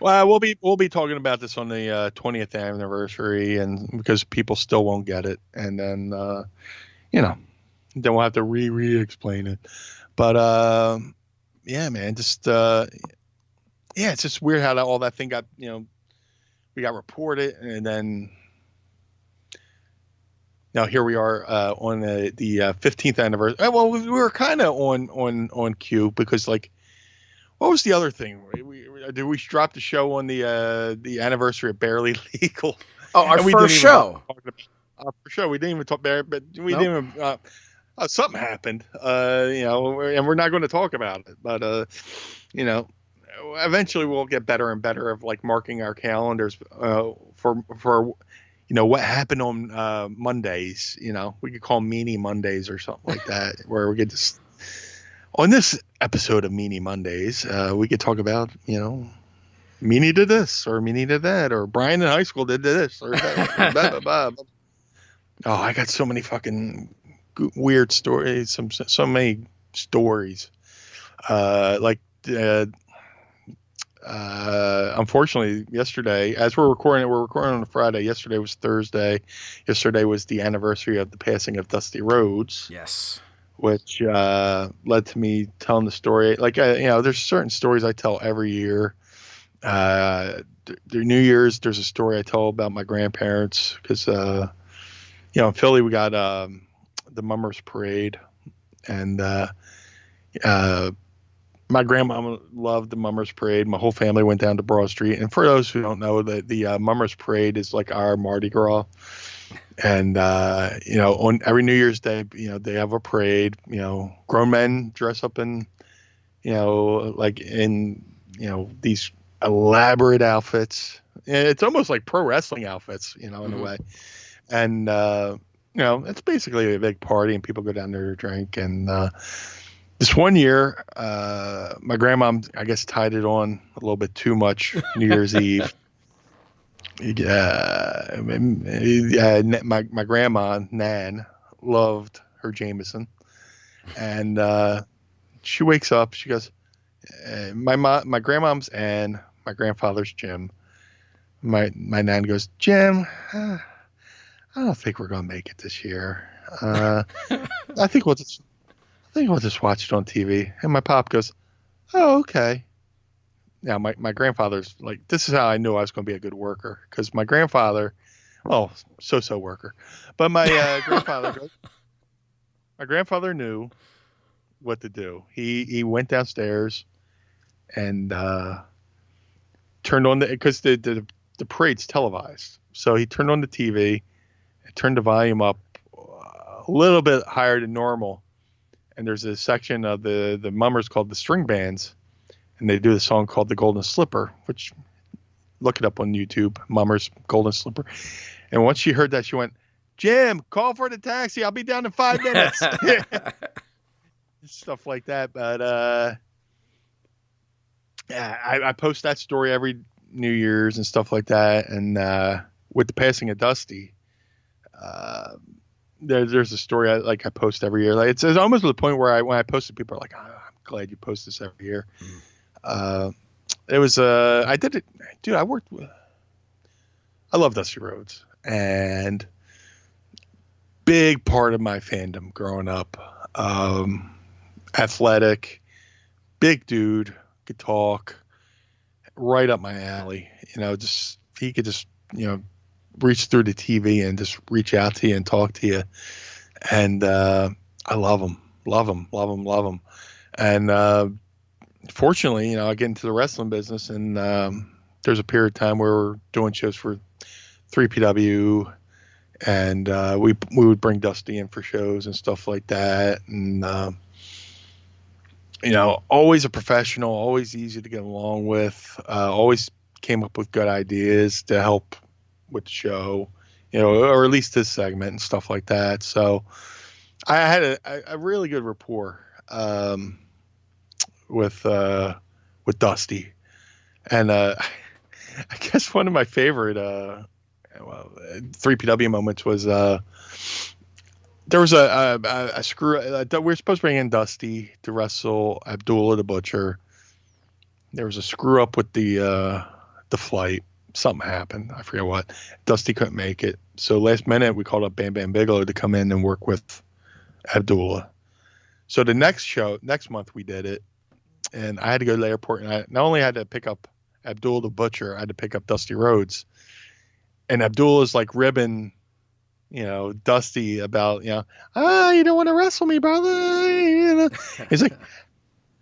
we'll be talking about this on the 20th anniversary, and because people still won't get it, and then then we'll have to re-explain it. But yeah, man, just it's just weird how all that thing got we got reported, and then Now here we are on the 15th anniversary. Well, we were kind of on cue because like, what was the other thing? Did we drop the show on the anniversary of Barely Legal? Oh, our first show. Our first show. We didn't even talk about it, but we didn't even. Something happened, and we're not going to talk about it. But eventually we'll get better and better of like marking our calendars for what happened on Mondays. We could call Meanie Mondays or something like that, where we could just on this episode of Meanie Mondays, we could talk about Meanie did this or Meanie did that or Brian in high school did this or that. Or blah, blah, blah. Oh, I got so many fucking weird stories. So many stories. Unfortunately, yesterday, as we're recording on a Friday. Yesterday was Thursday. Yesterday was the anniversary of the passing of Dusty Rhodes. Yes. Which led to me telling the story. Like, there's certain stories I tell every year. The New Year's, there's a story I tell about my grandparents because, in Philly, we got the Mummers Parade, and my grandma loved the Mummers Parade. My whole family went down to Broad Street. And for those who don't know, the Mummers Parade is like our Mardi Gras. And, on every New Year's Day, they have a parade. Grown men dress up in, these elaborate outfits. It's almost like pro wrestling outfits, in a way. And, it's basically a big party and people go down there to drink. And this one year, my grandma, I guess, tied it on a little bit too much New Year's Eve. My grandma, Nan, loved her Jameson. And she wakes up, she goes, my grandmom's Ann, my grandfather's Jim. My Nan goes, Jim, I don't think we're going to make it this year. I think we'll just watch it on TV. And my pop goes, oh, okay. Now, my grandfather's like, this is how I knew I was going to be a good worker. Because my grandfather, so worker. But my grandfather knew what to do. He went downstairs and turned on because the parade's televised. So he turned on the TV and turned the volume up a little bit higher than normal. And there's a section of the Mummers called the String Bands, and they do the song called The Golden Slipper, which look it up on YouTube, Mummers Golden Slipper. And once she heard that, she went, Jim, call for the taxi. I'll be down in 5 minutes. Stuff like that. But I post that story every New Year's and stuff like that. And with the passing of Dusty, there's a story I post every year. Like it's almost to the point where when I post it, people are like, oh, I'm glad you post this every year. It was I did it, dude. I love Dusty Rhodes, and big part of my fandom growing up. Athletic, big dude, could talk, right up my alley. He could just reach through the TV and just reach out to you and talk to you. And I love him. And fortunately, I get into the wrestling business, and there's a period of time where we're doing shows for 3PW, and we would bring Dusty in for shows and stuff like that. And always a professional, always easy to get along with, always came up with good ideas to help with the show, or at least this segment and stuff like that. So I had a really good rapport with Dusty, and I guess one of my favorite 3PW moments was there was a screw. We were supposed to bring in Dusty to wrestle Abdullah the Butcher. There was a screw up with the flight. Something happened. I forget what. Dusty couldn't make it. So last minute, we called up Bam Bam Bigelow to come in and work with Abdullah. So the next month we did it. And I had to go to the airport. And I not only had to pick up Abdullah the Butcher, I had to pick up Dusty Rhodes. And Abdullah's like ribbing, Dusty about, you don't want to wrestle me, brother. He's like,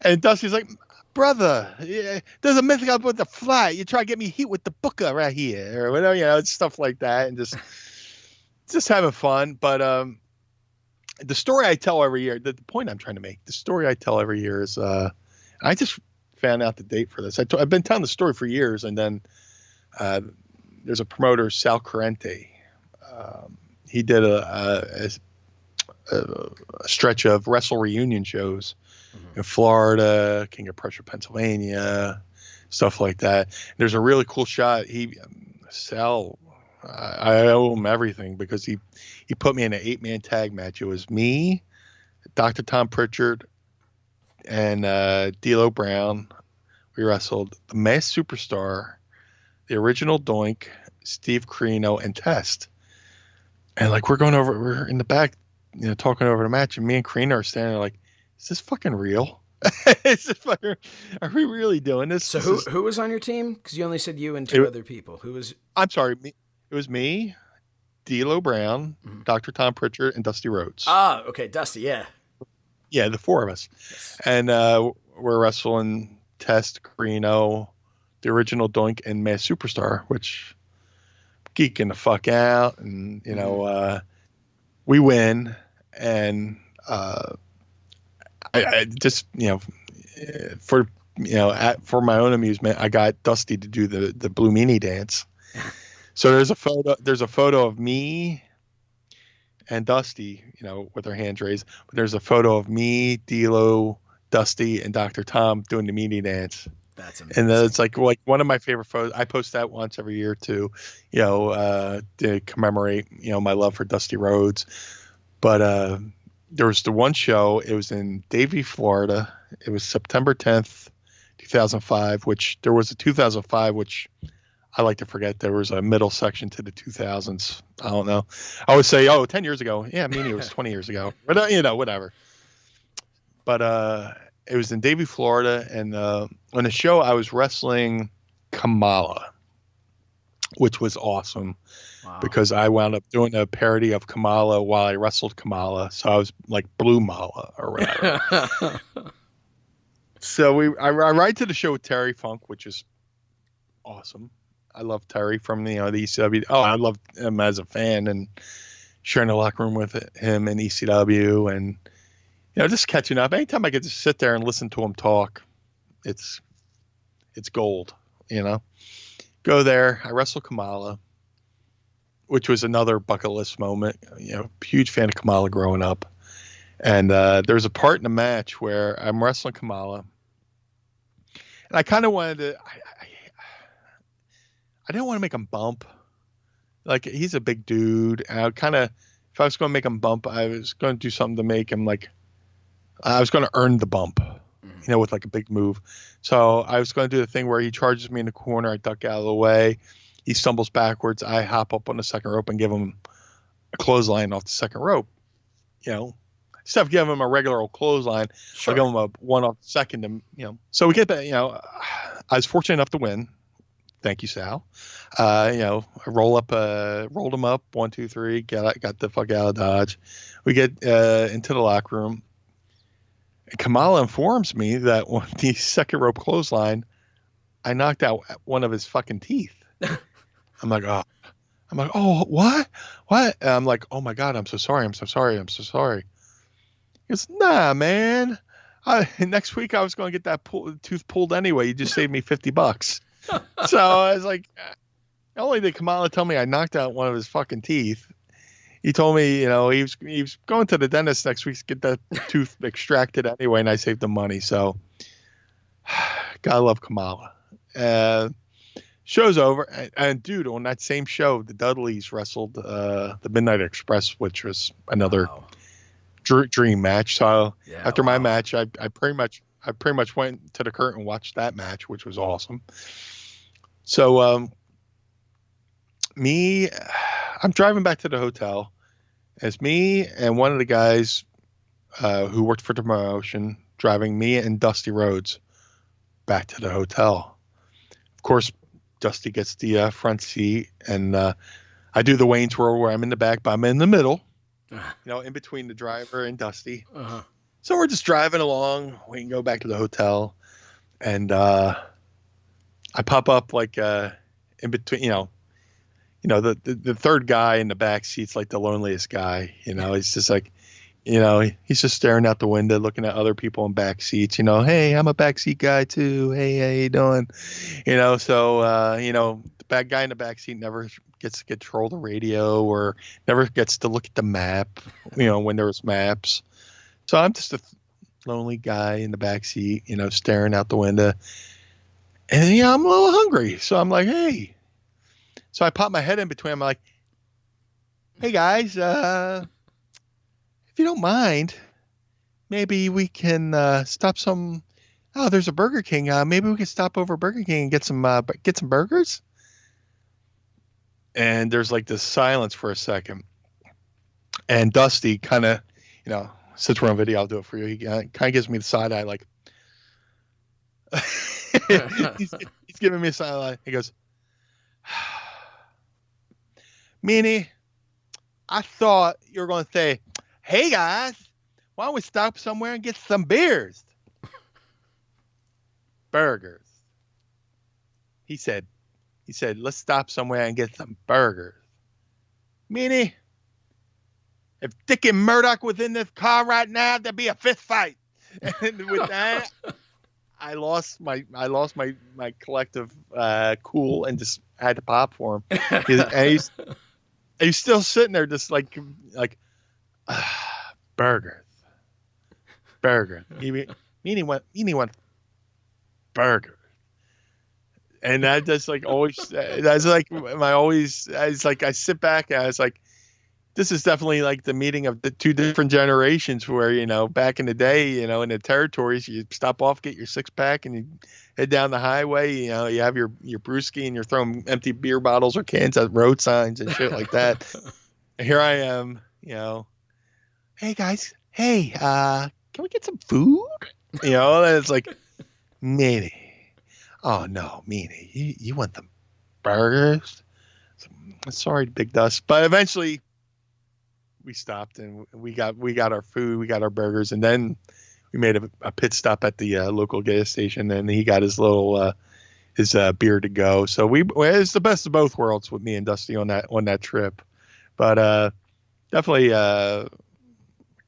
and Dusty's like, brother, there's a mythic up with the fly. You try to get me heat with the booker right here, or whatever, it's stuff like that, and just having fun. But the story I tell every year, the point I'm trying to make, the story I tell every year is, I just found out the date for this. I've been telling the story for years, and then there's a promoter, Sal Corrente. He did a stretch of Wrestle Reunion shows in Florida, King of Prussia, Pennsylvania, stuff like that. There's a really cool shot. Sal, I owe him everything because he put me in an 8-man tag match. It was me, Dr. Tom Pritchard, and D'Lo Brown. We wrestled the Masked Superstar, the original Doink, Steve Carino, and Test. And like we're in the back, talking over the match, and me and Carino are standing there like, is this fucking real? Are we really doing this? So who was on your team? Because you only said you and two other people. Who was? I'm sorry, it was me, D'Lo Brown, Dr. Tom Pritchard, and Dusty Rhodes. Ah, okay, Dusty, yeah. Yeah, the four of us. Yes. And we're wrestling Test, Carino, the original Doink, and Masked Superstar, which geeking the fuck out, and we win, and I just for my own amusement, I got Dusty to do the Blue Meanie dance. So there's a photo of me and Dusty, with our hands raised, but there's a photo of me, D'Lo, Dusty, and Dr. Tom doing the Meanie dance. That's amazing. And it's like one of my favorite photos. I post that once every year too, to commemorate, my love for Dusty Rhodes. But there was the one show. It was in Davie, Florida. It was September 10th, 2005. Which there was a 2005, which I like to forget. There was a middle section to the 2000s. I don't know. I always say, 10 years ago. Yeah, Meanie was 20 years ago. But whatever. But it was in Davie, Florida, and on the show I was wrestling Kamala, which was awesome. Wow. Because I wound up doing a parody of Kamala while I wrestled Kamala, so I was like Blue Mala or whatever. So I ride to the show with Terry Funk, which is awesome. I love Terry from the ECW. Oh, I love him as a fan and sharing the locker room with him in ECW, and just catching up. Anytime I get to sit there and listen to him talk, it's gold. Go there. I wrestle Kamala, which was another bucket list moment. Huge fan of Kamala growing up. And there's a part in the match where I'm wrestling Kamala, and I kind of wanted to. I didn't want to make him bump. Like, he's a big dude. And I kind of, if I was going to make him bump, I was going to do something to make him like. I was going to earn the bump, with like a big move. So I was going to do the thing where he charges me in the corner. I duck out of the way. He stumbles backwards. I hop up on the second rope and give him a clothesline off the second rope. Instead of giving him a regular old clothesline, sure. I'll give him a one off the second. So we get that. I was fortunate enough to win. Thank you, Sal. I rolled him up 1, 2, 3. Got the fuck out of Dodge. We get into the locker room. Kamala informs me that on the second rope clothesline, I knocked out one of his fucking teeth. I'm like, oh, what? And I'm like, oh my God, I'm so sorry. He goes, nah, man. Next week I was going to get that tooth pulled anyway. You just saved me $50. So I was like, not only did Kamala tell me I knocked out one of his fucking teeth, he told me, he was going to the dentist next week to get that tooth extracted anyway, and I saved him money. So, gotta love Kamala. Show's over, and dude, on that same show, the Dudleys wrestled the Midnight Express, which was another dream match. So after my match, I pretty much went to the curtain and watched that match, which was awesome. So, I'm driving back to the hotel. It's me and one of the guys who worked for the promotion driving me and Dusty Rhodes back to the hotel. Of course, Dusty gets the front seat, and I do the Wayne's World where I'm in the back, but I'm in the middle, in between the driver and Dusty. So we're just driving along. We can go back to the hotel, and I pop up like in between, the third guy in the back seat's like the loneliest guy. He's just like, he's just staring out the window, looking at other people in back seats. Hey, I'm a backseat guy too. Hey, how you doing? So the bad guy in the back seat never gets to control the radio or never gets to look at the map. When there's maps. So I'm just a lonely guy in the back seat, staring out the window. And I'm a little hungry, so I'm like, hey. So I pop my head in between. I'm like, hey guys, if you don't mind, maybe we can stop some. Oh, there's a Burger King. Maybe we can stop over Burger King and get some burgers. And there's like this silence for a second, and Dusty kind of, since we're on video, I'll do it for you. He kind of gives me the side eye, like he's giving me a side eye. He goes, Meanie, I thought you were going to say, hey guys, why don't we stop somewhere and get some beers? Burgers. He said, let's stop somewhere and get some burgers. Meanie, if Dick and Murdoch was in this car right now, there'd be a fist fight. And with that, I lost my collective cool and just had to pop for him. And he's still sitting there just like burgers. Meanie went burgers. And that just like always, that's like it's like I sit back and I was like, this is definitely like the meeting of the two different generations where, back in the day, in the territories, you stop off, get your 6-pack and you head down the highway, you have your brewski and you're throwing empty beer bottles or cans at road signs and shit like that. And here I am, hey guys, hey, can we get some food? And it's like, Meanie. Oh no, Meanie, you want the burgers? Sorry, Big Dust, but eventually we stopped and we got our food, we got our burgers, and then we made a pit stop at the local gas station, and he got his little his beer to go. So it's the best of both worlds with me and Dusty on that trip. But definitely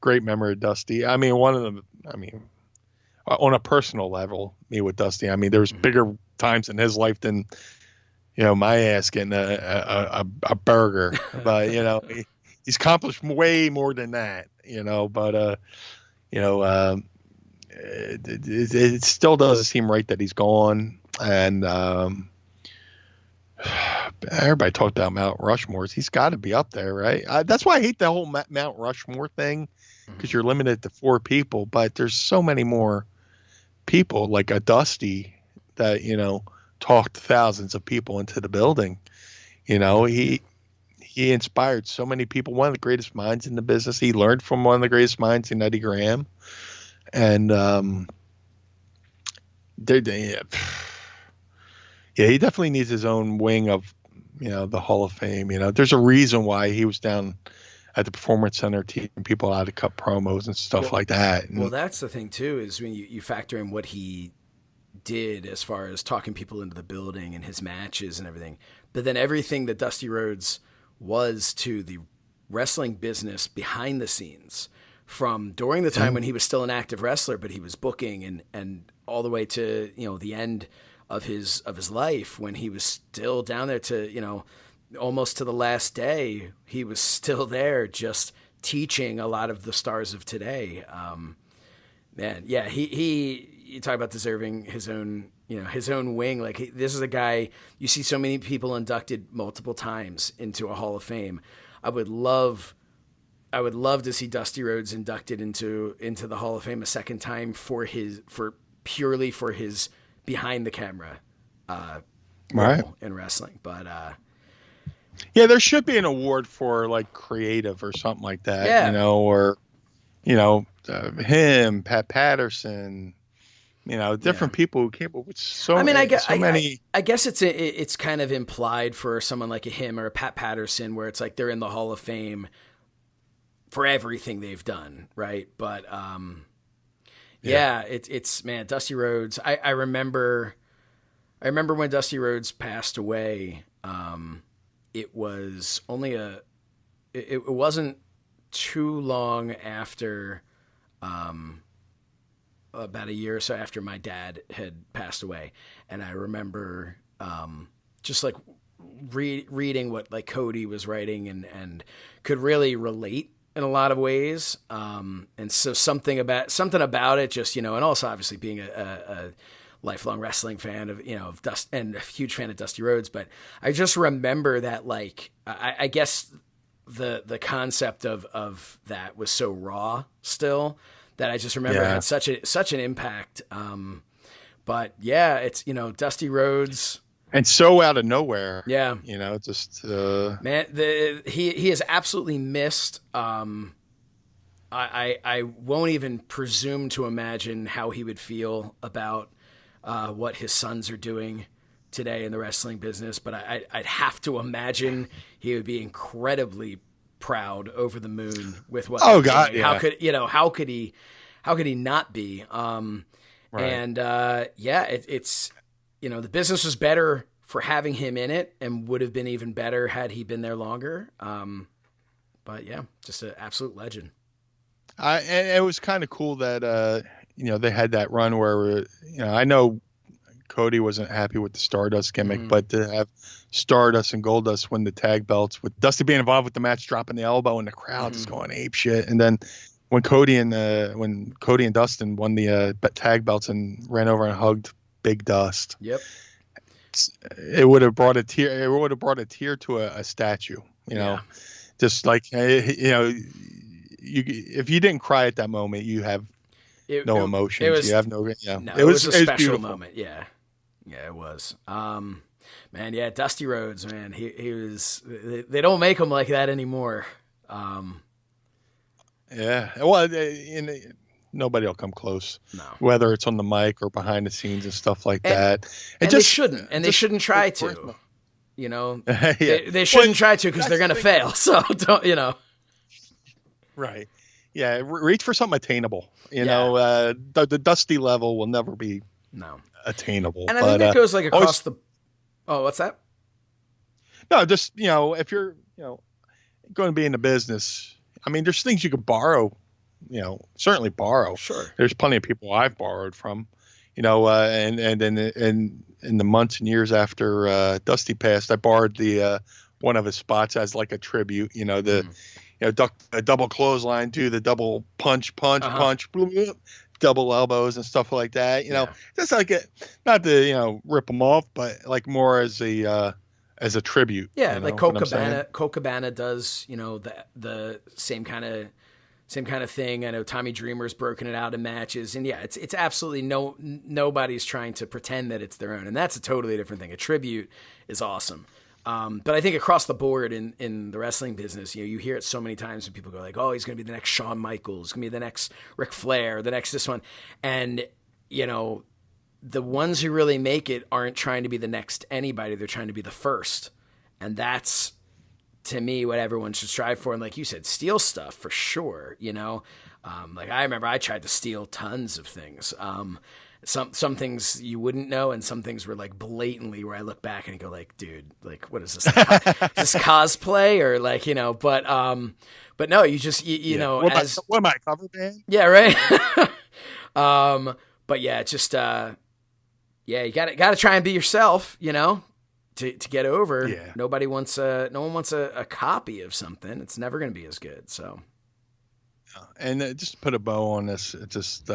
great memory of Dusty. I mean, one of them. I mean, on a personal level, me with Dusty. I mean, there's bigger times in his life than my ass getting a burger. But he's accomplished way more than that. But it still doesn't seem right that he's gone. And everybody talked about Mount Rushmore. He's got to be up there, right? That's why I hate the whole Mount Rushmore thing, because you're limited to 4 people. But there's so many more people like a Dusty that talked thousands of people into the building. He inspired so many people. One of the greatest minds in the business. He learned from one of the greatest minds in Eddie Graham. And he definitely needs his own wing of the Hall of Fame. There's a reason why he was down at the Performance Center teaching people how to cut promos and stuff like that. And, well, that's the thing too, is when you factor in what he did as far as talking people into the building and his matches and everything, but then everything that Dusty Rhodes was to the wrestling business behind the scenes, from during the time when he was still an active wrestler, but he was booking and all the way to, the end of his life, when he was still down there to, almost to the last day, he was still there just teaching a lot of the stars of today. You talk about deserving his own, his own wing. Like, this is a guy, you see so many people inducted multiple times into a Hall of Fame. I would love to see Dusty Rhodes inducted into the Hall of Fame a second time purely for his behind the camera, role in wrestling. But, yeah, there should be an award for like creative or something like that, or him, Pat Patterson, different people who came up with so. I mean, many. I guess it's kind of implied for someone like a him or a Pat Patterson, where it's like they're in the Hall of Fame for everything they've done, right? But it's man, Dusty Rhodes. I remember when Dusty Rhodes passed away. It was only it wasn't too long after, about a year or so after my dad had passed away. And I remember, just like reading what like Cody was writing and could really relate in a lot of ways. And so something about it just, and also obviously being a lifelong wrestling fan of Dust and a huge fan of Dusty Rhodes. But I just remember that, like, I guess the concept of that was so raw still that I just remember it had such an impact. But yeah, it's, Dusty Rhodes. And so out of nowhere. Yeah. Just man, he is absolutely missed. I won't even presume to imagine how he would feel about what his sons are doing today in the wrestling business, but I'd have to imagine he would be incredibly proud, over the moon with what. Oh God! Doing. Yeah. How could he not be? Right. And it's the business was better for having him in it, and would have been even better had he been there longer. But yeah, just an absolute legend. And it was kind of cool that they had that run where I know Cody wasn't happy with the Stardust gimmick, but to have Stardust and Goldust win the tag belts, with Dusty being involved with the match, dropping the elbow, and the crowd just going ape shit. And then when Cody and Dustin won the tag belts and ran over and hugged Big Dust, yep, it would have brought a tear. It would have brought a tear to a statue. Just like if you didn't cry at that moment, you have no emotions. You have no. Yeah, no, it was a special beautiful moment. Yeah, it was. Man, yeah, Dusty Rhodes, man, he was. They don't make him like that anymore. Yeah, well, nobody will come close. No, whether it's on the mic or behind the scenes and stuff like that. And they shouldn't, and they shouldn't try to. They shouldn't try to, because they're going to fail. So don't. Right. Yeah, reach for something attainable. The Dusty level will never be attainable. And I think that goes like across the. Oh, what's that? No, just if you're going to be in the business, I mean, there's things you could borrow. Certainly borrow. Sure. There's plenty of people I've borrowed from. And then in the months and years after Dusty passed, I borrowed the one of his spots as like a tribute. A double clothesline, do the double punch, double elbows and stuff like that. Just like not to rip them off, but like more as a tribute. Yeah, like Colt Cabana does. The same kind of thing. I know Tommy Dreamer's broken it out in matches, and yeah, it's absolutely nobody's trying to pretend that it's their own, and that's a totally different thing. A tribute is awesome. But I think across the board in the wrestling business, you hear it so many times when people go like, oh, he's going to be the next Shawn Michaels, going to be the next Ric Flair, the next this one. And, the ones who really make it aren't trying to be the next anybody. They're trying to be the first. And that's, to me, what everyone should strive for. And like you said, steal stuff for sure. Like I remember I tried to steal tons of things. Some things you wouldn't know, and some things were like blatantly where I look back and I go like, dude, like what is this? Is this cosplay or like, but no, you just, what am I, cover band? Yeah. Right. But yeah, just, you gotta try and be yourself, to get over. Yeah. No one wants a copy of something. It's never going to be as good. So. And just to put a bow on this, it just,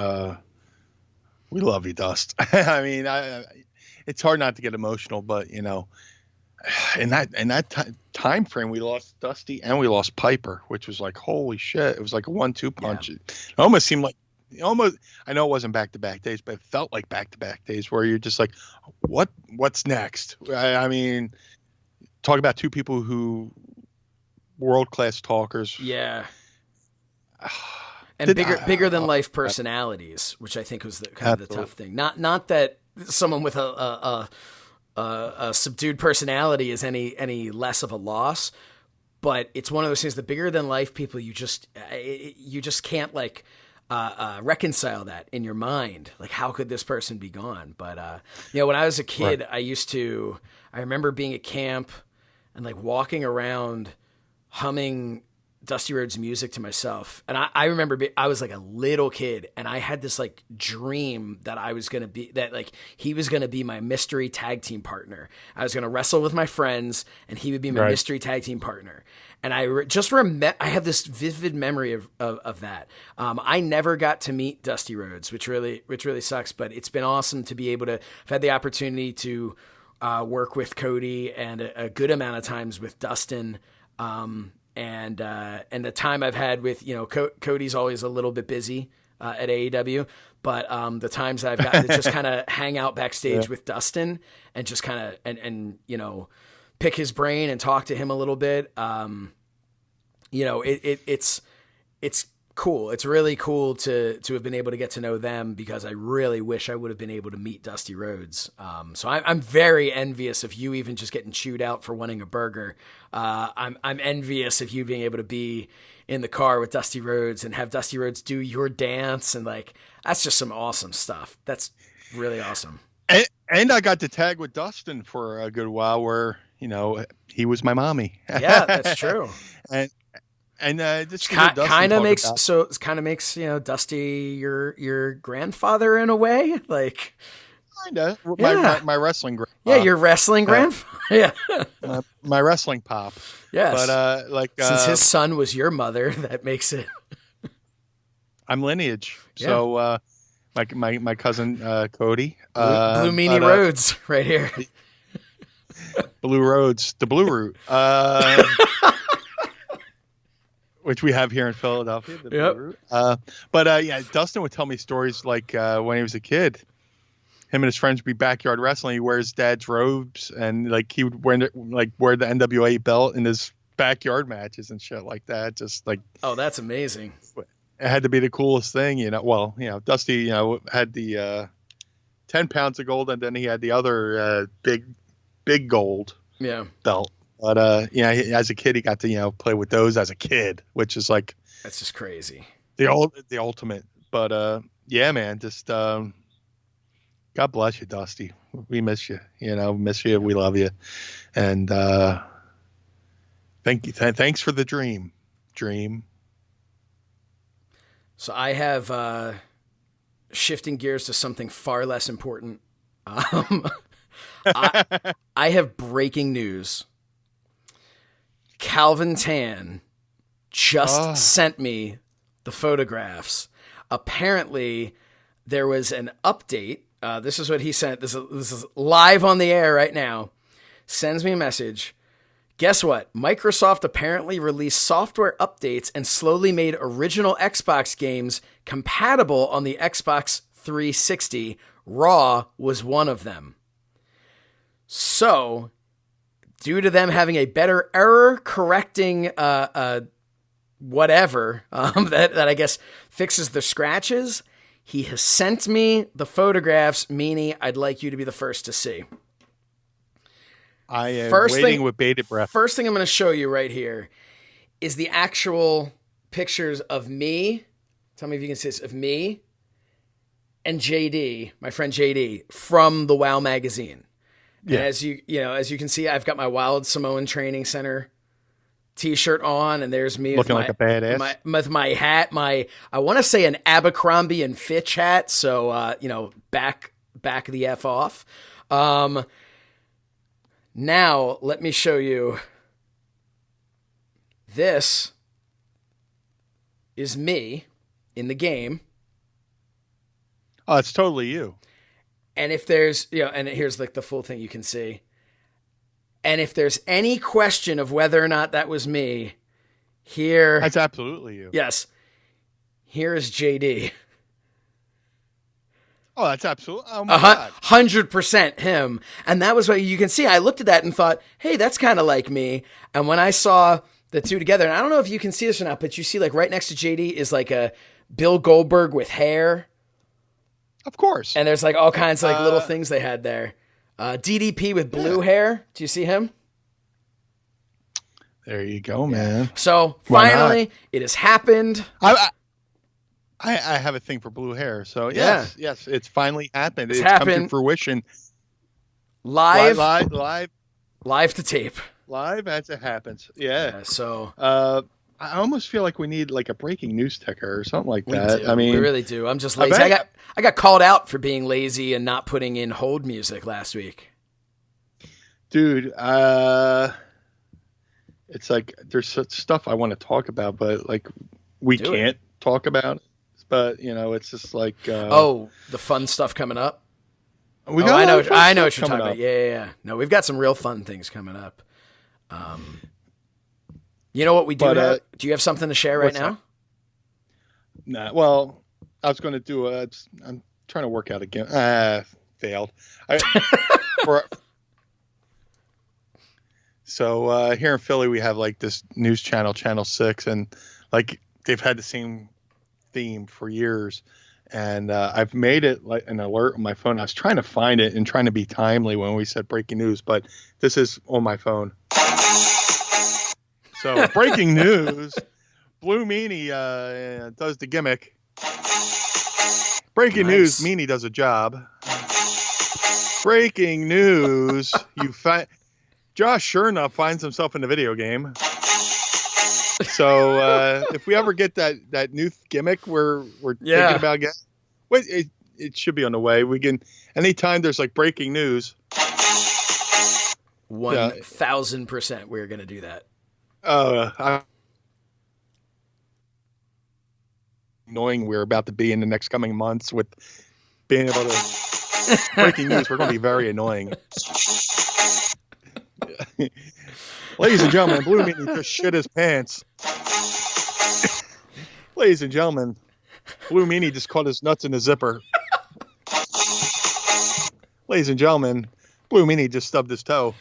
we love you, Dust. I mean, it's hard not to get emotional, but in that time frame, we lost Dusty and we lost Piper, which was like, holy shit! It was like a 1-2 punch. Yeah. It almost seemed like, I know it wasn't back-to-back days, but it felt like back-to-back days where you're just like, what's next? I mean, talk about two people who world-class talkers. Yeah. And bigger than life personalities, which I think was kind of the tough thing. Not that someone with a subdued personality is any less of a loss, but it's one of those things. The bigger than life people, you just can't like reconcile that in your mind. Like, how could this person be gone? But when I was a kid, right. I remember being at camp and like walking around humming Dusty Rhodes music to myself. And I remember I was like a little kid and I had this like dream that I was going to be, that like he was going to be my mystery tag team partner. I was going to wrestle with my friends and he would be my mystery tag team partner. And I just remember, I have this vivid memory of that. I never got to meet Dusty Rhodes, which really sucks, but it's been awesome to be able to, I've had the opportunity to work with Cody and a good amount of times with Dustin. And the time I've had with, Cody's always a little bit busy at AEW, but the times I've gotten to just kind of hang out backstage with Dustin and just kind of, and pick his brain and talk to him a little bit. It's cool. It's really cool to have been able to get to know them, because I really wish I would have been able to meet Dusty Rhodes. So I'm very envious of you even just getting chewed out for wanting a burger. I'm envious of you being able to be in the car with Dusty Rhodes and have Dusty Rhodes do your dance. And like, that's just some awesome stuff. That's really awesome. And I got to tag with Dustin for a good while where, he was my mommy. Yeah, that's true. And this kind of makes Dusty your grandfather in a way, like kinda my wrestling grandfather. Yeah, your wrestling grandfather. Yeah, my wrestling pop. Yes, but since his son was your mother, that makes it. I'm lineage. Yeah. So my cousin Cody, Blue Meanie Rhodes, right here. Blue Roads, the Blue Route. Which we have here in Philadelphia. Blue Route. But Dustin would tell me stories like when he was a kid, him and his friends would be backyard wrestling. He wears dad's robes and like he would wear the NWA belt in his backyard matches and shit like that. Just like, oh, that's amazing. It had to be the coolest thing, Well, Dusty, had the 10 pounds of gold, and then he had the other big gold belt. But as a kid, he got to play with those as a kid, which is like, that's just crazy. The ultimate. But man, just God bless you, Dusty. We miss you. Miss you. We love you, and thank you. Thanks for the dream. So I have shifting gears to something far less important. I have breaking news. Calvin Tan just sent me the photographs. Apparently, there was an update. This is what he sent. This is live on the air right now. Sends me a message. Guess what? Microsoft apparently released software updates and slowly made original Xbox games compatible on the Xbox 360. Raw was one of them. So, due to them having a better error correcting whatever that I guess fixes the scratches, he has sent me the photographs. Meanie, I'd like you to be the first to see. I am waiting with bated breath. First thing I'm going to show you right here is the actual pictures of me. Tell me if you can see this, of me and JD, my friend JD, from the WoW magazine. Yeah. And as you can see, I've got my Wild Samoan Training Center t-shirt on, and there's me looking like a badass with my hat, I want to say an Abercrombie and Fitch hat. So, back the F off. Now let me show you. This is me in the game. Oh, it's totally you. And if there's, and here's like the full thing you can see. And if there's any question of whether or not that was me, here. That's absolutely you. Yes. Here is JD. Oh, that's absolutely. Oh my God. 100% him. And that was what you can see. I looked at that and thought, hey, that's kind of like me. And when I saw the two together. And I don't know if you can see this or not, but you see like right next to JD is like a Bill Goldberg with hair. Of course. And there's like all kinds of like little things they had there. DDP with blue hair. Do you see him? There you go, man. So finally, it has happened. I have a thing for blue hair. So yes, it's finally happened. It's come to fruition. Live to tape. Live as it happens. Yeah. So I almost feel like we need like a breaking news ticker or something like that. I mean, we really do. I'm just lazy. I got called out for being lazy and not putting in hold music last week. Dude, it's like there's such stuff I want to talk about, but like we can't talk about it. But it's just like the fun stuff coming up. I know what you're talking about. Yeah. No, we've got some real fun things coming up. You know what we do? Do you have something to share right now? Nah. Well, I was going to do I'm trying to work out again. Failed. So here in Philly, we have like this news channel, Channel 6, and like they've had the same theme for years. And I've made it like an alert on my phone. I was trying to find it and trying to be timely when we said breaking news, but this is on my phone. So breaking news, Blue Meanie does the gimmick. Breaking news, Meanie does a job. Breaking news, Josh Shernoff finds himself in a video game. So if we ever get that new gimmick we're thinking about getting, it should be on the way. We can anytime there's like breaking news. 1,000% we're gonna do that. Annoying we're about to be in the next coming months with being able to breaking news. We're going to be very annoying. Ladies and gentlemen, Blue Meanie just shit his pants. Ladies and gentlemen, Blue Meanie just caught his nuts in the zipper. Ladies and gentlemen, Blue Meanie just stubbed his toe.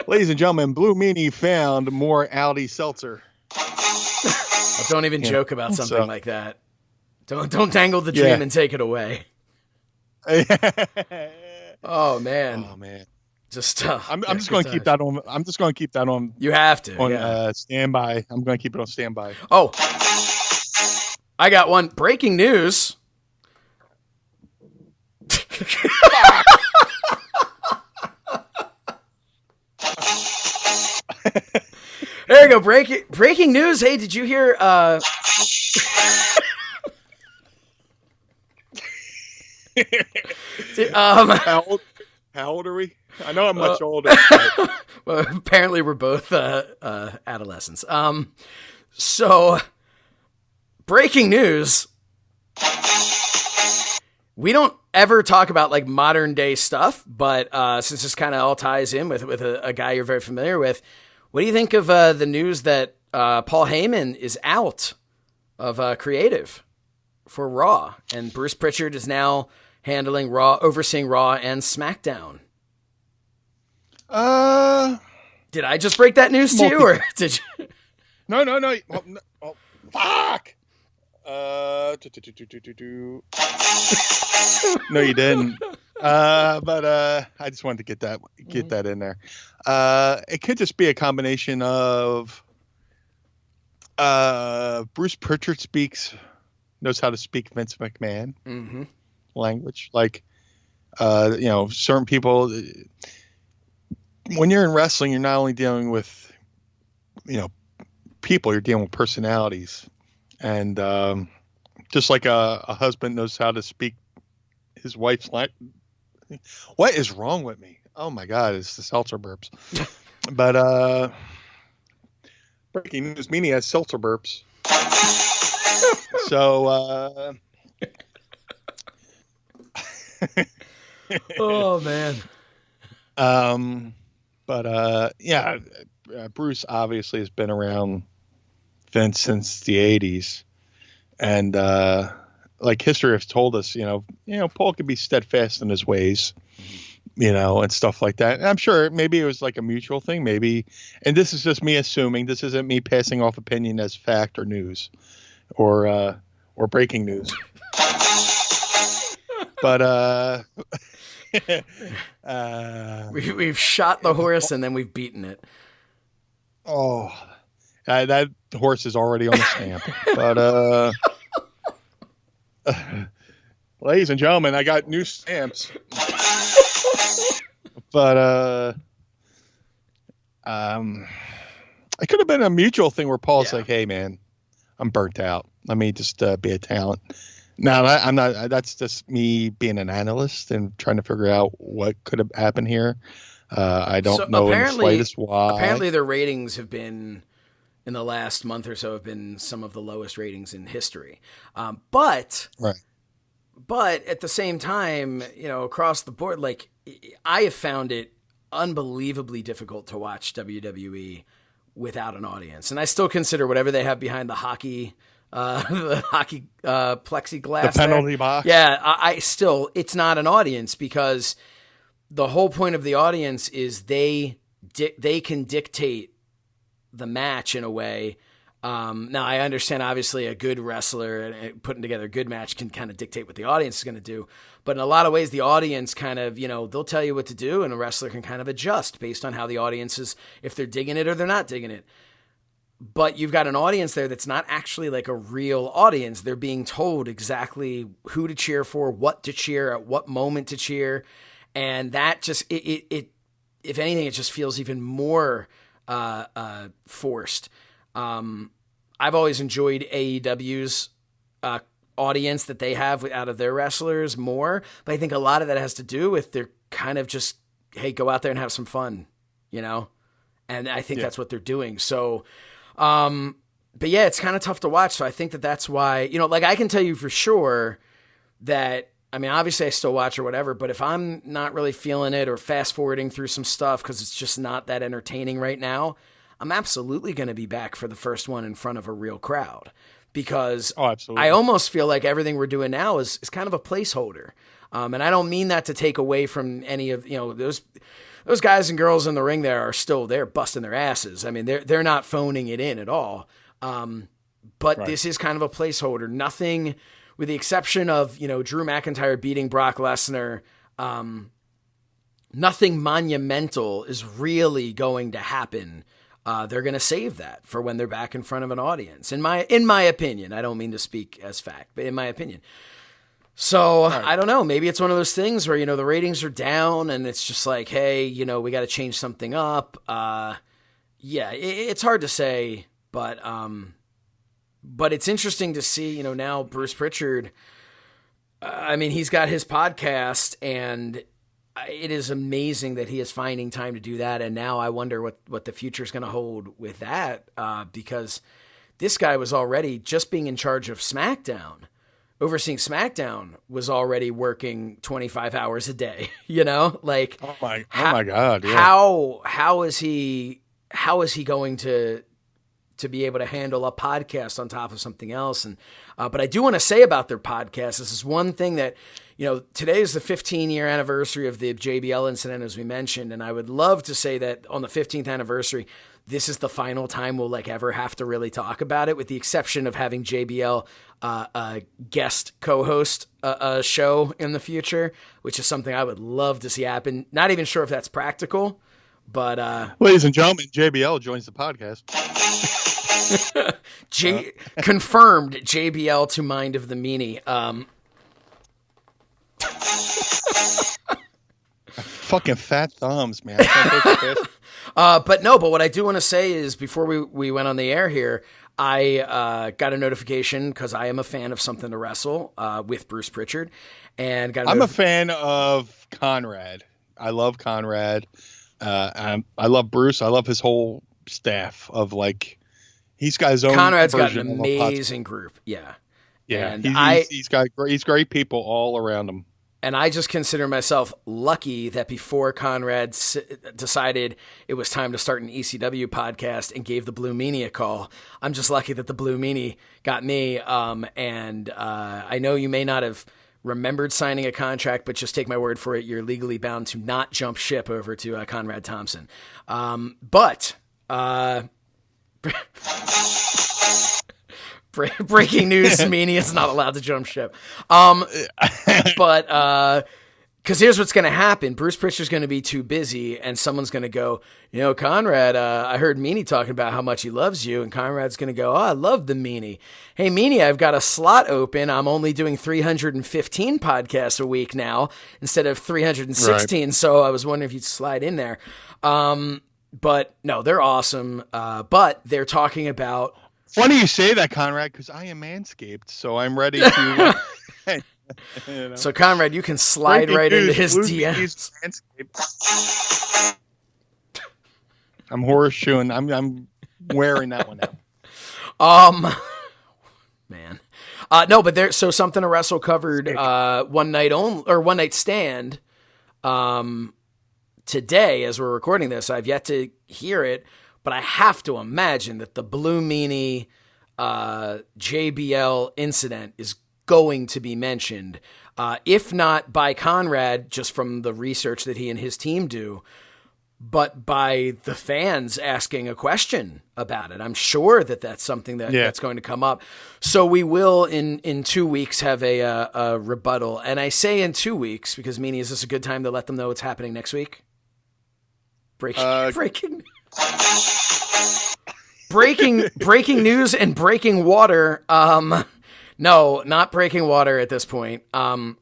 Ladies and gentlemen, Blue Meanie found more Aldi seltzer. Well, don't even joke about something like that. Don't dangle the dream and take it away. Oh man. Just I'm just going to keep that on. I'm just going to keep that on. You have to on standby. I'm going to keep it on standby. Oh, I got one breaking news. There you go. Breaking news. Hey, did you hear? How old are we? I know I'm much older. Well, apparently we're both adolescents. So, breaking news. We don't ever talk about like modern day stuff, but since this kind of all ties in with a guy you're very familiar with, what do you think of the news that Paul Heyman is out of creative for Raw, and Bruce Pritchard is now handling Raw, overseeing Raw and SmackDown? Did I just break that news to you, or did you? No. Oh, fuck. No, you didn't. But I just wanted to get that in there. It could just be a combination of Bruce Pritchard knows how to speak Vince McMahon language. Like, certain people. When you're in wrestling, you're not only dealing with, people, you're dealing with personalities. And just like a husband knows how to speak his wife's language. What is wrong with me? Oh my God, it's the seltzer burps. But breaking news, Meanie has seltzer burps. So oh man. Bruce obviously has been around Vince since the 80s, and like history has told us, Paul could be steadfast in his ways, and stuff like that. And I'm sure maybe it was like a mutual thing, maybe. And this is just me assuming. This isn't me passing off opinion as fact or news or breaking news. But we've shot the horse and then we've beaten it. Oh, that horse is already on the stamp. But ladies and gentlemen, I got new stamps. But it could have been a mutual thing where Paul's like, "Hey, man, I'm burnt out. Let me just be a talent." Now, I'm not. That's just me being an analyst and trying to figure out what could have happened here. I don't know in the slightest why. Apparently, their ratings have been, in the last month or so, have been some of the lowest ratings in history. But at the same time, across the board, like, I have found it unbelievably difficult to watch WWE without an audience, and I still consider whatever they have behind the hockey plexiglass, the penalty box. Yeah, I still, it's not an audience, because the whole point of the audience is they can dictate the match in a way. Now, I understand, obviously, a good wrestler and putting together a good match can kind of dictate what the audience is going to do. But in a lot of ways, the audience kind of, they'll tell you what to do, and a wrestler can kind of adjust based on how the audience is, if they're digging it or they're not digging it. But you've got an audience there that's not actually like a real audience. They're being told exactly who to cheer for, what to cheer, at what moment to cheer. And that just, it if anything, it just feels even more forced. I've always enjoyed AEW's audience that they have out of their wrestlers more, but I think a lot of that has to do with they're kind of just, hey, go out there and have some fun, and I think that's what they're doing. So, but yeah, it's kind of tough to watch. So I think that's why, like, I can tell you for sure that, I mean, obviously I still watch or whatever, but if I'm not really feeling it or fast forwarding through some stuff because it's just not that entertaining right now, I'm absolutely going to be back for the first one in front of a real crowd, because I almost feel like everything we're doing now is kind of a placeholder. And I don't mean that to take away from any of, those guys and girls in the ring there are still there busting their asses. I mean, they're not phoning it in at all. But This is kind of a placeholder. Nothing, with the exception of, Drew McIntyre beating Brock Lesnar, nothing monumental is really going to happen. They're going to save that for when they're back in front of an audience. In my opinion, I don't mean to speak as fact, but in my opinion. So I don't know. Maybe it's one of those things where, the ratings are down and it's just like, hey, we got to change something up. It's hard to say, but it's interesting to see, now Bruce Pritchard, I mean, he's got his podcast, and it is amazing that he is finding time to do that. And now I wonder what the future is going to hold with that, because this guy was already, just being in charge of SmackDown, overseeing SmackDown, was already working 25 hours a day, like, oh my God. Yeah. How is he going to be able to handle a podcast on top of something else? And, but I do want to say about their podcast, this is one thing that, today is the 15-year anniversary of the JBL incident, as we mentioned. And I would love to say that on the 15th anniversary, this is the final time we'll ever have to really talk about it, with the exception of having JBL guest co-host a show in the future, which is something I would love to see happen. Not even sure if that's practical, but ladies and gentlemen, JBL joins the podcast. Confirmed JBL to Mind of the Meanie. Fucking fat thumbs, man. I can't take the piss. But what I do want to say is, before we went on the air here, I got a notification, because I am a fan of Something to Wrestle with Bruce Pritchard, and I'm a fan of Conrad. I love Conrad. I love Bruce. I love his whole staff of, like, he's got his own. Conrad's got an amazing group. Yeah. And he's great people all around him. And I just consider myself lucky that before Conrad decided it was time to start an ECW podcast and gave the Blue Meanie a call, I'm just lucky that the Blue Meanie got me. And I know you may not have remembered signing a contract, but just take my word for it, you're legally bound to not jump ship over to Conrad Thompson. But breaking news, Meanie is not allowed to jump ship. But because here's what's going to happen. Bruce Prichard's going to be too busy, and someone's going to go, Conrad, I heard Meanie talking about how much he loves you, and Conrad's going to go, I love the Meanie. Hey, Meanie, I've got a slot open. I'm only doing 315 podcasts a week now instead of 316, right. So I was wondering if you'd slide in there. But no, they're awesome. But they're talking about... Funny you say that, Conrad, because I am Manscaped, so I'm ready to... So Conrad, you can slide right into his DMs. I'm horseshoeing. I'm wearing that one now. Man, no, but there. So Something to Wrestle covered One Night Stand. Today, as we're recording this, I've yet to hear it, but I have to imagine that the Blue Meanie JBL incident is going to be mentioned, if not by Conrad, just from the research that he and his team do, but by the fans asking a question about it. I'm sure that that's something that's going to come up. So we will in 2 weeks have a rebuttal. And I say in 2 weeks because, Meanie, is this a good time to let them know what's happening next week? Breaking news and breaking water. No, not breaking water at this point. But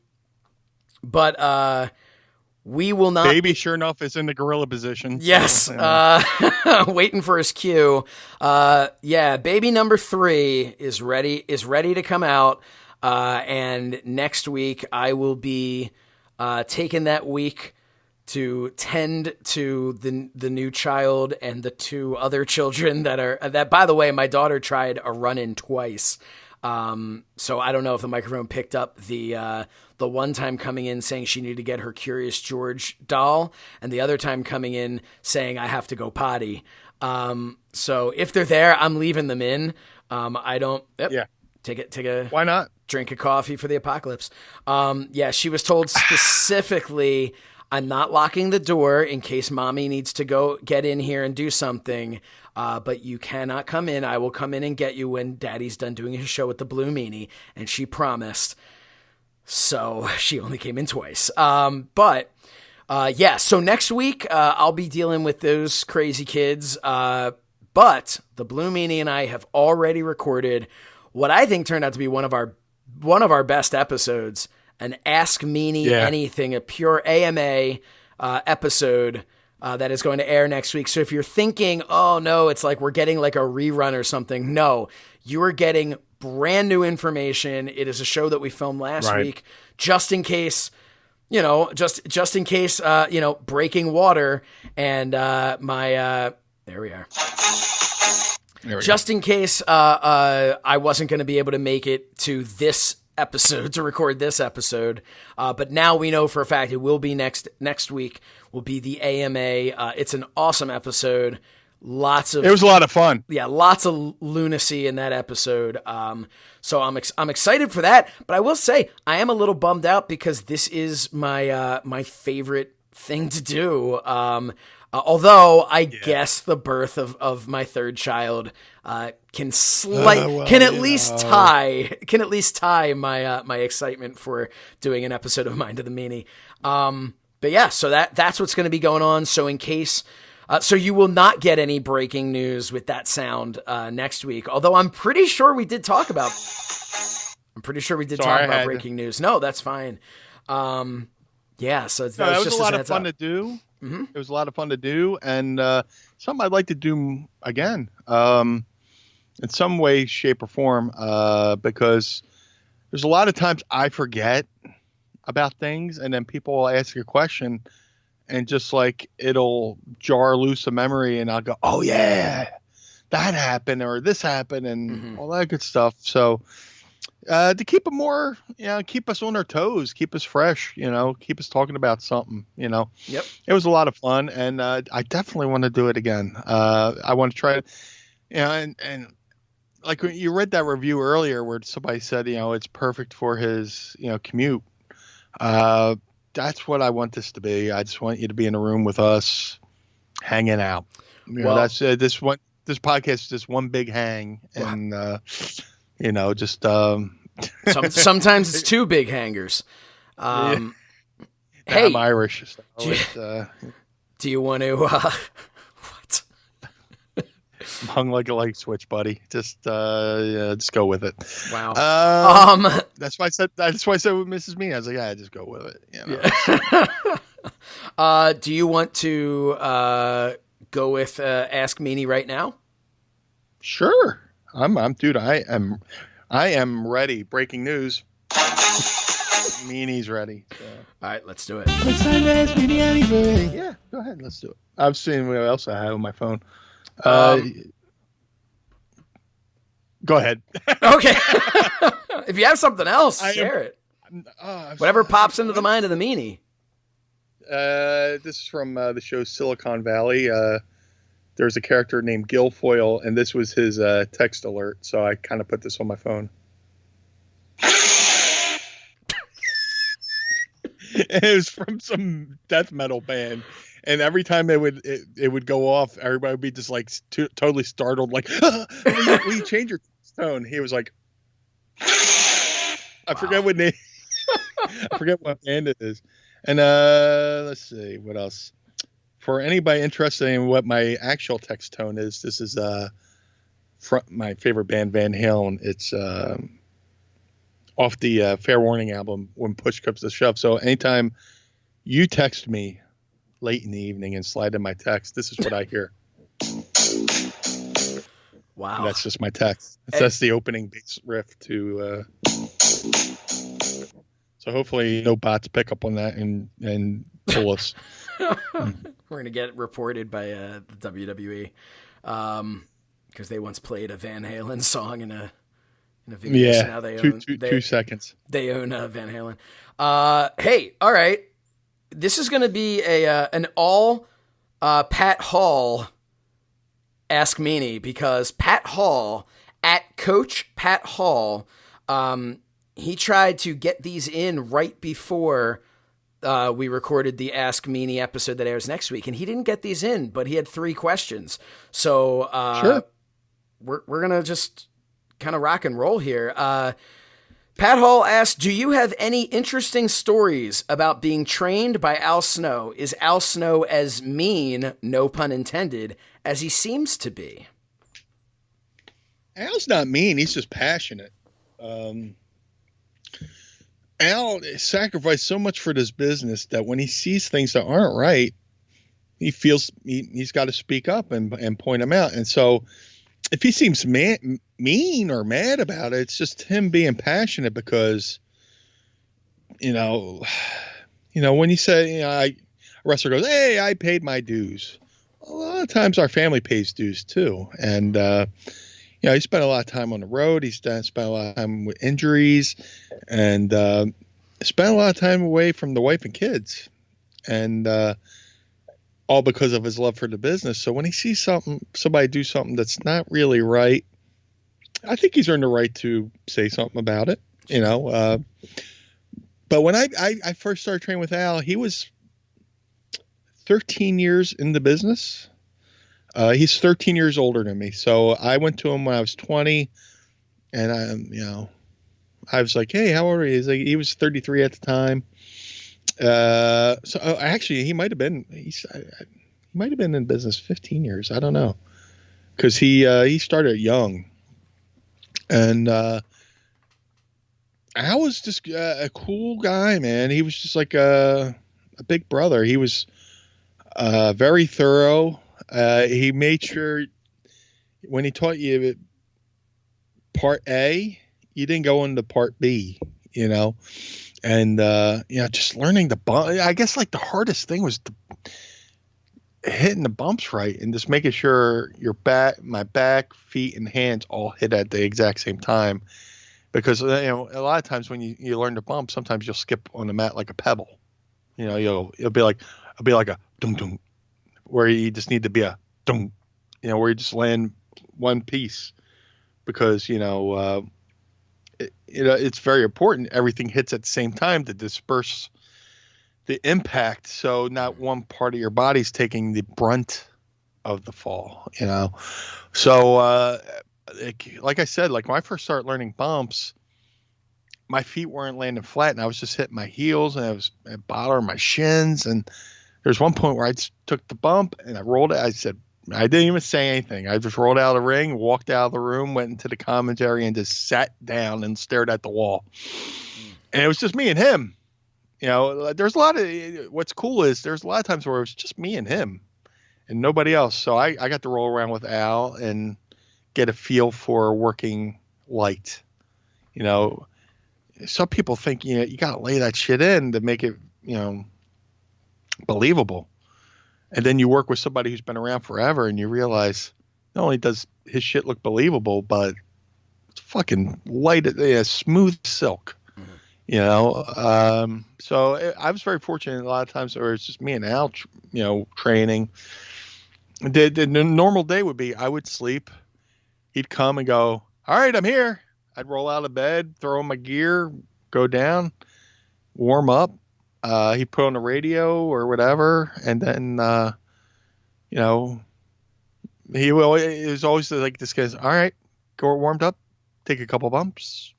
we will not. Baby Shernoff is in the gorilla position. Yes. So, waiting for his cue. Baby number 3 is ready to come out. And next week I will be taking that week to tend to the new child and the 2 other children that, by the way, my daughter tried a run-in twice. So I don't know if the microphone picked up the one time coming in saying she needed to get her Curious George doll, and the other time coming in saying I have to go potty. So if they're there, I'm leaving them in. I don't. Take a. Why not? Drink a coffee for the apocalypse. She was told specifically, I'm not locking the door in case mommy needs to go get in here and do something. But you cannot come in. I will come in and get you when daddy's done doing his show with the Blue Meanie. And she promised. So she only came in twice. So next week, I'll be dealing with those crazy kids. But the Blue Meanie and I have already recorded what I think turned out to be one of our best episodes, an Ask Meanie Anything, a pure AMA episode that is going to air next week. So if you're thinking, oh no, it's like we're getting like a rerun or something. No, you are getting brand new information. It is a show that we filmed last week, just in case, just in case, breaking water and there we are. Just in case I wasn't going to be able to make it to this episode to record this episode, but now we know for a fact it will be next week will be the AMA. It's an awesome episode. It was a lot of fun. Yeah, lots of lunacy in that episode. So I'm excited for that. But I will say I am a little bummed out because this is my favorite thing to do. Although I guess the birth of my 3rd child can at least tie my excitement for doing an episode of Mind of the Meanie. But yeah, so that's what's going to be going on. So in case, so you will not get any breaking news with that sound next week. Although I'm pretty sure we did talk about. Breaking news. No, that's fine. So that was a lot of fun to do. Mm-hmm. It was a lot of fun to do, and something I'd like to do again, in some way, shape, or form, because there's a lot of times I forget about things, and then people will ask a question, and just like it'll jar loose a memory, and I'll go, "Oh yeah, that happened," or "This happened," and all that good stuff. So. To keep it more, keep us on our toes, keep us fresh, keep us talking about something, Yep. It was a lot of fun, and I definitely want to do it again. I want to try it, and like when you read that review earlier where somebody said, it's perfect for his, commute. That's what I want this to be. I just want you to be in a room with us, hanging out. That's this podcast is just one big hang, and just sometimes it's two big hangers. Yeah. Hey, I'm Irish. So do you want to? What? I'm hung like a light switch, buddy. Just go with it. Wow. That's why I said. That's why I said with Mrs. Meanie. I was like, just go with it. Yeah. Do you want to go with Ask Meanie right now? Sure. Dude. I am ready. Breaking news. Meanie's ready. So. All right, let's do it. It's time to ask Meanie anything. Yeah, go ahead. Let's do it. I've seen what else I have on my phone. Go ahead. Okay. If you have something else, share it. Whatever pops into the mind of the Meanie. This is from the show Silicon Valley. There's a character named Guilfoyle, and this was his text alert. So I kind of put this on my phone. It was from some death metal band. And every time it would go off, everybody would be just like totally startled, like, will you change your tone? He was like, I forget what name, I forget what band it is. And let's see what else. For anybody interested in what my actual text tone is, this is my favorite band, Van Halen. It's off the Fair Warning album, When Push Comes to Shove. So anytime you text me late in the evening and slide in my text, this is what I hear. Wow. And that's just my text. That's the opening bass riff to so hopefully no bots pick up on that and pull us. We're gonna get reported by the WWE because they once played a Van Halen song in a video. Yeah, so now they own 2 seconds. They own Van Halen. Hey, all right. This is going to be an all Pat Hall Ask Meanie, because Pat Hall, at Coach Pat Hall, he tried to get these in right before we recorded the Ask Meanie episode that airs next week, and he didn't get these in, but he had 3 questions. So sure. We're going to just kind of rock and roll here. Pat Hall asked, do you have any interesting stories about being trained by Al Snow? Is Al Snow as mean, no pun intended, as he seems to be? Al's not mean. He's just passionate. Al sacrificed so much for this business that when he sees things that aren't right, he feels he's got to speak up and point them out. And so if he seems mean or mad about it, it's just him being passionate because, when you say, a wrestler goes, hey, I paid my dues. A lot of times our family pays dues too. And, he spent a lot of time on the road. He spent a lot of time with injuries and spent a lot of time away from the wife and kids. And all because of his love for the business. So when he sees somebody do something that's not really right, I think he's earned the right to say something about it, But when I first started training with Al, he was 13 years in the business. He's 13 years older than me. So I went to him when I was 20, and I was like, hey, how old are you? He was 33 at the time. So actually, he might have been in business 15 years. I don't know, because he started young, and Al was just a cool guy, man. He was just like a big brother. He was very thorough. He made sure when he taught you part A, you didn't go into part B, And, just learning the bump, I guess like the hardest thing was hitting the bumps right and just making sure my back, feet, and hands all hit at the exact same time. Because, a lot of times when you learn to bump, sometimes you'll skip on the mat like a pebble. It'll be like a dum dum, where you just need to be a dum, where you just land one piece. because, it's very important. Everything hits at the same time to disperse the impact. So not one part of your body's taking the brunt of the fall, So, like I said, like when I first started learning bumps, my feet weren't landing flat and I was just hitting my heels and I was bothering my shins. And there's one point where I just took the bump and I rolled it. I didn't even say anything. I just rolled out of the ring, walked out of the room, went into the commentary and just sat down and stared at the wall. And it was just me and him. There's what's cool is there's a lot of times where it was just me and him and nobody else. So I got to roll around with Al and get a feel for working light. Some people think, you got to lay that shit in to make it, believable. And then you work with somebody who's been around forever and you realize not only does his shit look believable, but it's fucking light, smooth silk, So I was very fortunate a lot of times where it's just me and Al, training. The normal day would be I would sleep. He'd come and go, all right, I'm here. I'd roll out of bed, throw on my gear, go down, warm up. He'd put on the radio or whatever. And then, it was always like this guy's, all right, go warmed up, take a couple bumps.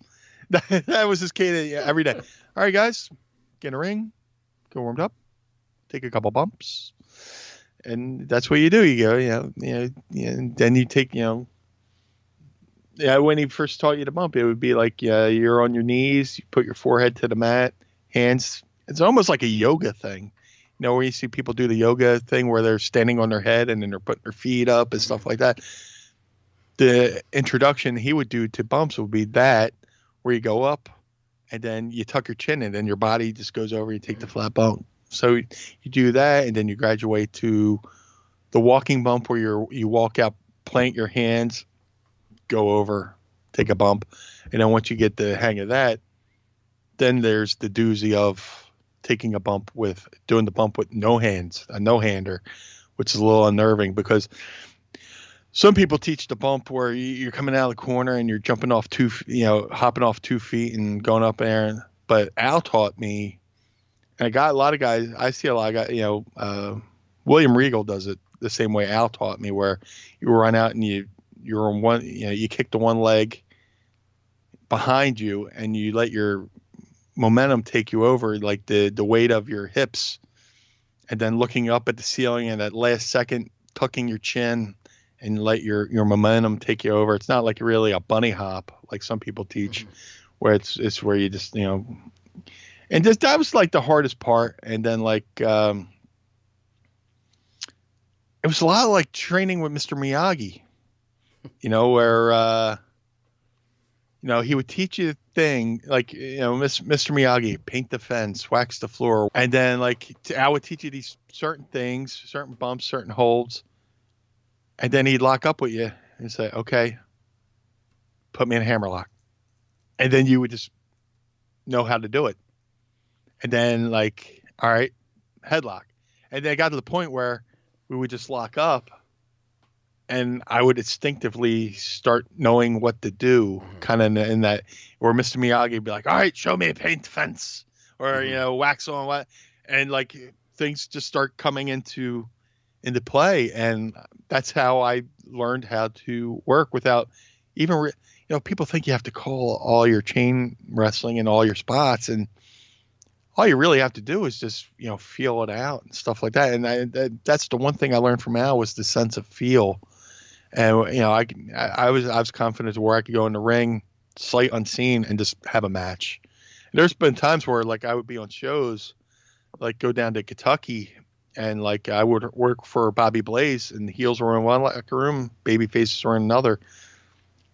That was his cadence every day. All right, guys, get in a ring, go warmed up, take a couple bumps. And that's what you do. You go, and then you take, when he first taught you to bump, it would be like, you're on your knees, you put your forehead to the mat, hands. It's almost like a yoga thing, where you see people do the yoga thing where they're standing on their head and then they're putting their feet up and stuff like that. The introduction he would do to bumps would be that, where you go up and then you tuck your chin and then your body just goes over, you take the flat bump. So you do that and then you graduate to the walking bump where you walk out, plant your hands, go over, take a bump. And then once you get the hang of that, then there's the doozy of taking a bump doing the bump with no hands, a no-hander, which is a little unnerving because some people teach the bump where you're coming out of the corner and you're jumping off hopping off 2 feet and going up there. But Al taught me, and a lot of guys, I see a lot of guys, William Regal does it the same way Al taught me, where you run out and you're on one, you kick the one leg behind you and you let your momentum take you over, like the weight of your hips, and then looking up at the ceiling and that last second tucking your chin and let your momentum take you over. It's not like really a bunny hop like some people teach, where it's where you just, and just, that was like the hardest part. And then like, it was a lot of like training with Mr. Miyagi, where, he would teach you the thing, like, Mr. Miyagi, paint the fence, wax the floor. And then like, I would teach you these certain things, certain bumps, certain holds. And then he'd lock up with you and say, okay, put me in a hammerlock. And then you would just know how to do it. And then like, all right, headlock. And then it got to the point where we would just lock up and I would instinctively start knowing what to do, kind of in that, or Mr. Miyagi would be like, all right, show me a paint fence, or, wax on what. And like things just start coming into play. And that's how I learned how to work without even, people think you have to call all your chain wrestling and all your spots, and all you really have to do is just, feel it out and stuff like that. And that's the one thing I learned from Al, was the sense of feel. And, I was confident to where I could go in the ring, sight unseen, and just have a match. And there's been times where like I would be on shows, like go down to Kentucky, and like I would work for Bobby Blaze, and the heels were in one locker room, baby faces were in another.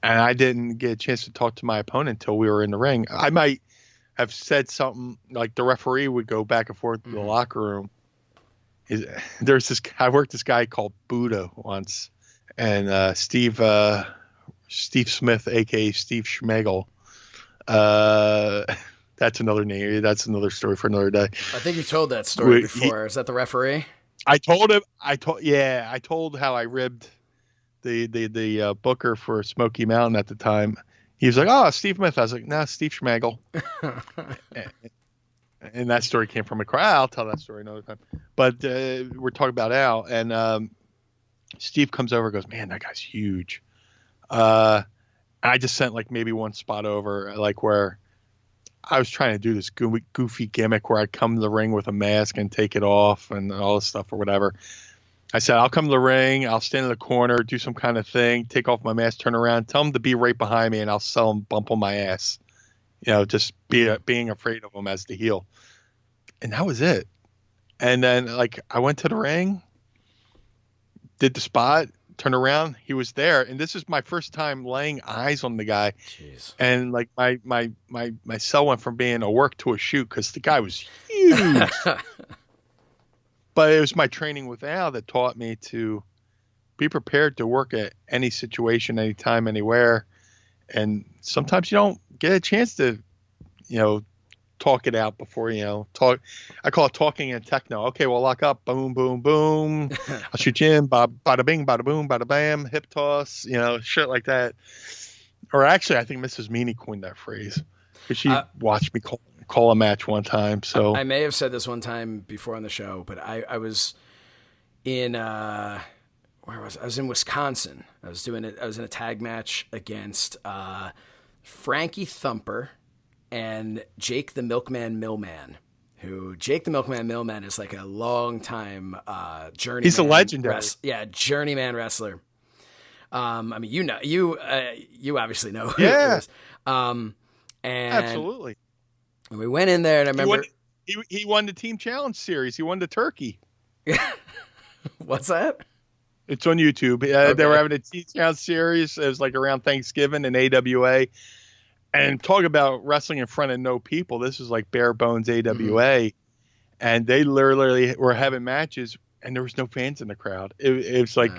And I didn't get a chance to talk to my opponent until we were in the ring. I might have said something, like the referee would go back and forth to the locker room. I worked this guy called Buddha once, and Steve Smith, aka Steve Schmegel. That's another name. That's another story for another day. I think you told that story before. Is that the referee? I told him. I told how I ribbed the booker for Smoky Mountain at the time. He was like, "Oh, Steve Smith." I was like, "No, Steve Schmagel." And that story came from a crowd. I'll tell that story another time. But we're talking about Al, and Steve comes over and goes, "Man, that guy's huge." I just sent like maybe one spot over, like where I was trying to do this goofy gimmick where I'd come to the ring with a mask and take it off and all this stuff or whatever. I said, I'll come to the ring, I'll stand in the corner, do some kind of thing, take off my mask, turn around, tell them to be right behind me, and I'll sell them bump on my ass. Just being afraid of them as the heel. And that was it. And then, like, I went to the ring, did the spot, turned around, he was there. And this is my first time laying eyes on the guy. Jeez. And, like, my cell went from being a work to a shoot because the guy was huge. But it was my training with Al that taught me to be prepared to work at any situation, anytime, anywhere. And sometimes you don't get a chance to, talk it out before, talk. I call it talking in techno. Okay, we'll lock up. Boom, boom, boom. I'll shoot you in. Bada bing, bada boom, bada bam. Hip toss, shit like that. Or actually, I think Mrs. Meanie coined that phrase because she watched me call a match one time. So I may have said this one time before on the show, but I was in where was I? I was in Wisconsin. I was in a tag match against Frankie Thumper and Jake the Milkman Millman. Jake the Milkman Millman is like a long time journeyman. He's a legendary. Journeyman wrestler. I mean, you obviously know. Who Yeah. it is. And Absolutely. And we went in there, and I remember he won the Team Challenge series. He won the turkey. What's that? It's on YouTube. Okay. They were having a Team Challenge series. It was like around Thanksgiving in AWA. And talk about wrestling in front of no people. This was like bare bones AWA. Mm-hmm. And they literally were having matches, and there was no fans in the crowd. It was like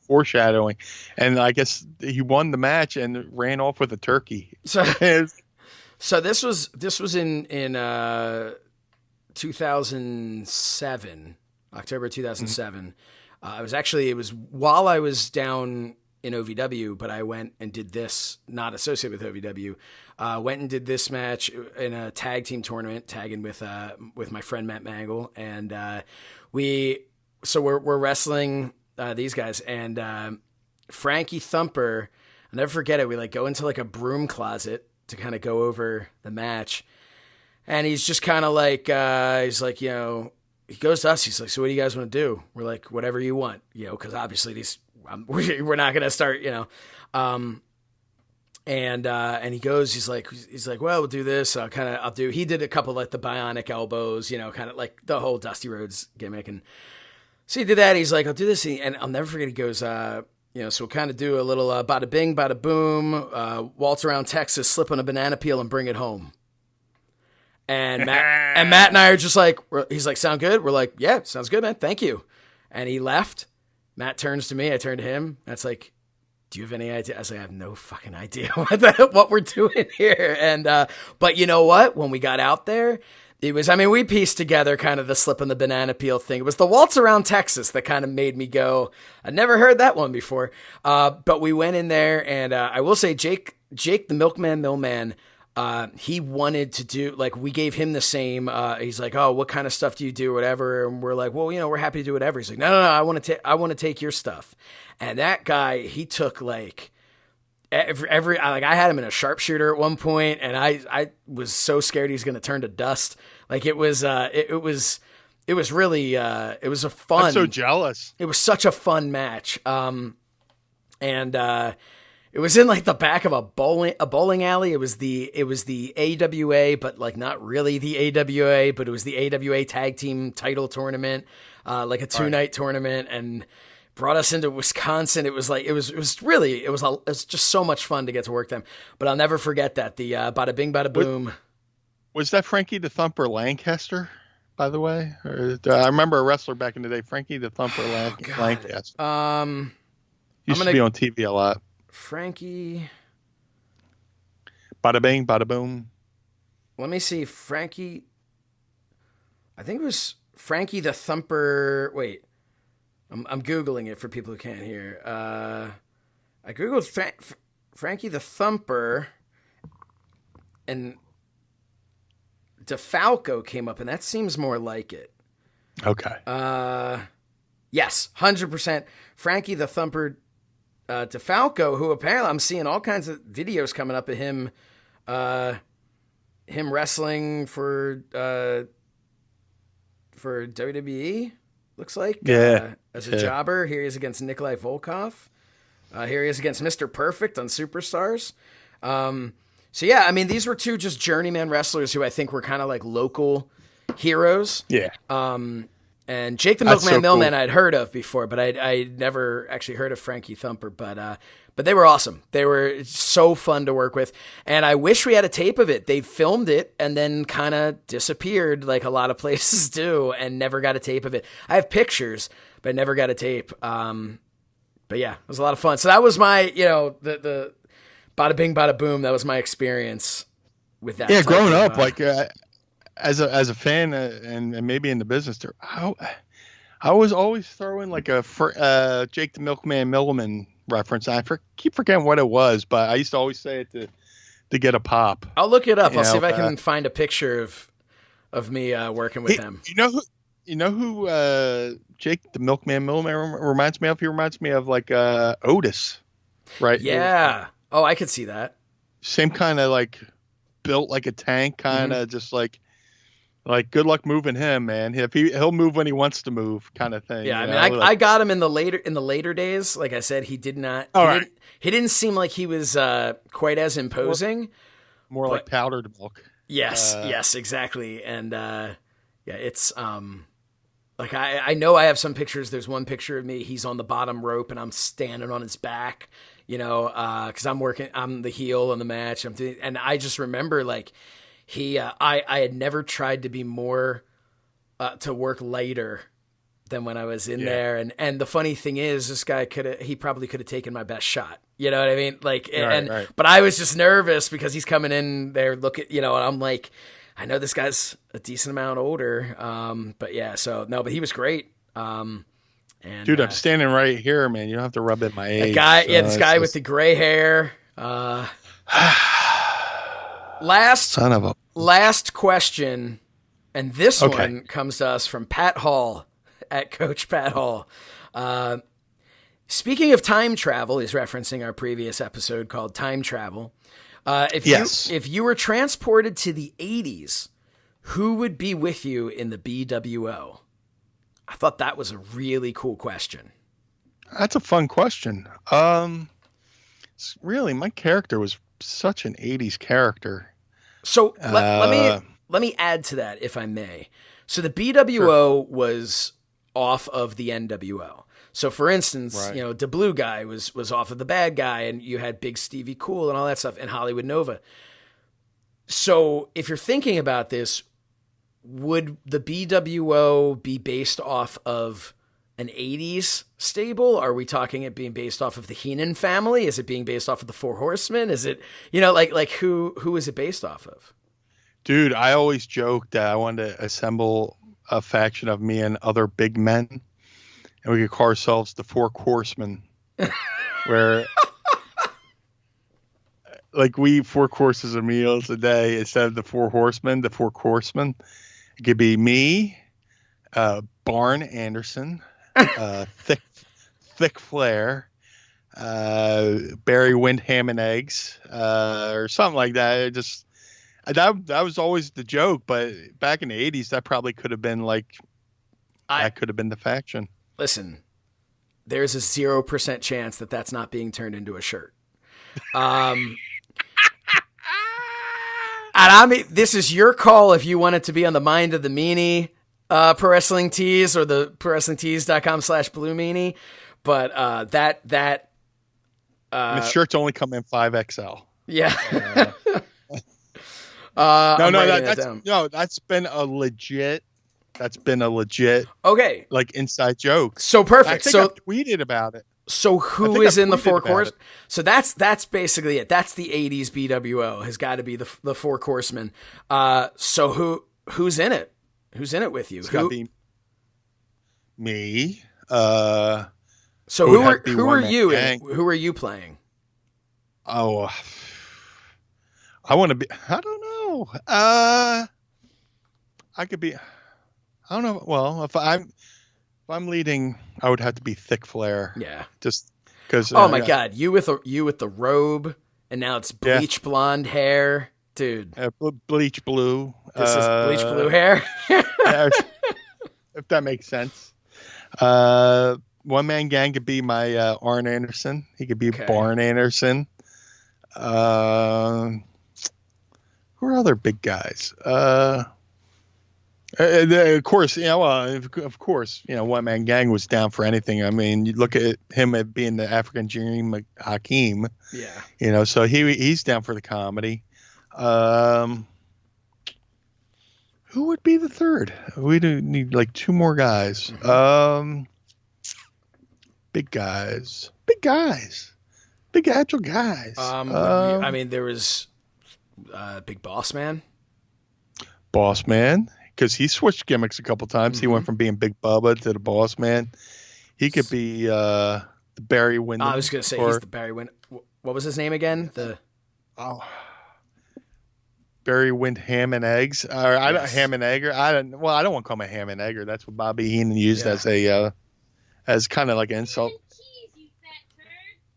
foreshadowing. And I guess he won the match and ran off with a turkey. So this was in 2007, October 2007. Mm-hmm. It was while I was down in OVW, but I went and did this, not associated with OVW. Went and did this match in a tag team tournament, tagging with my friend Matt Mangle, and we're wrestling these guys, and Frankie Thumper. I'll never forget it. We like go into like a broom closet to kind of go over the match. And he's just kind of like, he's like, he goes to us. He's like, so what do you guys want to do? We're like, whatever you want, because obviously we're not going to start, and he goes, he's like, well, we'll do this. He did a couple like the bionic elbows, kind of like the whole Dusty Rhodes gimmick. And so he did that. He's like, I'll do this. And I'll never forget. He goes, so we'll kind of do a little bada bing, bada boom, waltz around Texas, slip on a banana peel and bring it home. And Matt and I are just like, he's like, sound good? We're like, yeah, sounds good, man. Thank you. And he left. Matt turns to me. I turn to him. That's like, do you have any idea? I was like, I have no fucking idea what we're doing here. And, but you know what? When we got out there, we pieced together kind of the slip on the banana peel thing. It was the waltz around Texas that kind of made me go, I never heard that one before. But we went in there, and I will say Jake the Milkman Millman, he wanted to do, like, we gave him the same, he's like, oh, what kind of stuff do you do, whatever. And we're like, well, we're happy to do whatever. He's like, no, I want to take your stuff. And that guy, he took like every like I had him in a sharpshooter at one point, and I was so scared he's going to turn to dust. Like it was really, it was a fun. I'm so jealous. It was such a fun match. It was in like the back of a bowling alley. It was the AWA, but like not really the AWA, but it was the AWA tag team title tournament, like a 2-night tournament, and brought us into Wisconsin. It was just so much fun to get to work them. But I'll never forget that, the bada bing, bada boom. Was that Frankie the Thumper Lancaster, by the way? I remember a wrestler back in the day, Frankie the Thumper Lancaster. Used to be on TV a lot. Frankie. Bada bing, bada boom. Let me see. Frankie. I think it was Frankie the Thumper. Wait. I'm Googling it for people who can't hear. I Googled Frankie the Thumper, and DeFalco came up, and that seems more like it. Okay. Yes, 100%. Frankie the Thumper DeFalco, who apparently I'm seeing all kinds of videos coming up of him wrestling for WWE, looks like. As a jobber. Here he is against Nikolai Volkov. Here he is against Mr. Perfect on Superstars. So yeah, I mean, these were two just journeyman wrestlers who I think were kind of like local heroes. Yeah. And Jake the Milkman Millman I'd heard of before, but I'd never actually heard of Frankie Thumper. But they were awesome. They were so fun to work with. And I wish we had a tape of it. They filmed it and then kind of disappeared like a lot of places do and never got a tape of it. I have pictures, but I never got a tape. But yeah, it was a lot of fun. So that was my, the bada bing, bada boom. That was my experience with that. Yeah, growing up, as a fan and maybe in the business, I was always throwing like a Jake the Milkman Milliman reference. I keep forgetting what it was, but I used to always say it to get a pop. I'll look it up. I'll see if I can find a picture of me working with him. You know who Jake the Milkman Milliman reminds me of? He reminds me of like Otis, right? Yeah. Oh, I could see that. Same kind of like built like a tank, kind of just like good luck moving him, man. He'll move when he wants to move, kind of thing. Yeah, I mean, I got him in the later days. Like I said, he did not. He didn't seem like he was quite as imposing. More like powdered milk. Yes, exactly. And it's like I know I have some pictures. There's one picture of me. He's on the bottom rope, and I'm standing on his back. Because I'm the heel in the match. And I just remember like. I had never tried to be more to work lighter than when I was in there. And the funny thing is, this guy he probably could have taken my best shot. You know what I mean? Like, right. But I was just nervous because he's coming in there, and I'm like, I know this guy's a decent amount older. But yeah, but he was great. Dude, I'm standing right here, man. You don't have to rub in my age. This guy with the gray hair. Last question, and this one comes to us from Pat Hall at Coach Pat Hall. Speaking of time travel, he's referencing our previous episode called Time Travel. If you were transported to the 80s, who would be with you in the BWO? I thought that was a really cool question. That's a fun question. Really, my character was such an 80s character. So let me add to that, if I may. So the BWO was off of the NWO. So for instance, the Blue Guy was off of the Bad Guy, and you had Big Stevie Cool and all that stuff, and Hollywood Nova. So if you're thinking about this, would the BWO be based off of an 80s stable? Are we talking it being based off of the Heenan family? Is it being based off of the Four Horsemen? Is it, like who is it based off of? Dude, I always joked that I wanted to assemble a faction of me and other big men, and we could call ourselves the Four Coursemen, where like we 4 courses of meals a day instead of the Four Horsemen, the Four Coursemen. It could be me, Barn Anderson, Thick Flair, Barry Wind Ham and Eggs, or something like that. That was always the joke, but back in the 80s, that probably could have been that could have been the faction. Listen, there's a 0% chance that that's not being turned into a shirt. And I mean, this is your call if you want it to be on the Mind of the Meanie Pro Wrestling Tees or the ProWrestlingTees.com/Blue Meanie. But the shirts only come in 5XL. Yeah. That's been a legit. Okay. Like inside joke. So perfect. I tweeted about it. So who is in the Four Coursemen? So that's basically it. That's the 80s BWO has got to be the Four Coursemen. So who's in it? Who's in it with you? It's got to be me, So who are you and who are you playing? Oh, I want to be. I don't know. I could be. I don't know. Well, if I'm leading, I would have to be Thick Flair. Yeah. Just because. Oh my God, you with the robe, and now it's bleach blonde hair, dude. Bleach blue. This is bleach blue hair. If that makes sense. One man gang could be my Arn Anderson. He could be Barn Anderson. Who are other big guys? Of course, of course, One Man Gang was down for anything. I mean, you look at him at being the African Dream Hakeem. Yeah. So he's down for the comedy. Who would be the third? We do need like two more guys. Mm-hmm. Big guys. Big actual guys. I mean, there was Big Boss Man. Boss Man, because he switched gimmicks a couple times. Mm-hmm. He went from being Big Bubba to the Boss Man. He could be the Barry Windham. I was going to say he's the Barry Windham. What was his name again? Barry Windham and Eggs. Ham and Egger. I don't want to call him a Ham and Egger. That's what Bobby Heenan used as kind of like an insult.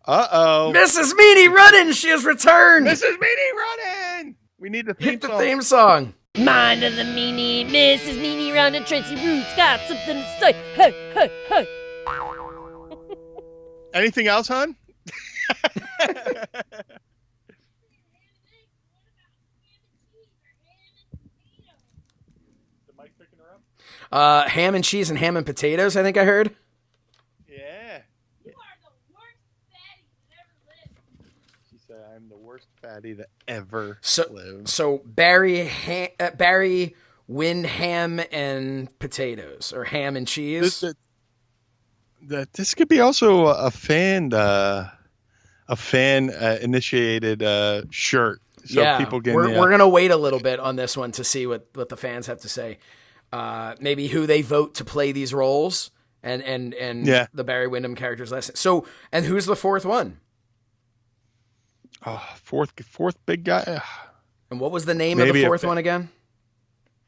Uh-oh. Mrs. Meanie running. She has returned. Mrs. Meanie running. We need the theme song. Mind of the Meanie, Mrs. Meanie round and Tracy Roots got something to say. Hey, hey, hey. Anything else, hon? Ham and cheese and ham and potatoes, I think I heard. Yeah. You are the worst fatty that ever lived. She said, I'm the worst fatty that ever lived. So Barry Windham and potatoes, or ham and cheese. This could be also a fan initiated shirt. So people can. We're gonna wait a little bit on this one to see what the fans have to say. Maybe who they vote to play these roles and the Barry Windham characters last. So, and who's the fourth one? Fourth big guy. And what was the name of the fourth one again?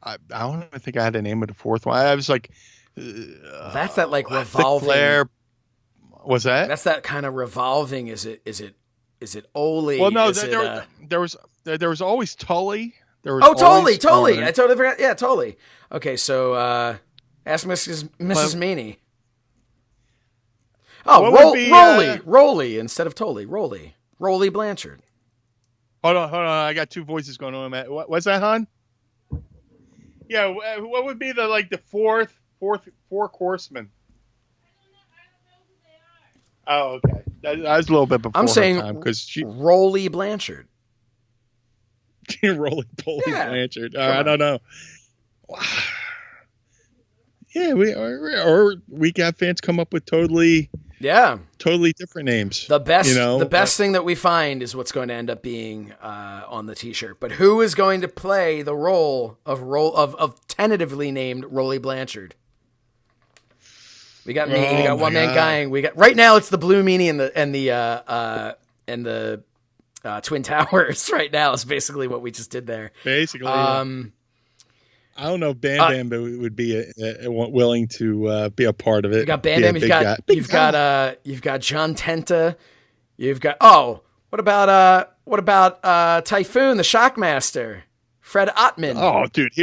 I don't even think I had a name of the fourth one. I was like, that's that like revolving. Flair. Was that? That's that kind of revolving. Is it Ole? Well, no, there was always Tully. Tully. I totally forgot. Yeah, Tully. Okay, so ask Mrs. Meanie. Oh, Rolly instead of Tully. Rolly Blanchard. Hold on. I got two voices going on. What's that, hon? Yeah, what would be the four Courseman? Oh, okay. That was a little bit before. I'm saying because Rolly Blanchard. Blanchard. I don't know. Yeah, we got fans come up with totally different names. The best thing that we find is what's going to end up being on the T-shirt. But who is going to play the role of tentatively named Rolly Blanchard? We got me. We got One Man Gang. We got right now. It's the Blue Meanie and the Twin Towers. Right now is basically what we just did there. Basically, I don't know if Bam Bam would be willing to be a part of it. You got Bam Bam. You've got John Tenta. You've got what about Typhoon, the Shockmaster, Fred Ottman? Oh, dude,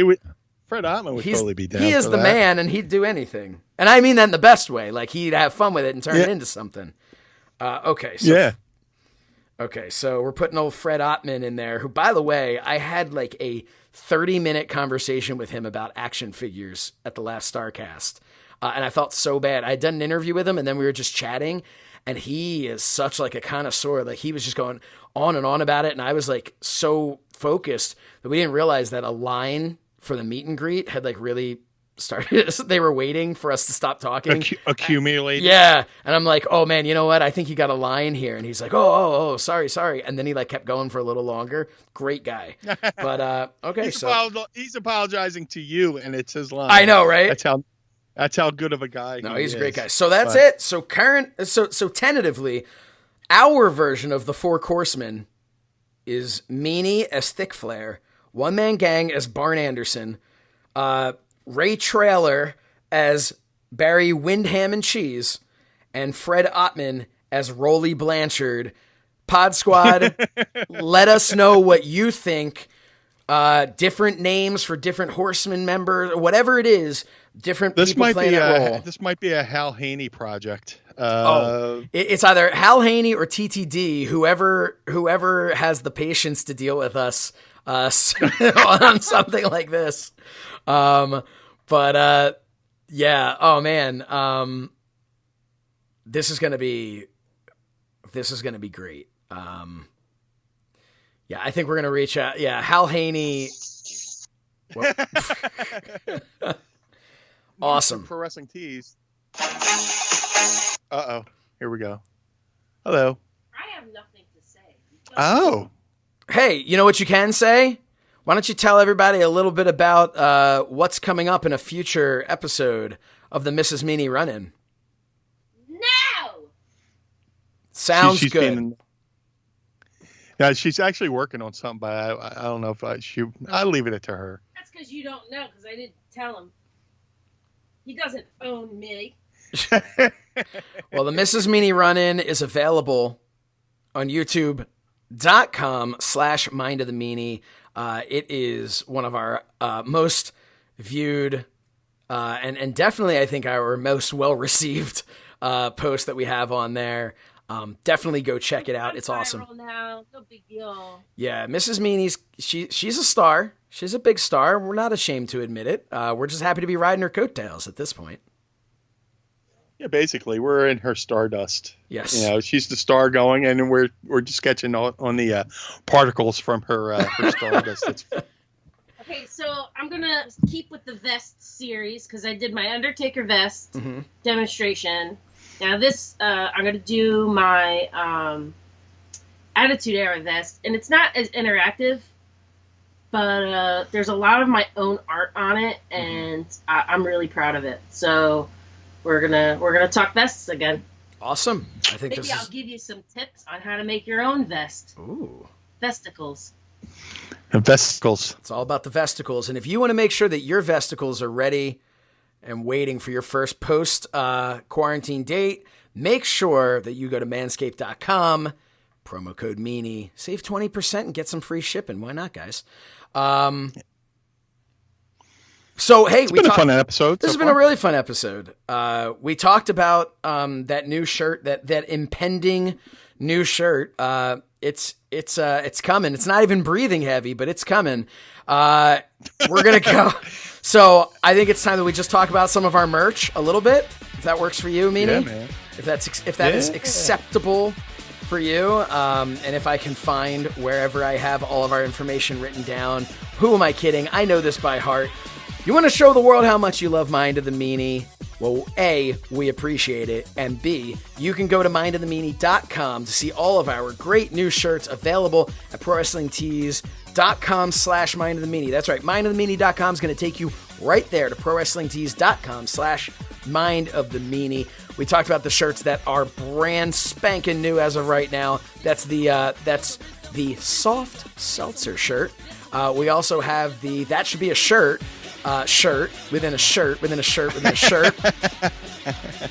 Fred Ottman would totally be down. He is the man, and he'd do anything. And I mean that in the best way. Like, he'd have fun with it and turn it into something. Okay, so we're putting old Fred Ottman in there, who, by the way, I had like a 30-minute conversation with him about action figures at the last Starcast. And I felt so bad. I had done an interview with him, and then we were just chatting, and he is such like a connoisseur. Like, he was just going on and on about it, and I was like so focused that we didn't realize that a line for the meet and greet had like really started. They were waiting for us to stop talking. Accumulate. Yeah. And I'm like, oh man, you know what? I think you got a line here. And he's like, oh, sorry. And then he like kept going for a little longer. Great guy. But okay. He's apologizing to you, and it's his line. I know, right? That's how good of a guy. No, he's a great guy. So that's it. So so tentatively, our version of the Four Coursemen is Meanie as Thick Flair, One Man Gang as Barn Anderson, Ray Trailer as Barry Windham and Cheese, and Fred Ottman as Rolly Blanchard. Pod Squad, let us know what you think. Different names for different Horseman members, whatever it is. Different people playing a role. This might be a Hal Haney project. It's either Hal Haney or TTD. Whoever has the patience to deal with us on something like this. Yeah. Oh man. This is gonna be great. Yeah, I think we're gonna reach out. Yeah, Hal Haney. Awesome. Pro Wrestling Tees. Here we go. Hello. I have nothing to say. Oh. Hey, you know what you can say? Why don't you tell everybody a little bit about what's coming up in a future episode of the Mrs. Meanie Run-In? No! Sounds good. Yeah, she's actually working on something, but I don't know if I'll leave it to her. That's because you don't know, because I didn't tell him. He doesn't own me. Well, the Mrs. Meanie Run-In is available on YouTube.com/Mind of the Meanie. It is one of our most viewed and definitely, I think, our most well-received posts that we have on there. Definitely go check it out. It's awesome. Now. No big deal. Yeah, Mrs. Meanie's she's a star. She's a big star. We're not ashamed to admit it. We're just happy to be riding her coattails at this point. Yeah, basically, we're in her stardust. Yes, you know, she's the star going, and we're just sketching on the particles from her stardust. Okay, so I'm gonna keep with the vest series because I did my Undertaker vest demonstration. Now this, I'm gonna do my Attitude Era vest, and it's not as interactive, but there's a lot of my own art on it, and I'm really proud of it. So we're gonna talk vests again. Awesome. I think maybe I'll give you some tips on how to make your own vest. Ooh, vesticles. Vesticles. It's all about the vesticles, and if you want to make sure that your vesticles are ready and waiting for your first post quarantine date, make sure that you go to manscaped.com, promo code Meanie, save 20% and get some free shipping. Why not, guys? So, hey, it's been a fun episode. This has been a really fun episode. We talked about that new shirt, that impending new shirt. It's coming. It's not even breathing heavy, but it's coming. We're gonna go. So I think it's time that we just talk about some of our merch a little bit. If that works for you, Meanie. Yeah, man. If that is acceptable for you, and if I can find wherever I have all of our information written down. Who am I kidding? I know this by heart. You want to show the world how much you love Mind of the Meanie? Well, A, we appreciate it, and B, you can go to mindofthemeanie.com to see all of our great new shirts available at prowrestlingtees.com/mindofthemeanie. That's right, mindofthemeanie.com is going to take you right there to prowrestlingtees.com/mindofthemeanie. We talked about the shirts that are brand spanking new as of right now. That's the soft seltzer shirt. We also have the That Should Be a Shirt. Shirt within a shirt within a shirt within a shirt.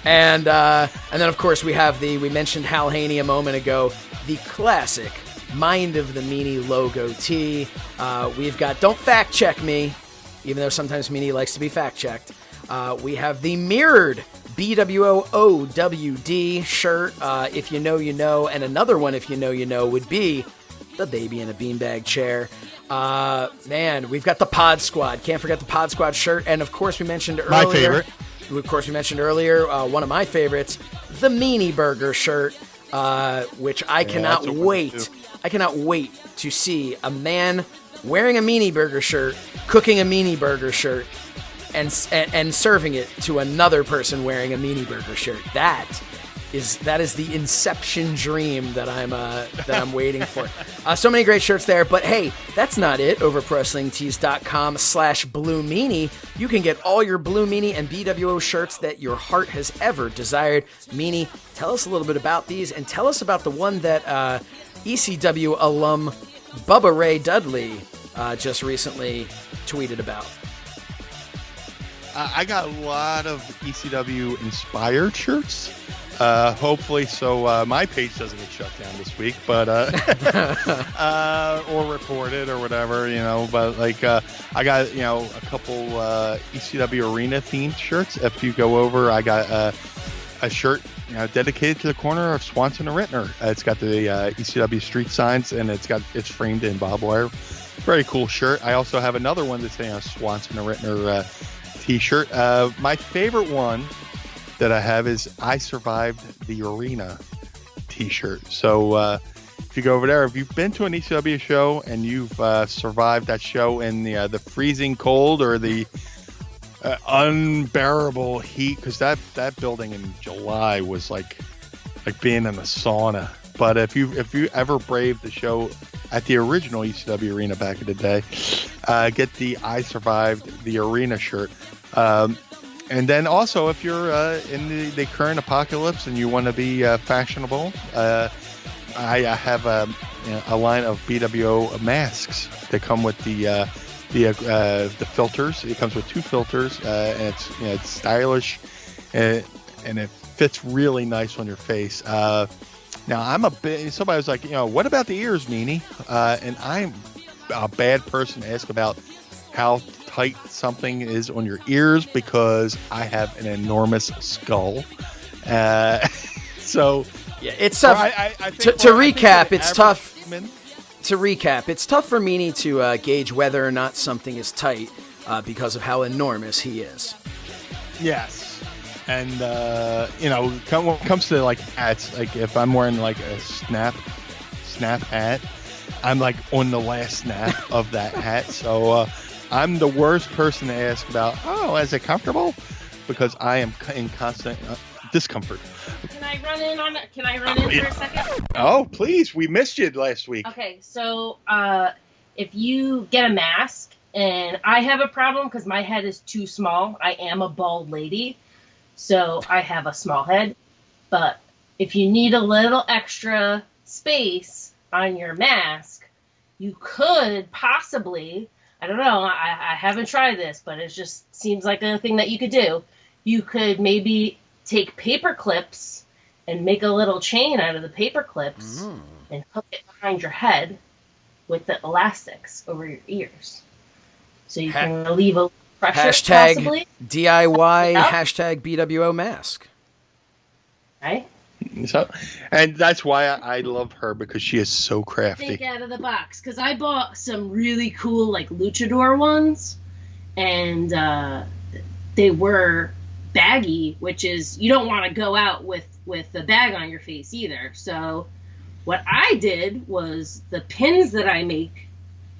And then of course we mentioned Hal Haney a moment ago, the classic Mind of the Meanie logo tee. We've got Don't Fact Check Me, even though sometimes Meanie likes to be fact checked. We have the mirrored BWOOWD shirt, if you know, you know, and another one, if you know, you know, would be the Baby in a Beanbag Chair. Man, we've got the Pod Squad. Can't forget the Pod Squad shirt. And of course, we mentioned earlier. My favorite. Of course, we mentioned earlier, one of my favorites, the Meanie Burger shirt, which I cannot wait. I cannot wait to see a man wearing a Meanie Burger shirt, cooking a Meanie Burger shirt, and serving it to another person wearing a Meanie Burger shirt. That is the inception dream that I'm waiting for. So many great shirts there, but hey, that's not it. Over at ProWrestlingTees.com/Blue Meanie, you can get all your Blue Meanie and BWO shirts that your heart has ever desired. Meanie, tell us a little bit about these, and tell us about the one that ECW alum Bubba Ray Dudley just recently tweeted about. I got a lot of ECW inspired shirts. Hopefully, so my page doesn't get shut down this week, but or reported or whatever, But like, I got a couple ECW arena themed shirts. If you go over, I got a shirt dedicated to the corner of Swanson and Rittner. It's got the ECW street signs, and it's framed in barbed wire. Very cool shirt. I also have another one that's a Swanson and Rittner t-shirt. My favorite one that I have is I Survived the Arena t-shirt. So if you go over there, if you've been to an ECW show and you've survived that show in the freezing cold or the unbearable heat, because that building in July was like being in a sauna. But if you ever braved the show at the original ECW arena back in the day, get the I Survived the Arena shirt. And then also, if you're in the current apocalypse and you want to be fashionable, I have a line of BWO masks that come with the filters. It comes with 2 filters, and it's stylish, and it fits really nice on your face. Now I'm somebody was like, what about the ears, Meanie? And I'm a bad person to ask about how tight something is on your ears, because I have an enormous skull. So yeah, it's tough. To recap, it's tough. To recap, it's tough for Meanie to gauge whether or not something is tight because of how enormous he is. Yes. And when it comes to like hats, like if I'm wearing like a snap hat, I'm like on the last snap of that hat. So I'm the worst person to ask about, is it comfortable? Because I am in constant discomfort. Can I run in for a second? Oh, please. We missed you last week. Okay, so if you get a mask, and I have a problem because my head is too small. I am a bald lady, so I have a small head. But if you need a little extra space on your mask, you could possibly... I don't know. I haven't tried this, but it just seems like a thing that you could do. You could maybe take paper clips and make a little chain out of the paper clips and hook it behind your head with the elastics over your ears. So you can relieve a pressure, hashtag possibly. DIY, hashtag BWO mask. Right? So, and that's why I love her, because she is so crafty. Think out of the box, because I bought some really cool like luchador ones, and they were baggy, which is you don't want to go out with a bag on your face either. So what I did was the pins that I make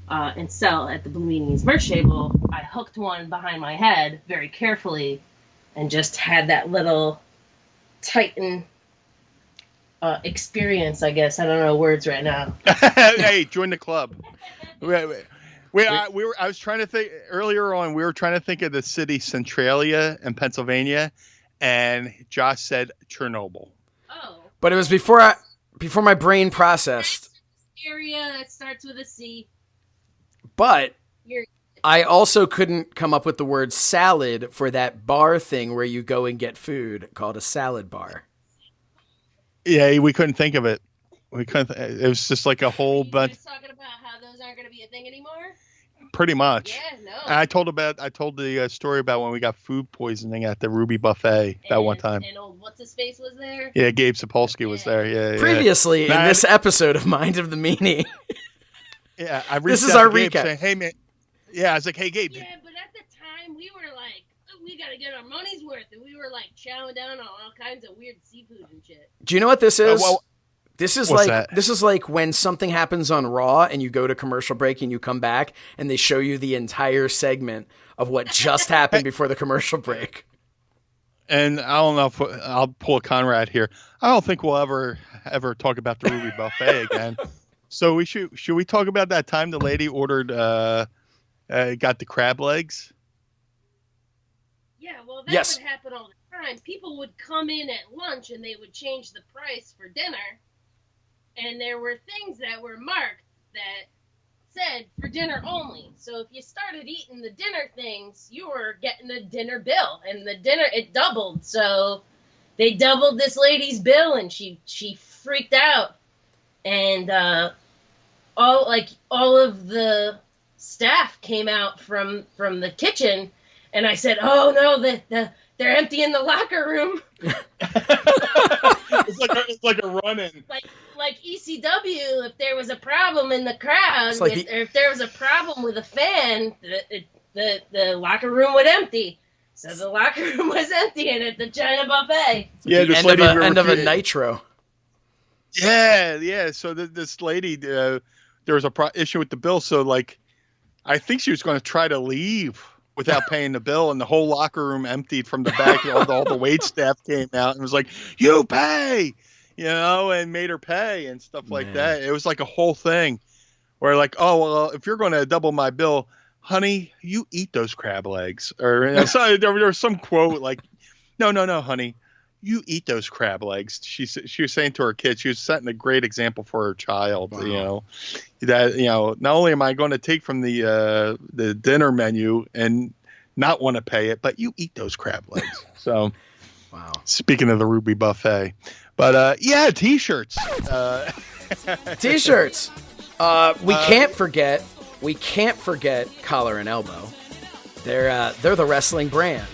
and sell at the Blue Meanie's merch table, I hooked one behind my head very carefully and just had that little Titan experience, I guess. I don't know words right now. Hey, join the club. I was trying to think earlier on. We were trying to think of the city Centralia in Pennsylvania, and Josh said Chernobyl. Oh, but it was before my brain processed. Area that starts with a C. But I also couldn't come up with the word salad for that bar thing where you go and get food called a salad bar. Yeah, we couldn't think of it. We couldn't. It was just like a whole bunch. Just talking about how those aren't going to be a thing anymore. Pretty much. Yeah, no. And I told the story about when we got food poisoning at the Ruby Buffet that one time. And old what's his face was there. Yeah, Gabe Sapolsky was there. Yeah. Previously in this episode of Mind of the Meanie. Yeah, I reached this is out our to Gabe recap. saying, "Hey man," yeah, I was like, "Hey Gabe." Yeah, but at the time we were like, we got to get our money's worth, and we were like chowing down on all kinds of weird seafood and shit. Do you know what this is? This What's is like when something happens on Raw and you go to commercial break and you come back and they show you the entire segment of what just happened before the commercial break. And I don't know if I'll pull a Conrad here. I don't think we'll ever talk about the Ruby Buffet again. So should we talk about that time the lady ordered got the crab legs? Yeah, well, that would happen all the time. People would come in at lunch and they would change the price for dinner, and there were things that were marked that said for dinner only. So if you started eating the dinner things, you were getting a dinner bill, and the dinner, it doubled. So they doubled this lady's bill, and she freaked out, and all of the staff came out from the kitchen, and I said, "Oh no, they're emptying the locker room." It's like a run-in. Like ECW, if there was a problem in the crowd, or if there was a problem with a fan, the locker room would empty. So the locker room was emptying at the China Buffet. Yeah, the end of a Nitro. Yeah. So this lady, there was a issue with the bill. So I think she was going to try to leave without paying the bill, and the whole locker room emptied from the back. all the wait staff came out and was like, "You pay," and made her pay and stuff like that. It was like a whole thing where "Oh, well, if you're going to double my bill, honey, you eat those crab legs." Or so there was some quote like, No, honey, you eat those crab legs. She was saying to her kids, she was setting a great example for her child. Wow. That not only am I going to take from the dinner menu and not want to pay it, but you eat those crab legs. So, wow. Speaking of the Ruby Buffet, but T-shirts. T-shirts. We can't forget Collar and Elbow. They're the wrestling brand.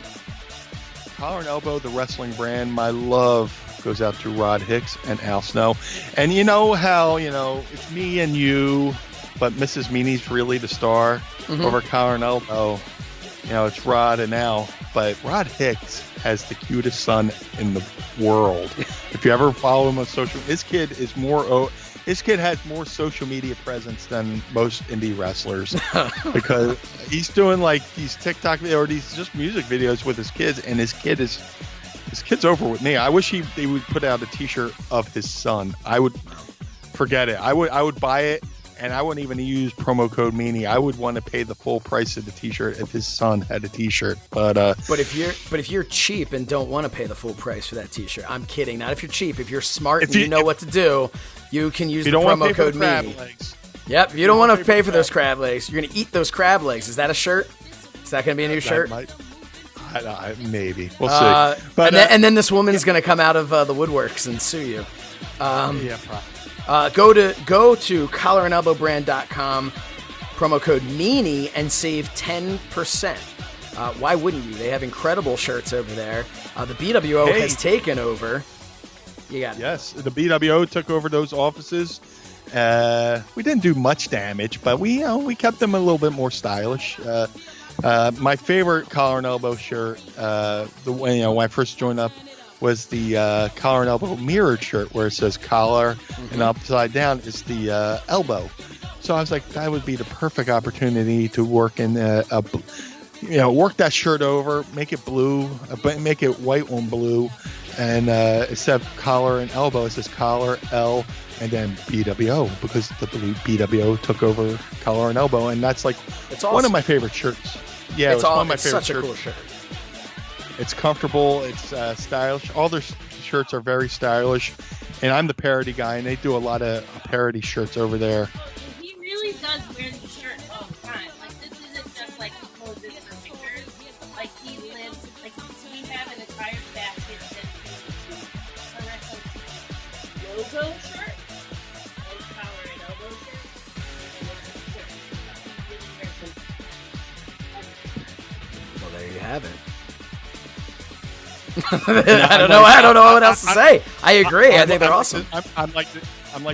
Collar and Elbow, the wrestling brand. My love goes out to Rod Hicks and Al Snow. And you know how, it's me and you, but Mrs. Meanie's really the star over Collar and Elbow. It's Rod and Al, but Rod Hicks has the cutest son in the world. If you ever follow him on social, his kid has more social media presence than most indie wrestlers because he's doing these TikTok or these just music videos with his kids, and his kid's over with me. I wish they would put out a T-shirt of his son. I would forget it. I would buy it, and I wouldn't even use promo code Meanie. I would want to pay the full price of the T-shirt if his son had a T-shirt. But if you're cheap and don't want to pay the full price for that T-shirt, I'm kidding. Not if you're cheap. If you're smart and you know what to do, you can use the promo code Meanie. Yep. You don't want to pay for those crab legs. You're going to eat those crab legs. Is that a shirt? Is that going to be a new shirt? Maybe. We'll see. But, and then this woman is going to come out of the woodworks and sue you. Probably. Go to collarandelbowbrand.com, promo code Meanie, and save 10%. Why wouldn't you? They have incredible shirts over there. The BWO has taken over. You got it. Yes, the BWO took over those offices. We didn't do much damage, but we kept them a little bit more stylish. My favorite Collar and Elbow shirt, when I first joined up, was the Collar and Elbow mirrored shirt where it says collar and upside down is the elbow. So I was like, that would be the perfect opportunity to work in work that shirt over, make it blue, make it white on blue, and instead of collar and elbow, it says collar, L, and then BWO, because the BWO took over Collar and Elbow, and that's awesome. One of my favorite shirts. Yeah, it's one of my favorite shirts. It's such a cool shirt. It's comfortable. It's stylish. All their shirts are very stylish, and I'm the parody guy, and they do a lot of parody shirts over there. He really does wear these shirts all the time. This isn't just he poses for pictures. He lives. We have an entire basket that's a wrestling logo shirt and Collar and Elbow shirt and it's a shirt. Well, there you have it. I don't know what else to say. I agree. I think they're awesome. I'm like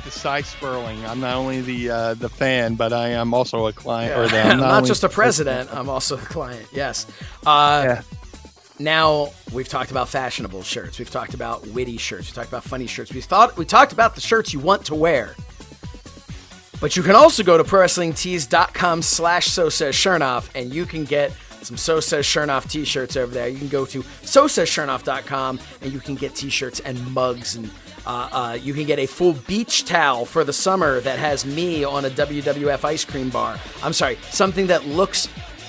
the Cy Sperling. I'm not only the fan, but I am also a client. Yeah. Or I'm not just a president. I'm also a client. Yes. Now we've talked about fashionable shirts. We've talked about witty shirts. We've talked about funny shirts. We talked about the shirts you want to wear. But you can also go to prowrestlingtees.com/so says Shernoff, and you can get some So Says Shernoff t-shirts over there. You can go to sosaysshernoff.com and you can get t-shirts and mugs, and you can get a full beach towel for the summer that has me on a WWF ice cream bar. I'm sorry, something that looks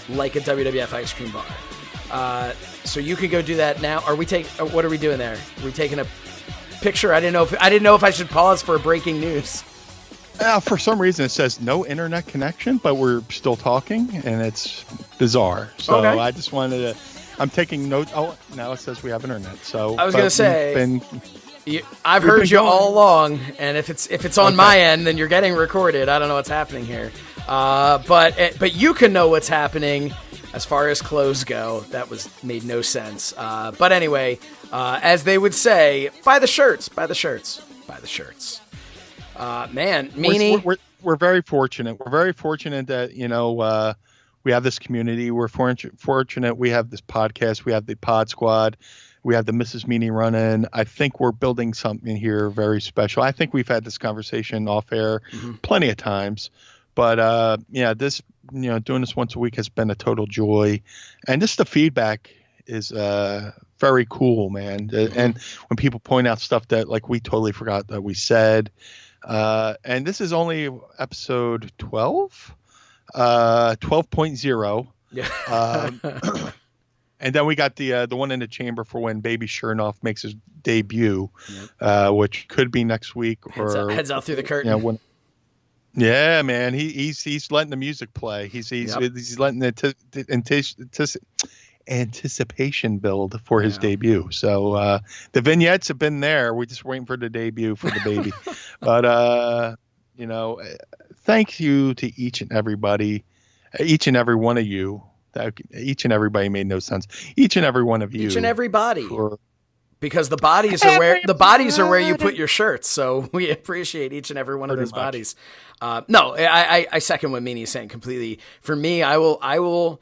like a WWF ice cream bar. So you can go do that now. What are we doing there? Are we taking a picture? I didn't know if I should pause for breaking news. For some reason, it says no internet connection, but we're still talking, and it's bizarre. So okay. I just wanted to. I'm taking note. Oh, now it says we have internet. So I was going to say, I've heard you all along, and if it's on my end, then you're getting recorded. I don't know what's happening here, but you can know what's happening as far as clothes go. That made no sense. But anyway, as they would say, buy the shirts, buy the shirts, buy the shirts. Man, Meanie. We're very fortunate. We're very fortunate that, we have this community. We're fortunate we have this podcast. We have the Pod Squad. We have the Mrs. Meanie running. I think we're building something here very special. I think we've had this conversation off air plenty of times. But, this, doing this once a week has been a total joy. And just the feedback is very cool, man. And when people point out stuff that, like, we totally forgot that we said. And this is only episode 12, 12.0. Yeah. And then we got the one in the chamber for when Baby Shernoff makes his debut, which could be next week or heads out through the curtain. Yeah, man, he's letting the music play. He's letting the anticipation build for his debut. So the vignettes have been there. We're just waiting for the debut for the baby. But thank you to each and every one of you. Each and everybody made no sense. Each and every one of you. Each and everybody. Because the bodies are where you put your shirts. So we appreciate each and every one of those bodies. No, I second what Meanie's saying completely. For me, I will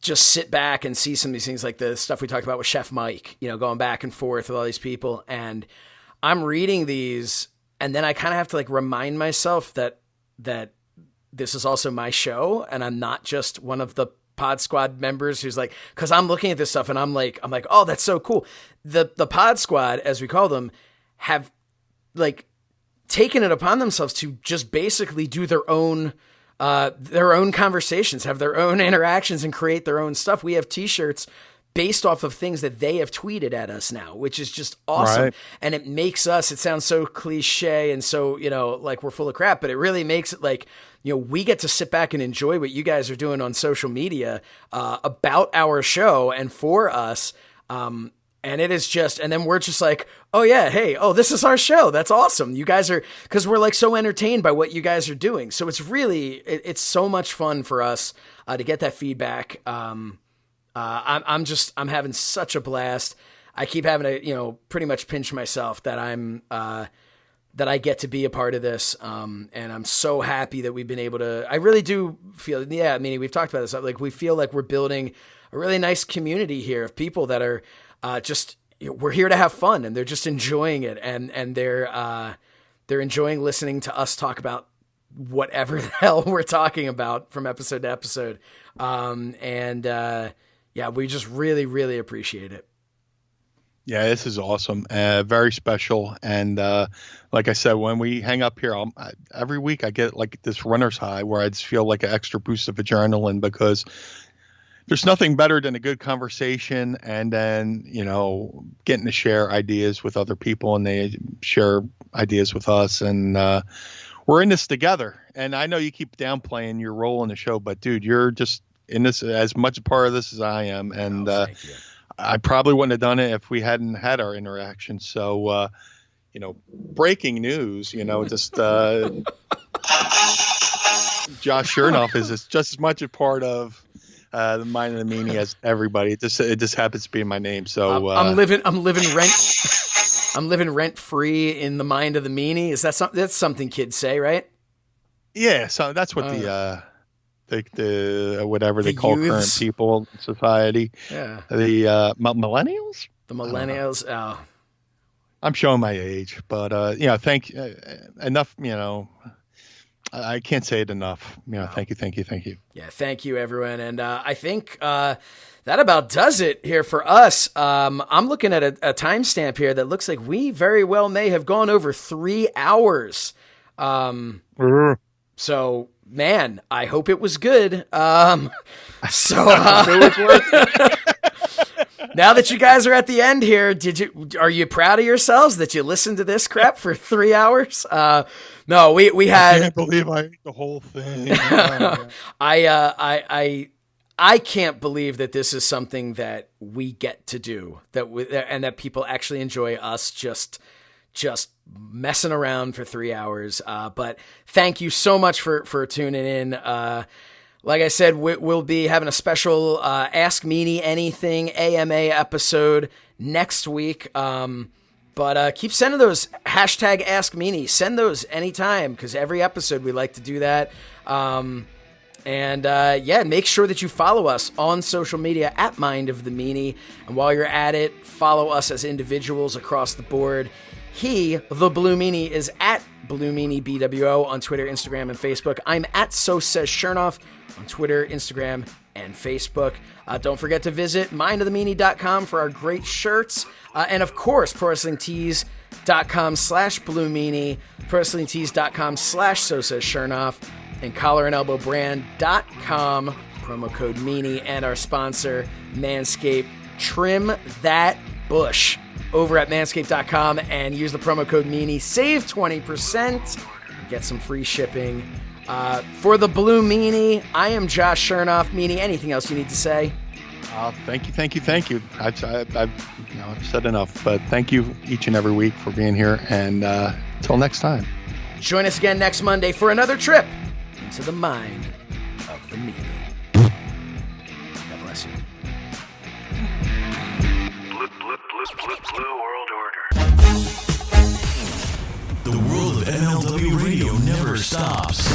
just sit back and see some of these things, like the stuff we talked about with Chef Mike, going back and forth with all these people. And I'm reading these, and then I kind of have to remind myself that this is also my show, and I'm not just one of the Pod Squad members who's because I'm looking at this stuff and I'm like, oh, that's so cool. The Pod Squad, as we call them, have taken it upon themselves to just basically do their own conversations, have their own interactions, and create their own stuff. We have t-shirts based off of things that they have tweeted at us now, which is just awesome. Right. And it makes us, it sounds so cliche and so, we're full of crap, but it really makes it we get to sit back and enjoy what you guys are doing on social media about our show and for us. And it is just, and then we're just oh yeah, hey, this is our show. That's awesome. You guys are, because we're so entertained by what you guys are doing. So it's really, it's so much fun for us to get that feedback. I'm having such a blast. I keep having to, pretty much pinch myself that that I get to be a part of this. And I'm so happy that we've been able to, I really do feel, we've talked about this. We feel like we're building a really nice community here of people that are just, we're here to have fun, and they're just enjoying it. And they're enjoying listening to us talk about whatever the hell we're talking about from episode to episode. We just really, really appreciate it. Yeah, this is awesome. Very special. And like I said, when we hang up here, every week I get this runner's high where I just feel like an extra boost of adrenaline, because there's nothing better than a good conversation, and then, getting to share ideas with other people, and they share ideas with us. And we're in this together. And I know you keep downplaying your role in the show, but dude, you're just in this as much a part of this as I am. And thank you. I probably wouldn't have done it if we hadn't had our interaction. So, breaking news, just Josh Shernoff is just as much a part of the Mind of the Meanie as everybody. It just happens to be in my name. So I'm living rent free in the Mind of the Meanie. Is that something? That's something kids say, right? Yeah. So that's what the whatever they call youths. Current people in society. Yeah. The millennials? The millennials. Oh. I'm showing my age, but thank enough, I can't say it enough. Thank you. Yeah, thank you, everyone. And I think that about does it here for us. I'm looking at a timestamp here that looks like we very well may have gone over 3 hours. So, man, I hope it was good. Now that you guys are at the end here, are you proud of yourselves that you listened to this crap for 3 hours? No, we had. I can't believe I ate the whole thing. I can't believe that this is something that we get to do, and that people actually enjoy us just messing around for 3 hours. But thank you so much for tuning in. Like I said, we'll be having a special Ask Meanie Anything AMA episode next week. But keep sending those hashtag Ask Meanie. Send those anytime, because every episode we like to do that. Make sure that you follow us on social media at Mind of the Meanie. And while you're at it, follow us as individuals across the board. The Blue Meanie, is at Blue Meanie BWO on Twitter, Instagram, and Facebook. I'm at So Says Shernoff on Twitter, Instagram, and Facebook. Don't forget to visit mindofthemeanie.com for our great shirts. And of course, ProWrestlingTees.com/Blue Meanie, ProWrestlingTees.com/So Says Shernoff, and CollaranElbowBrand.com, promo code Meanie, and our sponsor, Manscaped. Trim that bush over at Manscaped.com and use the promo code Meanie. Save 20%. Get some free shipping. For the Blue Meanie, I am Josh Shernoff. Meanie, anything else you need to say? Thank you. I've said enough, but thank you each and every week for being here. And until next time. Join us again next Monday for another trip into the mind of the Meanie. God bless you. Blue World Order. The world of MLW radio never stops.